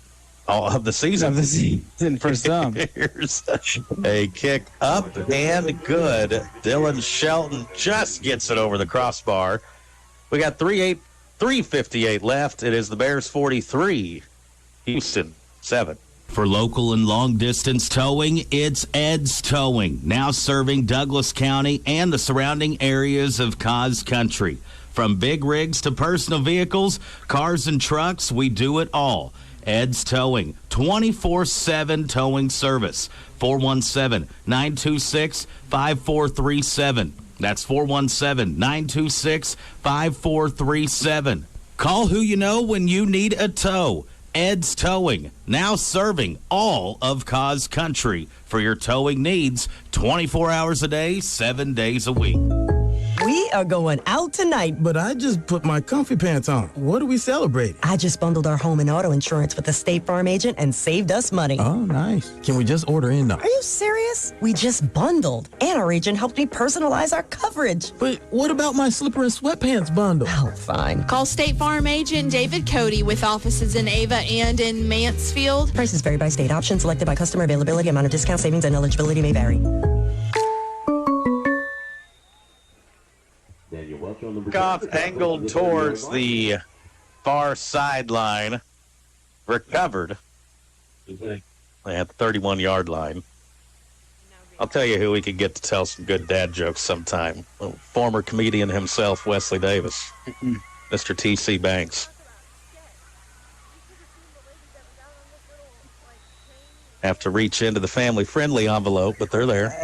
of the season. Of the season for some. Here's a kick up and good. Dylan Shelton just gets it over the crossbar. We got 3:58 left. It is the Bears 43, Houston 7. For local and long-distance towing, it's Ed's Towing, now serving Douglas County and the surrounding areas of Cause Country. From big rigs to personal vehicles, cars and trucks, we do it all. Ed's Towing, 24/7 towing service, 417-926-5437. That's 417-926-5437. Call who you know when you need a tow. Ed's Towing, now serving all of Cause Country for your towing needs 24 hours a day, 7 days a week. We are going out tonight. But I just put my comfy pants on. What are we celebrating? I just bundled our home and auto insurance with the State Farm agent and saved us money. Oh, nice. Can we just order in now? Are you serious? We just bundled. And our agent helped me personalize our coverage. But what about my slipper and sweatpants bundle? Oh, fine. Call State Farm agent David Cody with offices in Ava and in Mansfield. Prices vary by state. Options selected by customer. Availability, amount of discount, savings, and eligibility may vary. Off angled towards the far sideline. Recovered at the 31-yard line. I'll tell you who we could get to tell some good dad jokes sometime. Former comedian himself, Wesley Davis. Mr. T.C. Banks. Have to reach into the family-friendly envelope, but they're there.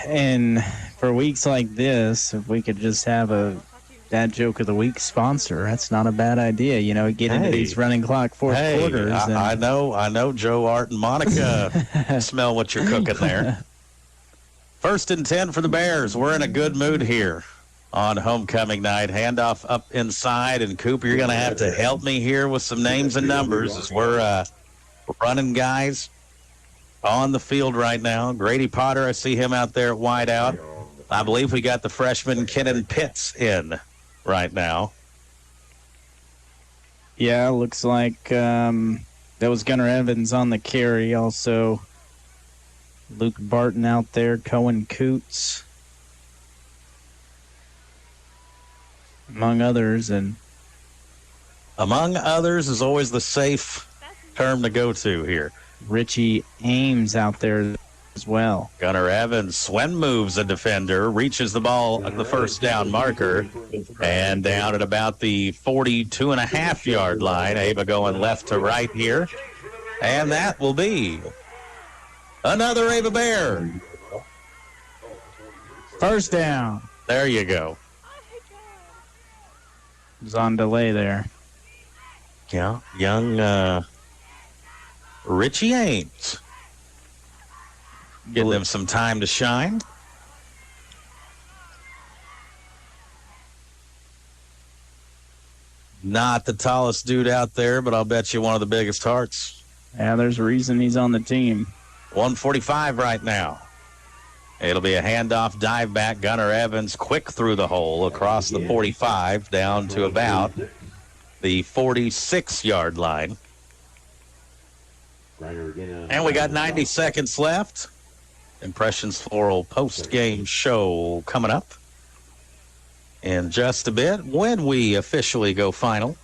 And for weeks like this, if we could just have a Dad Joke of the Week sponsor, that's not a bad idea. You know, get into these running clock fourth quarters. I know Joe, Art, and Monica smell what you're cooking there. 1st and 10 for the Bears. We're in a good mood here on homecoming night. Handoff up inside, and Cooper, you're going to have to help me here with some names and numbers as we're running guys on the field right now. Grady Potter, I see him out there at wide out. I believe we got the freshman Kenan Pitts in right now. Yeah, looks like that was Gunnar Evans on the carry. Also, Luke Barton out there, Cohen Coots, among others. And among others is always the safe term to go to here. Richie Ames out there as well. Gunnar Evans swim moves a defender, reaches the ball at the first down marker, and down at about the 42.5-yard line. Ava going left to right here, and that will be another Ava Bear. First down. There you go. It was on delay there. Yeah, young Richie Ames. Give them some time to shine. Not the tallest dude out there, but I'll bet you one of the biggest hearts. Yeah, there's a reason he's on the team. 1:45 right now. It'll be a handoff dive back. Gunnar Evans quick through the hole across the 45 down to about the 46-yard line. And we got 90 seconds left. Impressions Floral post-game show coming up in just a bit when we officially go final.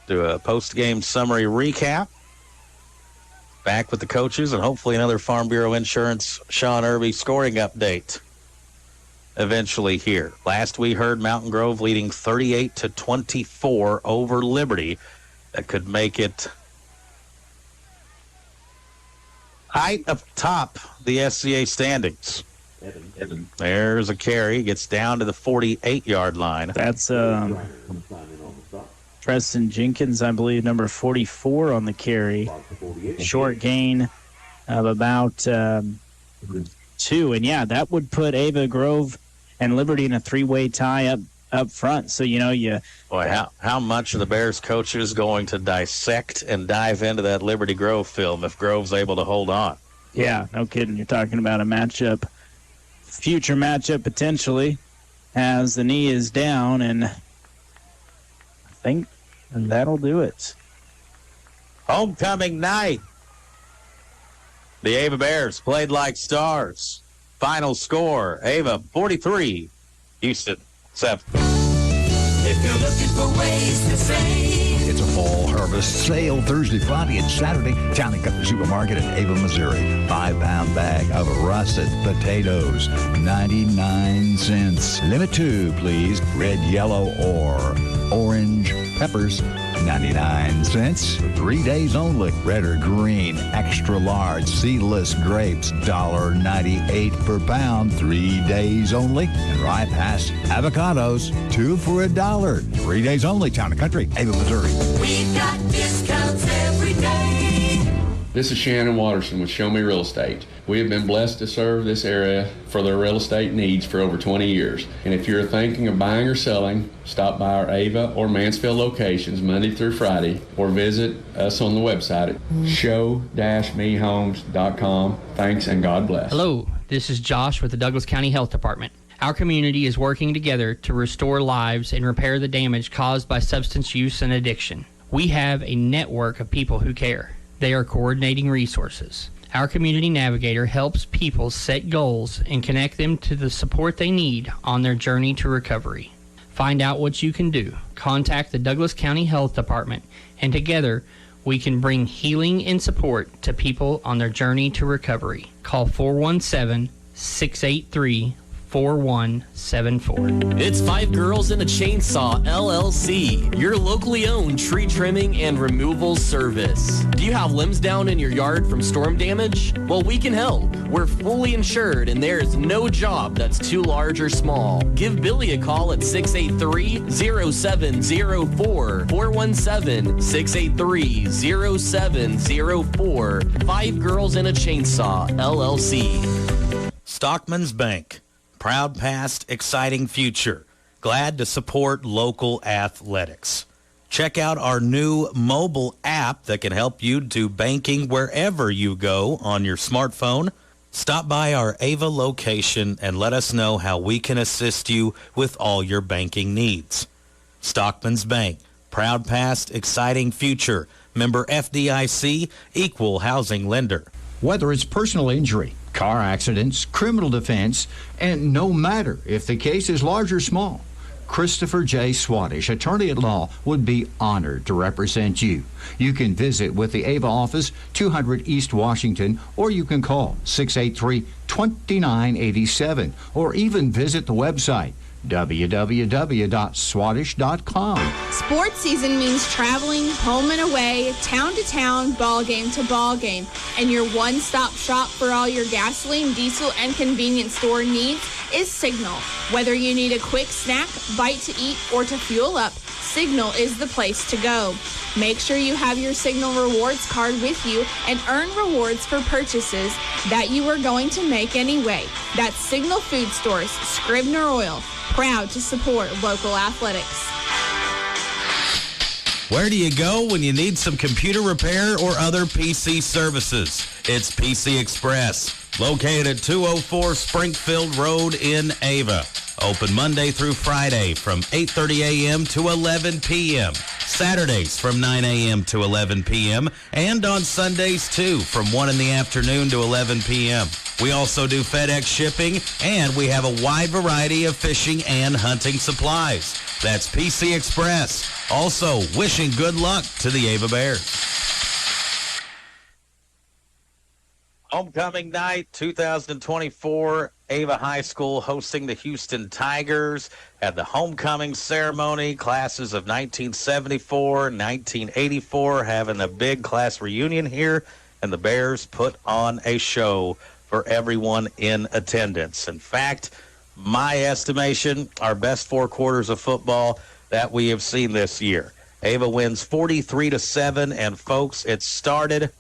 Do a post-game summary recap. Back with the coaches and hopefully another Farm Bureau Insurance Sean Irby scoring update eventually here. Last we heard Mountain Grove leading 38-24 over Liberty. That could make it height up top the SCA standings. There's a carry, gets down to the 48-yard line. That's Preston Jenkins, I believe, number 44 on the carry. Short gain of about 2. And, yeah, that would put Ava Grove and Liberty in a 3-way tie up up front. So, you Boy, how much are the Bears coaches going to dissect and dive into that Liberty Grove film if Grove's able to hold on? Yeah, no kidding. You're talking about a future matchup potentially, as the knee is down, and I think that'll do it. Homecoming night. The Ava Bears played like stars. Final score, Ava 43, Houston 7. If you're looking for ways to save, it's a fall harvest sale Thursday, Friday, and Saturday. Town and Country Supermarket in Ava, Missouri. 5-pound bag of russet potatoes, 99 cents. Limit 2, please. Red, yellow, or orange peppers, 99 cents. For 3 days only. Red or green, extra large, seedless grapes, $1.98 per pound. 3 days only. And ripe ass avocados, 2 for $1. 3 days only. Town and Country, Ava, Missouri. we've got discounts every day. This is Shannon Watterson with Show Me Real Estate. We have been blessed to serve this area for their real estate needs for over 20 years. And if you're thinking of buying or selling, stop by our Ava or Mansfield locations Monday through Friday, or visit us on the website at show-mehomes.com. Thanks and God bless. Hello, this is Josh with the Douglas County Health Department. Our community is working together to restore lives and repair the damage caused by substance use and addiction. We have a network of people who care. They are coordinating resources. Our community navigator helps people set goals and connect them to the support they need on their journey to recovery. Find out what you can do. Contact the Douglas County Health Department, and together we can bring healing and support to people on their journey to recovery. Call 417-683-4174. It's Five Girls and a Chainsaw, LLC, your locally owned tree trimming and removal service. Do you have limbs down in your yard from storm damage? Well, we can help. We're fully insured, and there is no job that's too large or small. Give Billy a call at 683-0704, 417-683-0704. Five Girls and a Chainsaw, LLC. Stockman's Bank. Proud past, exciting future. Glad to support local athletics. Check out our new mobile app that can help you do banking wherever you go on your smartphone. Stop by our Ava location and let us know how we can assist you with all your banking needs. Stockman's Bank. Proud past, exciting future. Member FDIC, equal housing lender. Whether it's personal injury, car accidents, criminal defense, and no matter if the case is large or small, Christopher J. Swadesh, attorney at law, would be honored to represent you. You can visit with the Ava office, 200 East Washington, or you can call 683-2987, or even visit the website www.swadesh.com. Sports season means traveling home and away, town to town, ball game to ball game. And your one-stop shop for all your gasoline, diesel, and convenience store needs is Signal. Whether you need a quick snack, bite to eat, or to fuel up, Signal is the place to go. Make sure you have your Signal Rewards card with you and earn rewards for purchases that you are going to make anyway. That's Signal Food Stores, Scribner Oil. Proud to support local athletics. Where do you go when you need some computer repair or other PC services? It's PC Express, located at 204 Springfield Road in Ava. Open Monday through Friday from 8:30 a.m. to 11 p.m. Saturdays from 9 a.m. to 11 p.m. and on Sundays too from 1 in the afternoon to 11 p.m. We also do FedEx shipping, and we have a wide variety of fishing and hunting supplies. That's PC Express. Also, wishing good luck to the Ava Bears. Homecoming night 2024, Ava High School hosting the Houston Tigers at the homecoming ceremony. Classes of 1974, 1984 having a big class reunion here, and the Bears put on a show for everyone in attendance. In fact, my estimation, our best 4 quarters of football that we have seen this year. Ava wins 43-7, and folks, it started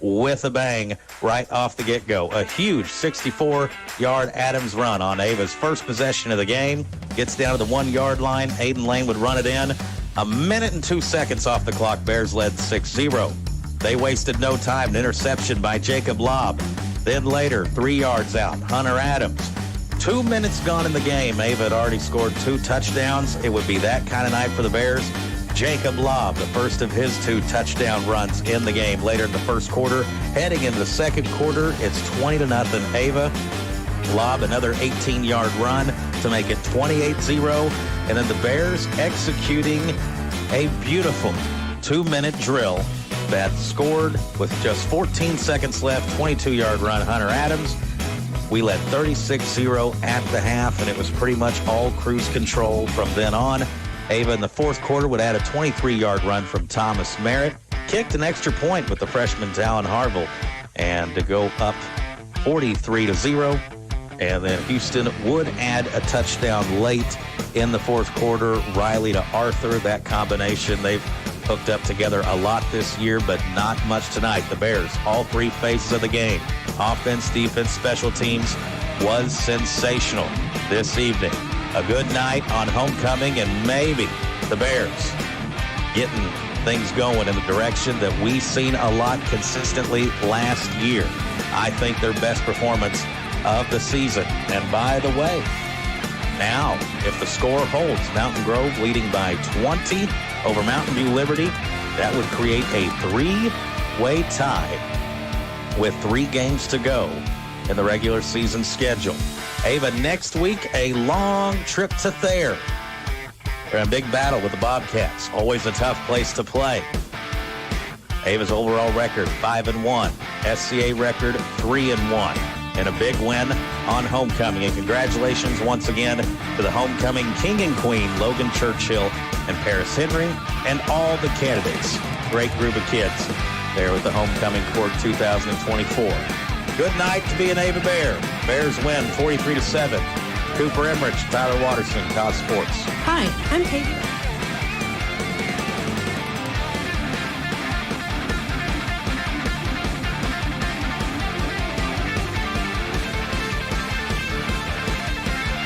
with a bang right off the get-go. A huge 64-yard Adams run on Ava's first possession of the game. Gets down to the 1-yard line. Aiden Lane would run it in. A minute and 2 seconds off the clock. Bears led 6-0. They wasted no time. An interception by Jacob Lobb. Then later, 3 yards out, Hunter Adams. 2 minutes gone in the game. Ava had already scored 2 touchdowns. It would be that kind of night for the Bears. Jacob Lobb, the first of his 2 touchdown runs in the game later in the first quarter. Heading into the second quarter, it's 20-0 Ava. Lobb, another 18-yard run to make it 28-0. And then the Bears executing a beautiful 2-minute drill that scored with just 14 seconds left, 22-yard run, Hunter Adams. We led 36-0 at the half, and it was pretty much all cruise control from then on. Ava in the fourth quarter would add a 23-yard run from Thomas Merritt. Kicked an extra point with the freshman Talon Harville, and to go up 43-0. And then Houston would add a touchdown late in the fourth quarter. Riley to Arthur, that combination, they've hooked up together a lot this year, but not much tonight. The Bears, all 3 phases of the game, offense, defense, special teams, was sensational this evening. A good night on homecoming, and maybe the Bears getting things going in the direction that we've seen a lot consistently last year. I think their best performance of the season. And by the way, now, if the score holds, Mountain Grove leading by 20 over Mountain View Liberty, that would create a 3-way tie with 3 games to go in the regular season schedule. Ava next week, a long trip to Thayer. They're in a big battle with the Bobcats. Always a tough place to play. Ava's overall record, 5-1. SCA record, 3-1. And a big win on homecoming. And congratulations once again to the homecoming king and queen, Logan Churchill and Paris Henry, and all the candidates. Great group of kids there with the homecoming court 2024. Good night to be an Ava Bear. Bears win 43-7. Cooper Emmerich, Tyler Watterson, Cos Sports. Hi, I'm Katie.